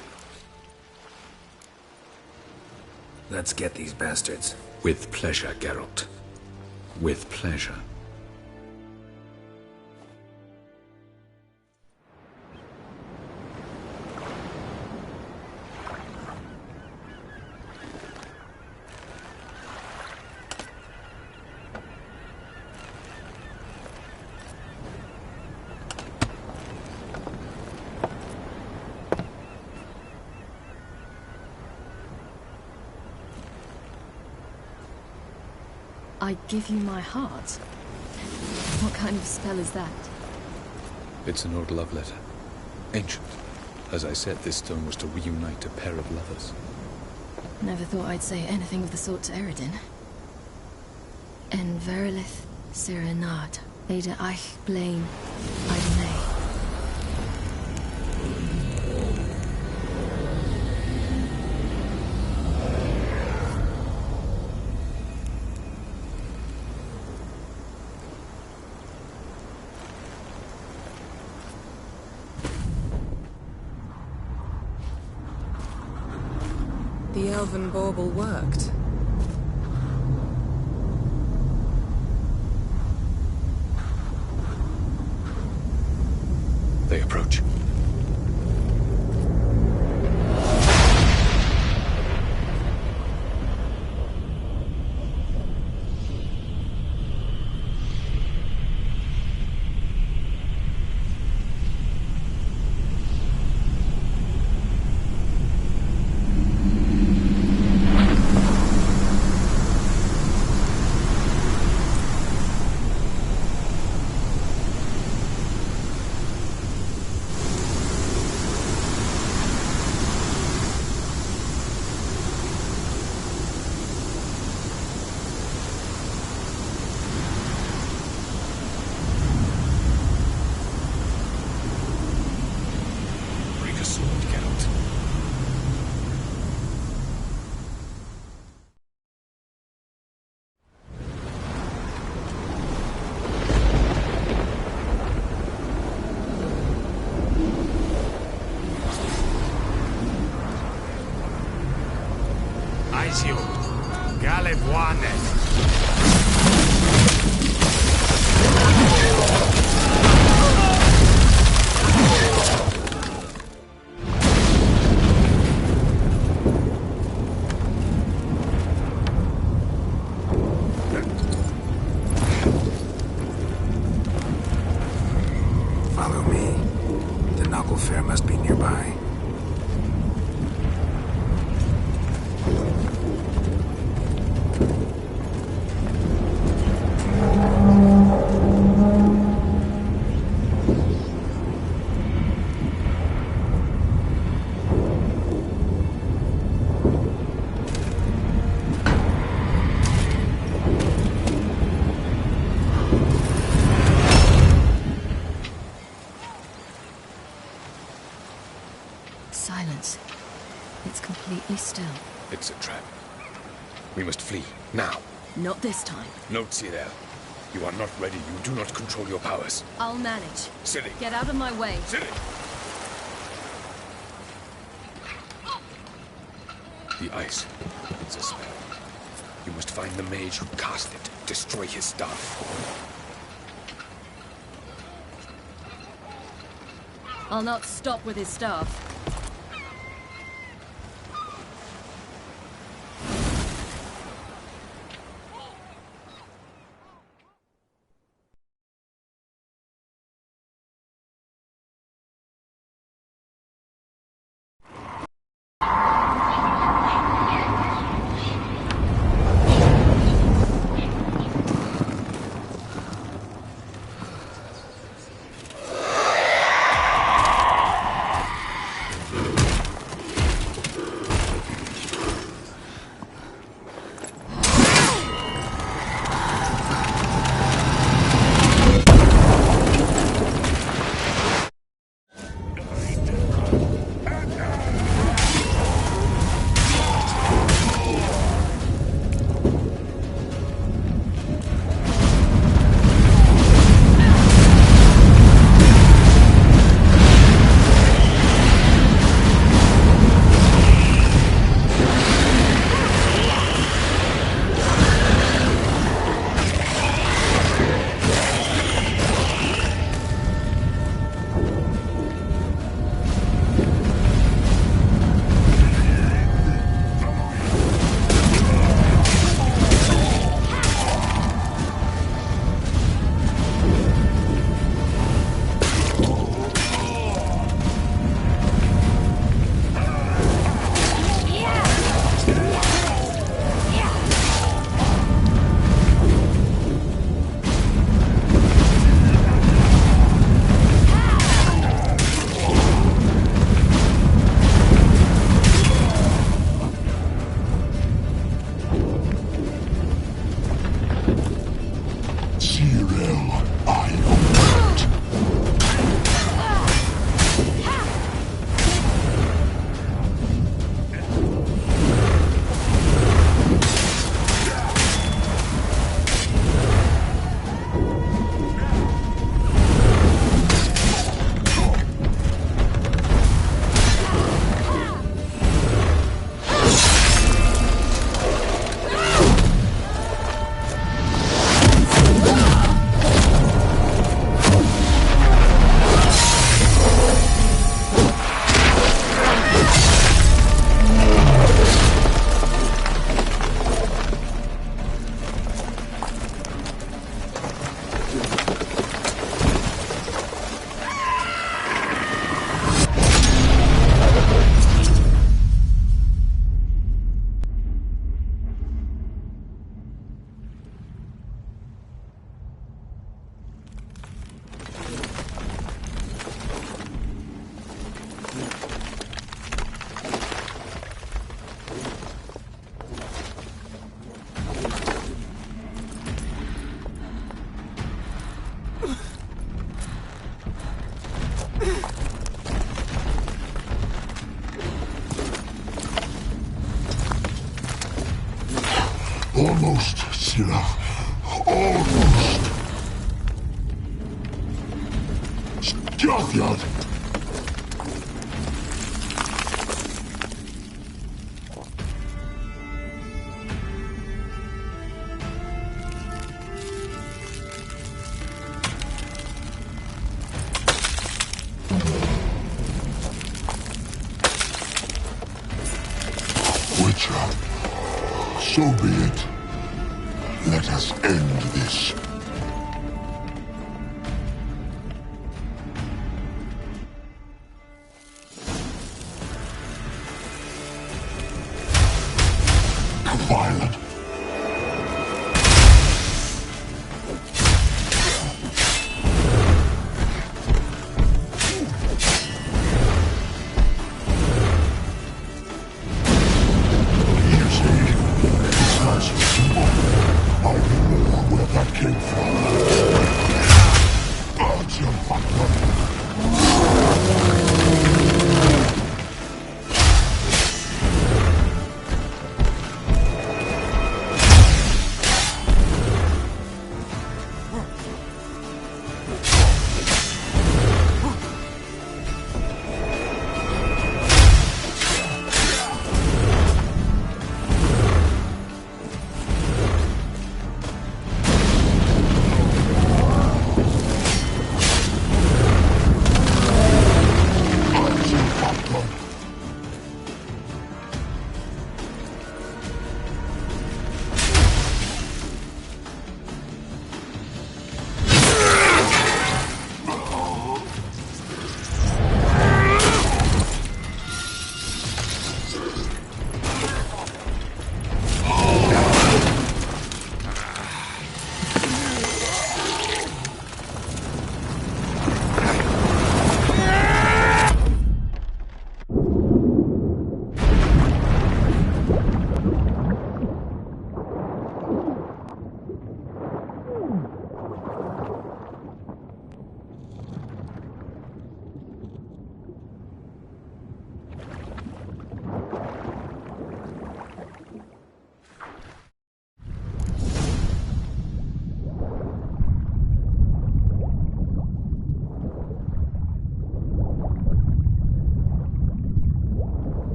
Speaker 2: Let's get these bastards.
Speaker 16: With pleasure, Geralt. With pleasure.
Speaker 13: I give you my heart? What kind of spell is that?
Speaker 7: It's an old love letter. Ancient. As I said, this stone was to reunite a pair of lovers.
Speaker 13: Never thought I'd say anything of the sort to Eredin. En verilith serenad, Ada eich blaen, Idonay.
Speaker 5: The elven bauble worked.
Speaker 7: They approach.
Speaker 19: Aizio, Galevuanet.
Speaker 2: Follow me. The Knuckle Fair must be nearby.
Speaker 13: Silence. It's completely still.
Speaker 7: It's a trap. We must flee, now.
Speaker 13: Not this time.
Speaker 7: No, Cyril. You are not ready. You do not control your powers.
Speaker 13: I'll manage.
Speaker 7: Silly.
Speaker 13: Get out of my way.
Speaker 7: Silly. The ice. It's a spell. You must find the mage who cast it. Destroy his staff.
Speaker 13: I'll not stop with his staff.
Speaker 9: Almost, Scylla. Almost. Skjatjad! Witcher, so be it. Let us end this. Violent.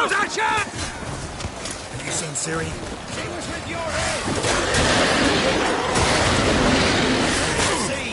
Speaker 19: No, Dutcher!
Speaker 2: Have you seen Ciri?
Speaker 19: She was with your head! See?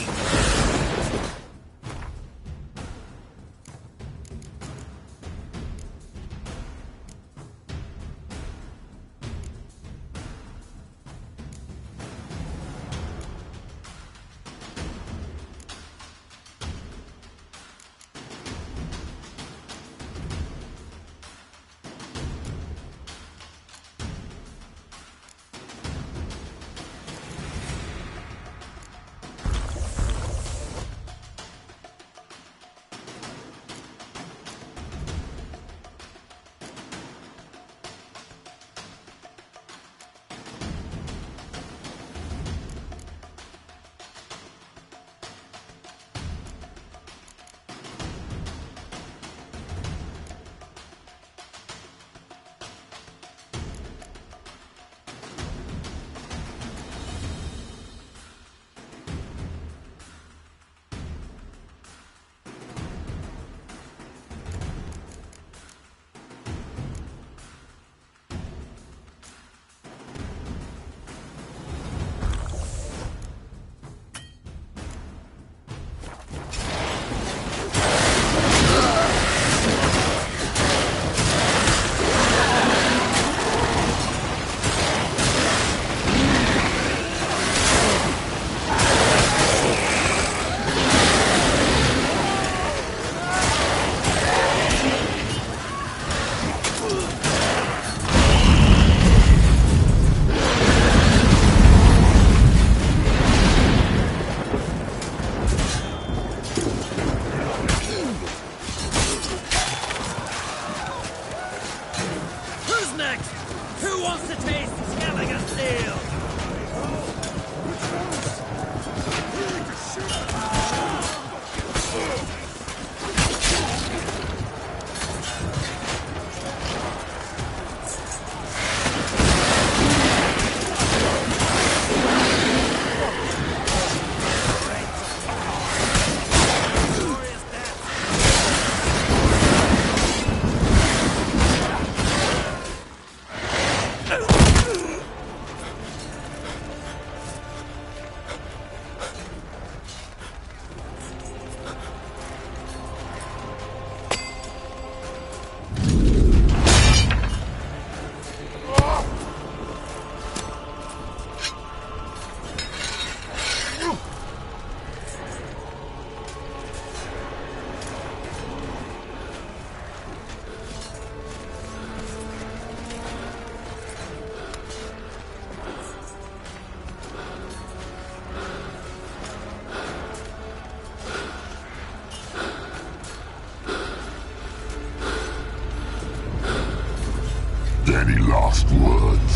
Speaker 9: last words?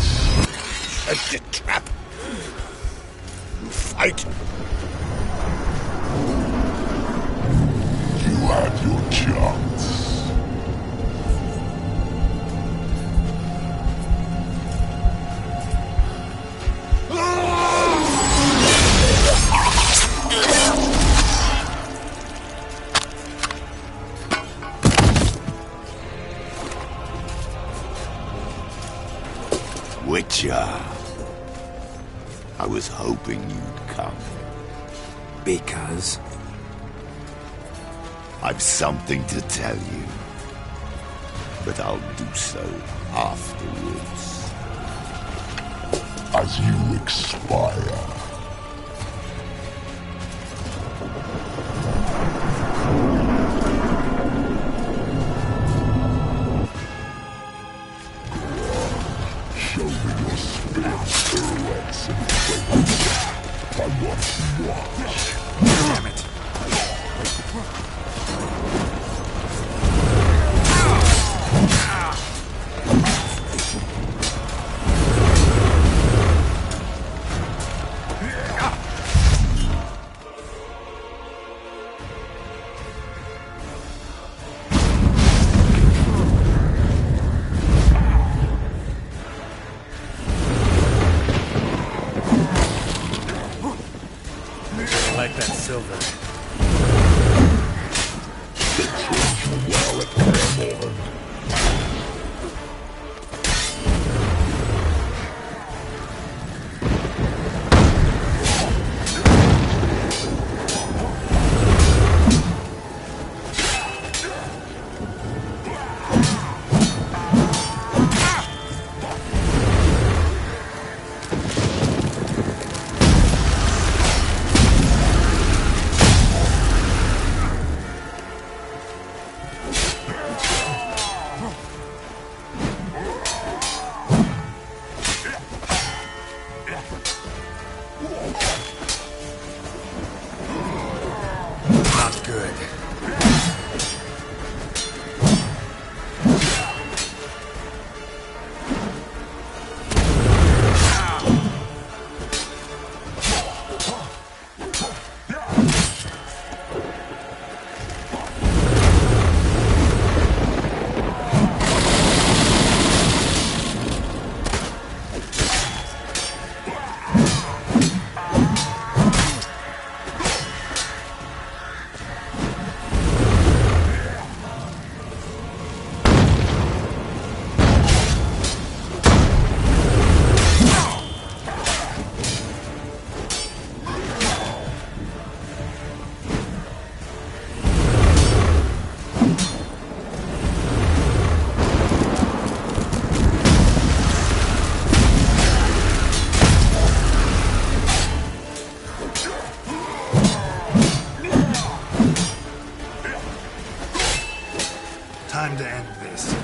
Speaker 11: Set the trap. Fight.
Speaker 9: You had your chance.
Speaker 4: Witcher. I was hoping you'd come.
Speaker 2: Because?
Speaker 4: I've something to tell you. But I'll do so afterwards.
Speaker 9: As you expire. Show me your spin silhouettes and focus. I want to watch.
Speaker 2: Damn it.
Speaker 10: I like that silver.
Speaker 2: Not good. Time to end this.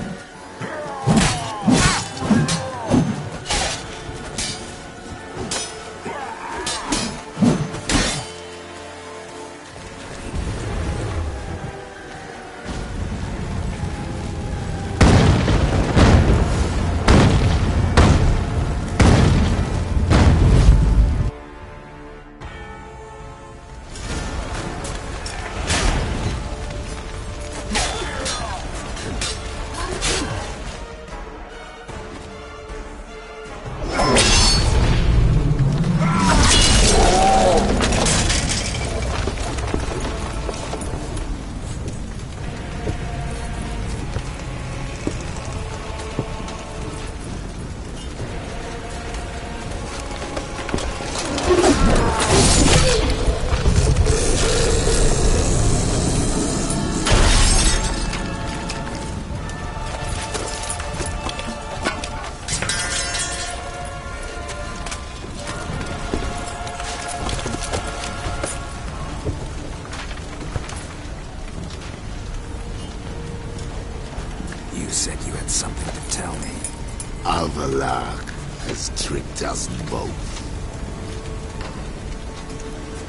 Speaker 2: You said you had something to tell me.
Speaker 4: Avallac'h has tricked us both.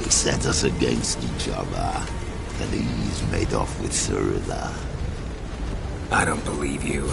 Speaker 4: He set us against each other, and he's made off with Cyrilla.
Speaker 2: I don't believe you.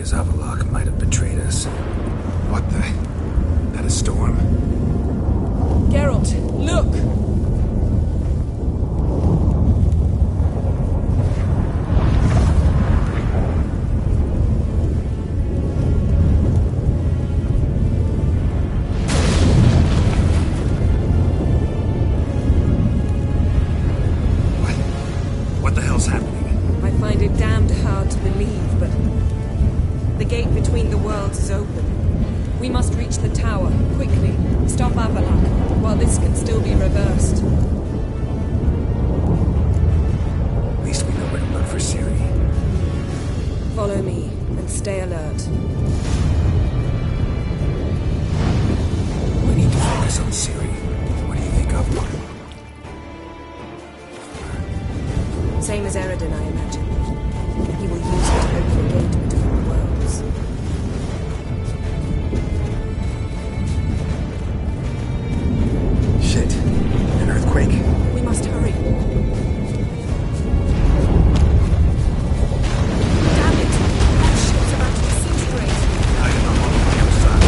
Speaker 2: Princess Avalok might have betrayed us. What the? That a storm?
Speaker 5: Geralt, look!
Speaker 2: What the hell's happening?
Speaker 5: I find it damned hard to believe, but the gate between the worlds is open. We must reach the tower, quickly. Stop Avalok, while this can still be reversed.
Speaker 2: At least we know where to look for Ciri.
Speaker 5: Follow me, and stay alert.
Speaker 2: We need to focus on Ciri. What do you think of?
Speaker 5: Same as Eredin, I imagine. He will use it to open the gate between the worlds.
Speaker 2: Shit. An earthquake?
Speaker 5: We must hurry. Damn it! That ship's about to disintegrate.
Speaker 2: I am on the other side.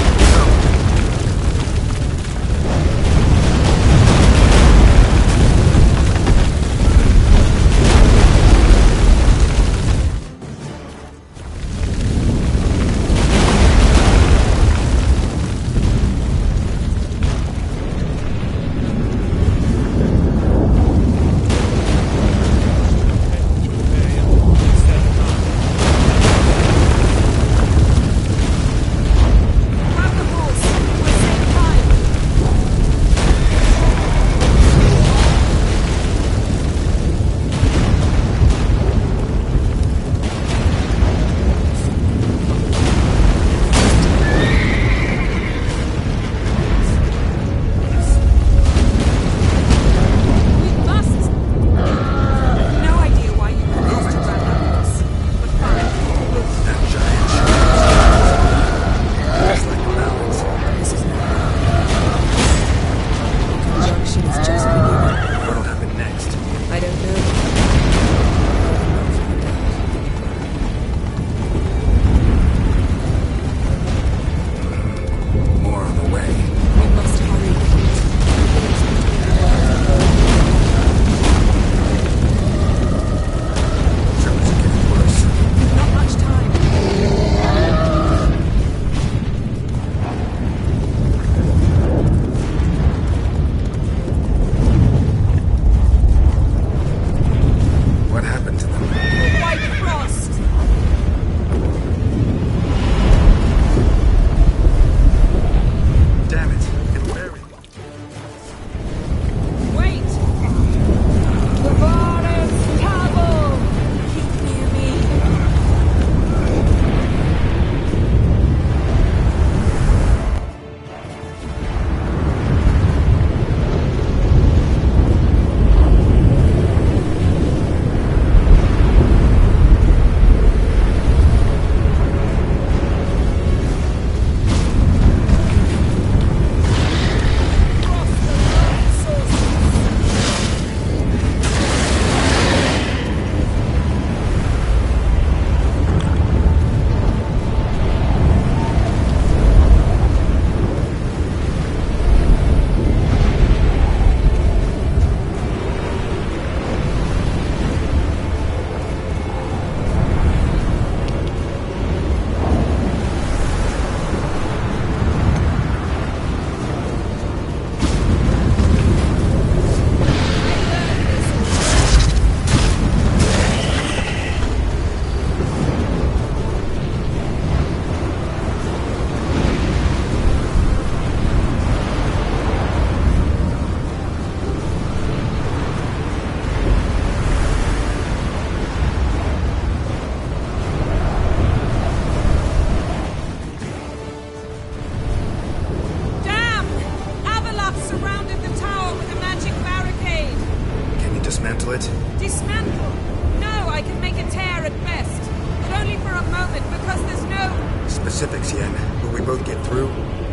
Speaker 2: dismantle it?
Speaker 5: Dismantle? No, I can make a tear at best. But only for a moment, because there's no...
Speaker 2: Specifics, Yen. Will we both get through?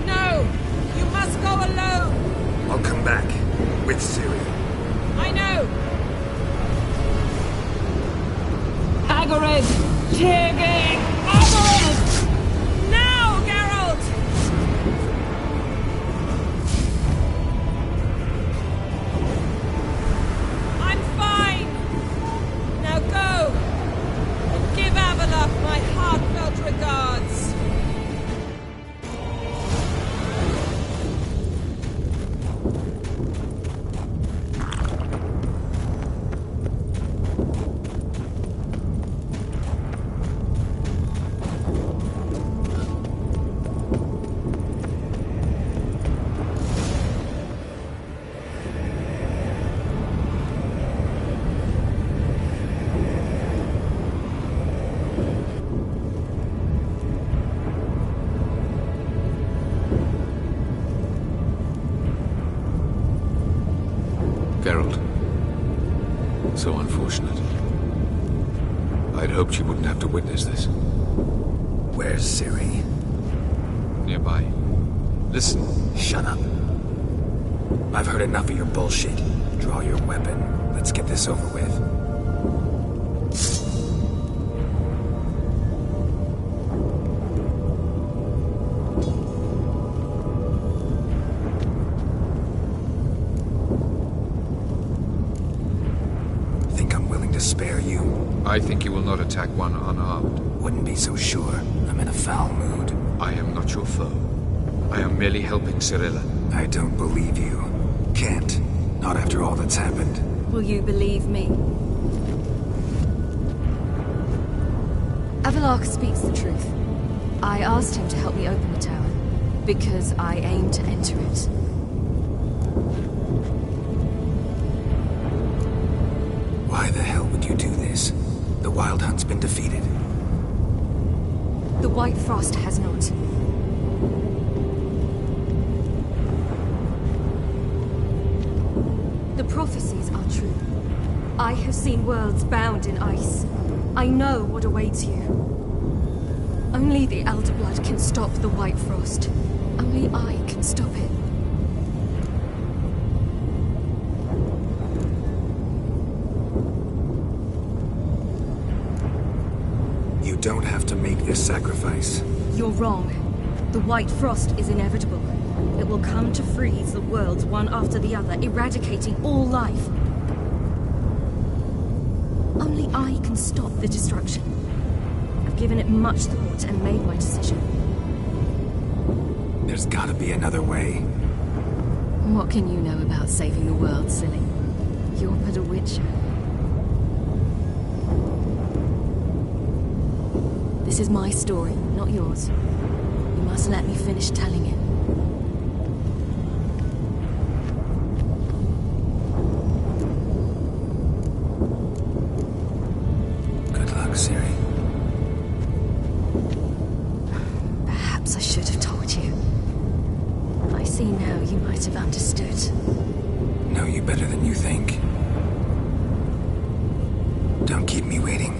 Speaker 5: No! You must go alone!
Speaker 2: I'll come back. With Ciri.
Speaker 5: I know! Hagrid! Tiggy! Hagrid!
Speaker 16: Geralt. So unfortunate. I'd hoped you wouldn't have to witness this.
Speaker 2: Where's Ciri?
Speaker 16: Nearby. Listen.
Speaker 2: Shut up. I've heard enough of your bullshit. Draw your weapon. Let's get this over with. Spare you?
Speaker 16: I think you will not attack one unarmed.
Speaker 2: Wouldn't be so sure. I'm in a foul mood.
Speaker 16: I am not your foe. I am merely helping Cirilla.
Speaker 2: I don't believe you. Can't. Not after all that's happened.
Speaker 13: Will you believe me? Avallac'h speaks the truth. I asked him to help me open the tower, because I aim to enter it.
Speaker 2: Why the hell would you do this? The Wild Hunt's been defeated.
Speaker 13: The White Frost has not. The prophecies are true. I have seen worlds bound in ice. I know what awaits you. Only the Elder Blood can stop the White Frost. Only I can stop it.
Speaker 2: You don't have to make this sacrifice.
Speaker 13: You're wrong. The White Frost is inevitable. It will come to freeze the worlds one after the other, eradicating all life. Only I can stop the destruction. I've given it much thought and made my decision.
Speaker 2: There's gotta be another way.
Speaker 13: What can you know about saving the world, silly? You're but a witcher. This is my story, not yours. You must let me finish telling it.
Speaker 2: Good luck, Ciri.
Speaker 13: Perhaps I should have told you. I see now you might have understood.
Speaker 2: Know you better than you think. Don't keep me waiting.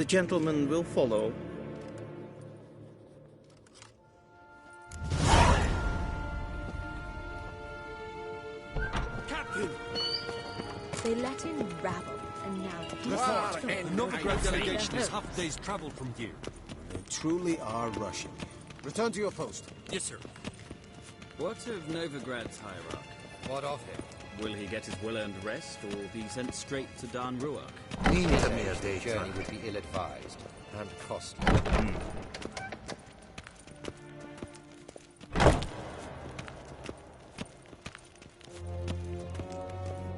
Speaker 14: The gentleman will follow.
Speaker 19: Captain!
Speaker 8: They let in rabble, and now
Speaker 19: Report! The Novigrad delegation is half a day's travel from here.
Speaker 17: They truly are rushing. Return to your post.
Speaker 19: Yes, sir.
Speaker 23: What of Novigrad's hierarch?
Speaker 7: What of him?
Speaker 23: Will he get his well-earned rest, or be sent straight to Dan Ruach?
Speaker 7: It's a mere day journey would be ill-advised and costly.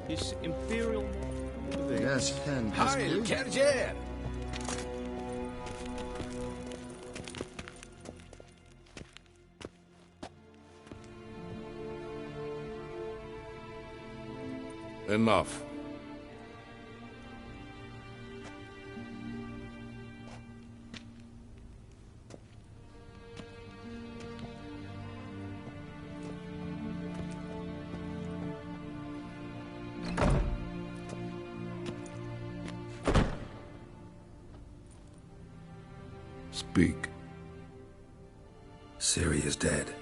Speaker 23: His Imperial...
Speaker 4: Yes, and
Speaker 7: Heil, Kerjer!
Speaker 1: Enough. Speak.
Speaker 2: Ciri is dead.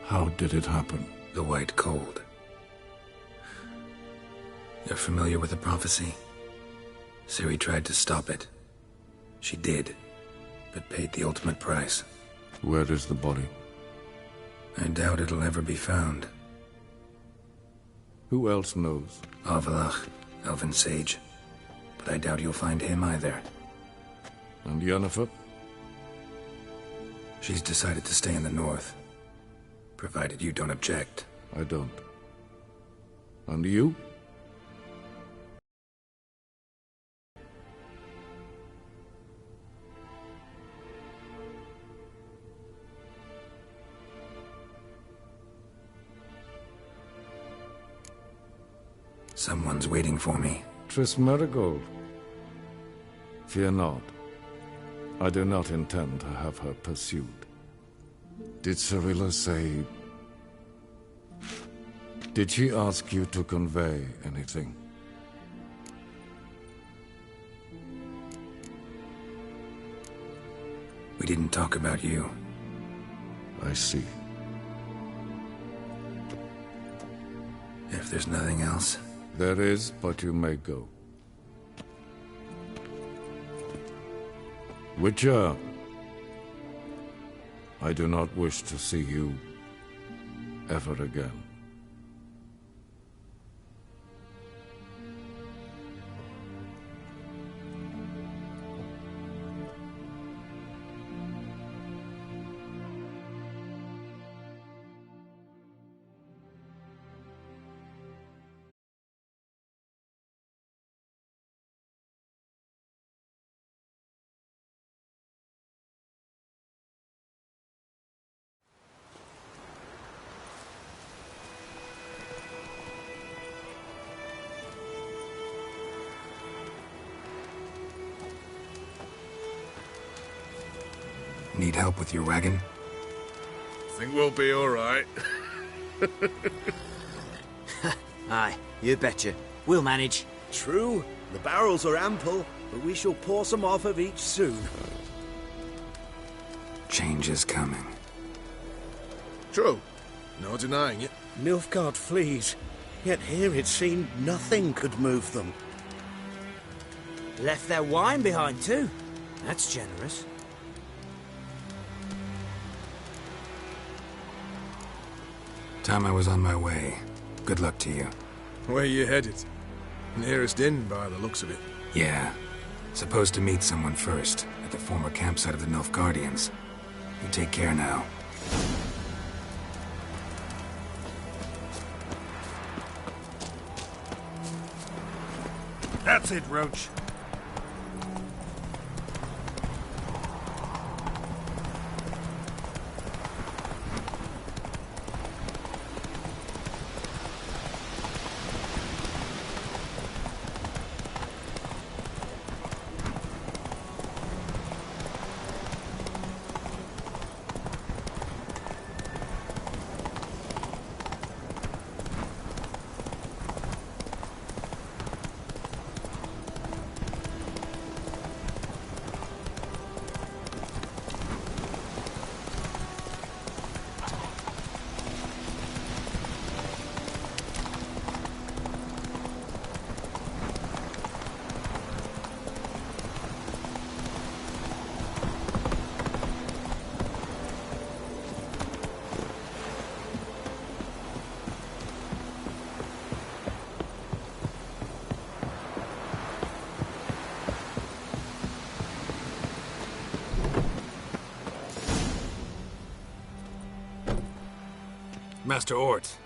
Speaker 1: How did it happen?
Speaker 2: The White Cold. You're familiar with the prophecy? Ciri tried to stop it. She did, but paid the ultimate price.
Speaker 1: Where is the body?
Speaker 2: I doubt it'll ever be found.
Speaker 1: Who else knows?
Speaker 2: Avalach, Elven Sage. But I doubt you'll find him either.
Speaker 1: And Yennefer?
Speaker 2: She's decided to stay in the north. Provided you don't object.
Speaker 1: I don't. And you?
Speaker 2: Someone's waiting for me.
Speaker 1: Triss Merigold. Fear not. I do not intend to have her pursued. Did Cirilla say... Did she ask you to convey anything?
Speaker 2: We didn't talk about you.
Speaker 1: I see.
Speaker 2: If there's nothing else...
Speaker 1: There is, but you may go. Witcher, I do not wish to see you ever again.
Speaker 2: Need help with your wagon?
Speaker 24: Think we'll be all right.
Speaker 25: Aye, you betcha. We'll manage.
Speaker 21: True, the barrels are ample, but we shall pour some off of each soon.
Speaker 2: Change is coming.
Speaker 24: True. No denying it.
Speaker 21: Nilfgaard flees, yet here it seemed nothing could move them.
Speaker 25: Left their wine behind too. That's generous.
Speaker 2: Time I was on my way. Good luck to you.
Speaker 24: Where you headed? Nearest inn, by the looks of it.
Speaker 2: Yeah. Supposed to meet someone first, at the former campsite of the Nilfgaardians. You take care now.
Speaker 19: That's it, Roach.
Speaker 24: Master Ort.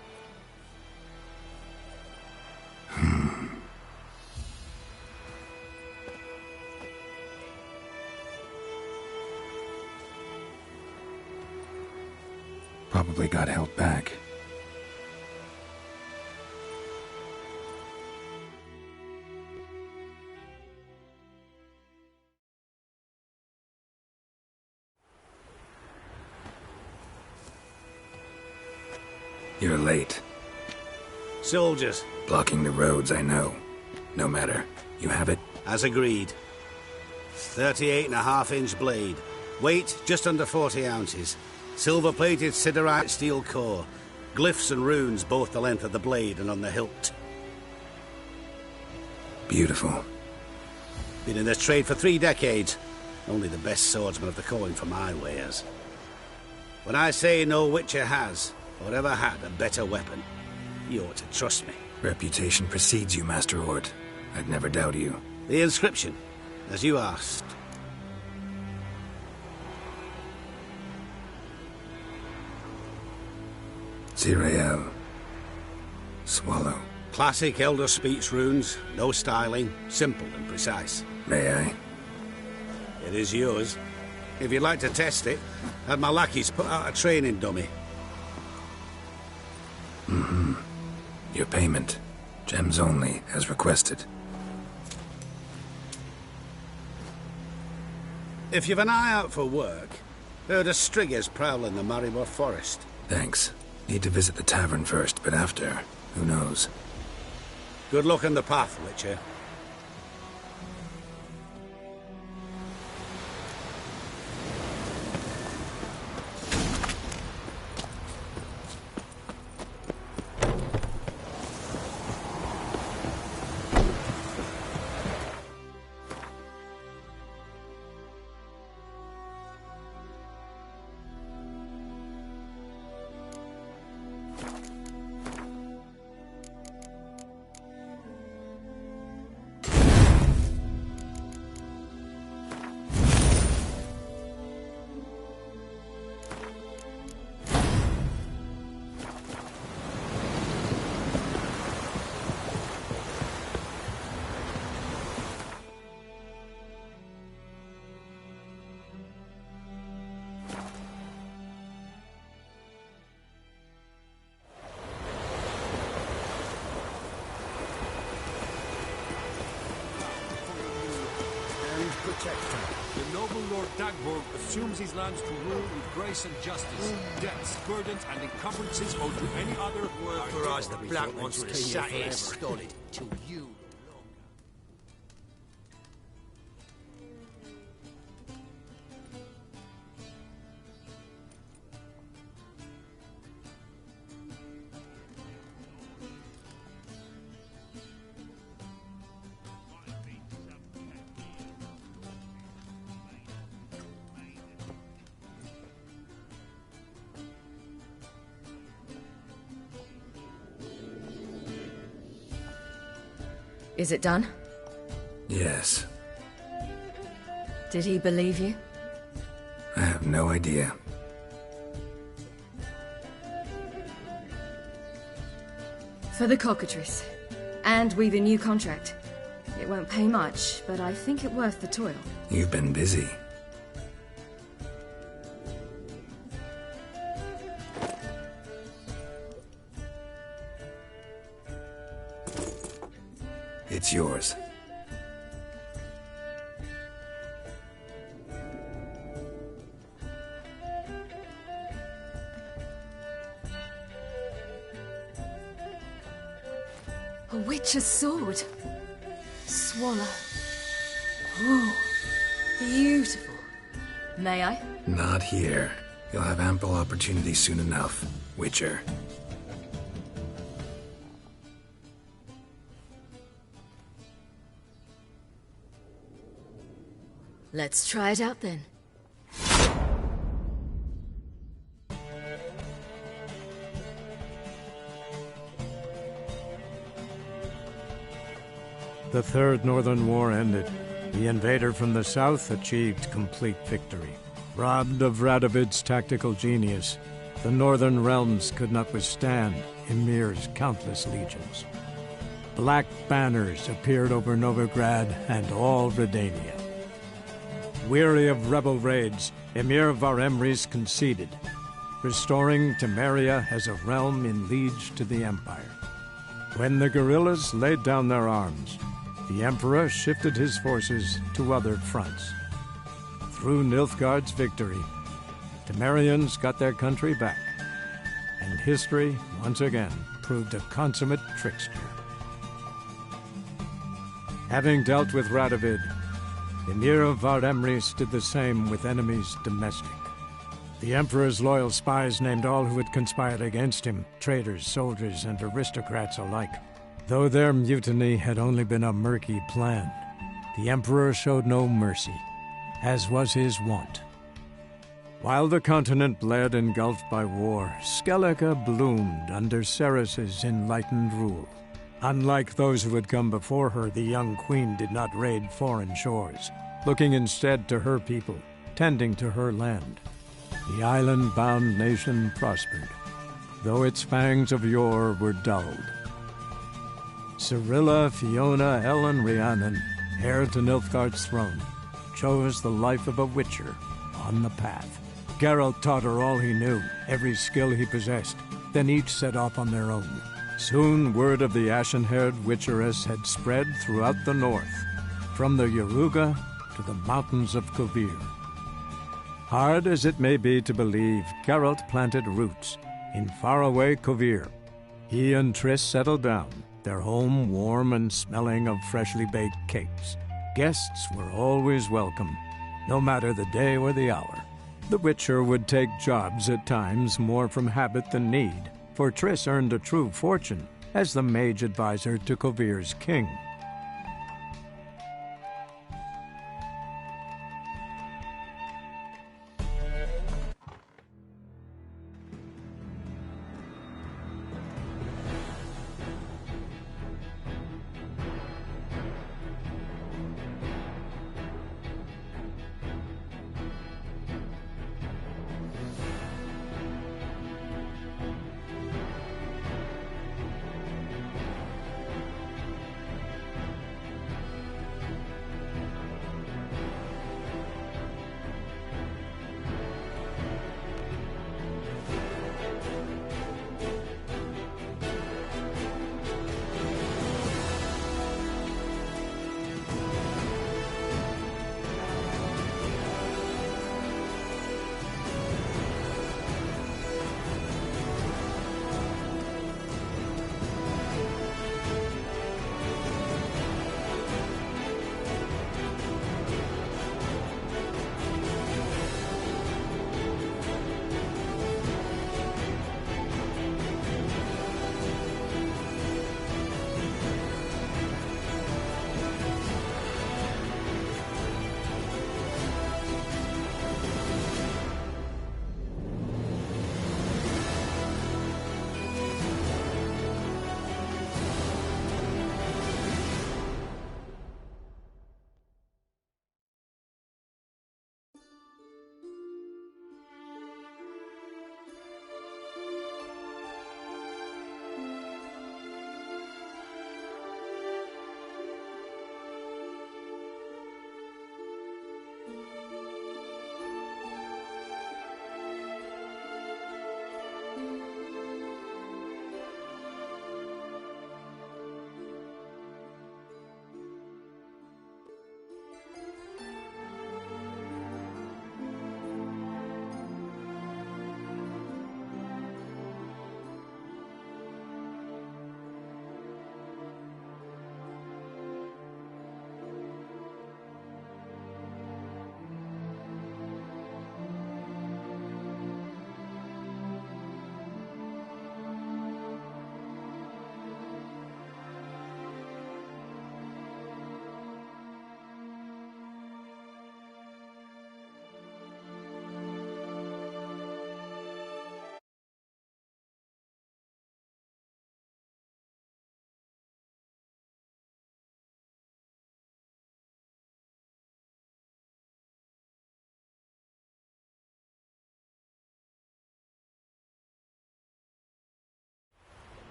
Speaker 2: Probably got held back. You're late.
Speaker 21: Soldiers.
Speaker 2: Blocking the roads, I know. No matter. You have it?
Speaker 21: As agreed. 38.5-inch blade. Weight just under 40 ounces. Silver-plated siderite steel core. Glyphs and runes both the length of the blade and on the hilt.
Speaker 2: Beautiful.
Speaker 21: Been in this trade for 3 decades. Only the best swordsman of the calling for my wares. When I say no Witcher has, or ever had, a better weapon, you ought to trust me.
Speaker 2: Reputation precedes you, Master Ort. I'd never doubt you.
Speaker 21: The inscription, as you asked.
Speaker 2: Zirael. Swallow.
Speaker 21: Classic Elder Speech runes, no styling, simple and precise.
Speaker 2: May I?
Speaker 21: It is yours. If you'd like to test it, have my lackeys put out a training dummy.
Speaker 2: Mm-hmm. Your payment. Gems only, as requested.
Speaker 21: If you've an eye out for work, heard of striggers prowling the Maribor forest.
Speaker 2: Thanks. Need to visit the tavern first, but after, who knows?
Speaker 21: Good luck on the path, Witcher.
Speaker 6: The noble Lord Dagborg assumes his lands to rule with grace and justice. Debts, burdens, and encumbrances owed to any other
Speaker 11: word for us, the Black Ones would have sat here studied till you.
Speaker 13: Is it done?
Speaker 2: Yes.
Speaker 13: Did he believe you?
Speaker 2: I have no idea.
Speaker 13: For the cockatrice. And we've a new contract. It won't pay much, but I think it worth the toil.
Speaker 2: You've been busy. It's yours.
Speaker 13: A witch's sword. Swallow. Ooh, beautiful. May I?
Speaker 2: Not here. You'll have ample opportunity soon enough, Witcher.
Speaker 13: Let's try it out then.
Speaker 12: The Third Northern War ended. The invader from the south achieved complete victory. Robbed of Radovid's tactical genius, The northern realms could not withstand Ymir's countless legions. Black banners appeared over Novigrad and all Redania. Weary of rebel raids, Ymir Varemris conceded, restoring Temeria as a realm in liege to the Empire. When the guerrillas laid down their arms, the Emperor shifted his forces to other fronts. Through Nilfgaard's victory, Temerians got their country back, and history once again proved a consummate trickster. Having dealt with Radovid, Ymir of Varemris did the same with enemies domestic. The Emperor's loyal spies named all who had conspired against him, traitors, soldiers, and aristocrats alike. Though their mutiny had only been a murky plan, the Emperor showed no mercy, as was his wont. While the continent bled engulfed by war, Skellige bloomed under Ceres's enlightened rule. Unlike those who had come before her, the young queen did not raid foreign shores, looking instead to her people, tending to her land. The island-bound nation prospered, though its fangs of yore were dulled. Cirilla, Fiona, Ellen, Rhiannon, heir to Nilfgaard's throne, chose the life of a witcher on the path. Geralt taught her all he knew, every skill he possessed. Then each set off on their own. Soon word of the ashen-haired witcheress had spread throughout the north, from the Yaruga to the mountains of Kovir. Hard as it may be to believe, Geralt planted roots in faraway Kovir. He and Triss settled down, their home warm and smelling of freshly baked cakes. Guests were always welcome, no matter the day or the hour. The Witcher would take jobs at times more from habit than need, for Triss earned a true fortune as the mage advisor to Kovir's king.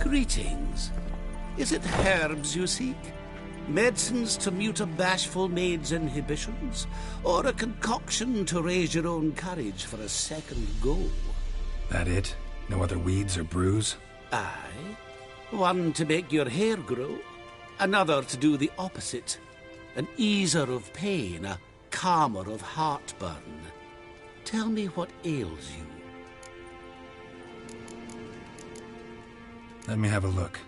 Speaker 21: Greetings. Is it herbs you seek? Medicines to mute a bashful maid's inhibitions? Or a concoction to raise your own courage for a second go?
Speaker 2: That it? No other weeds or brews?
Speaker 21: Aye. One to make your hair grow, another to do the opposite. An easer of pain, a calmer of heartburn. Tell me what ails you.
Speaker 2: Let me have a look.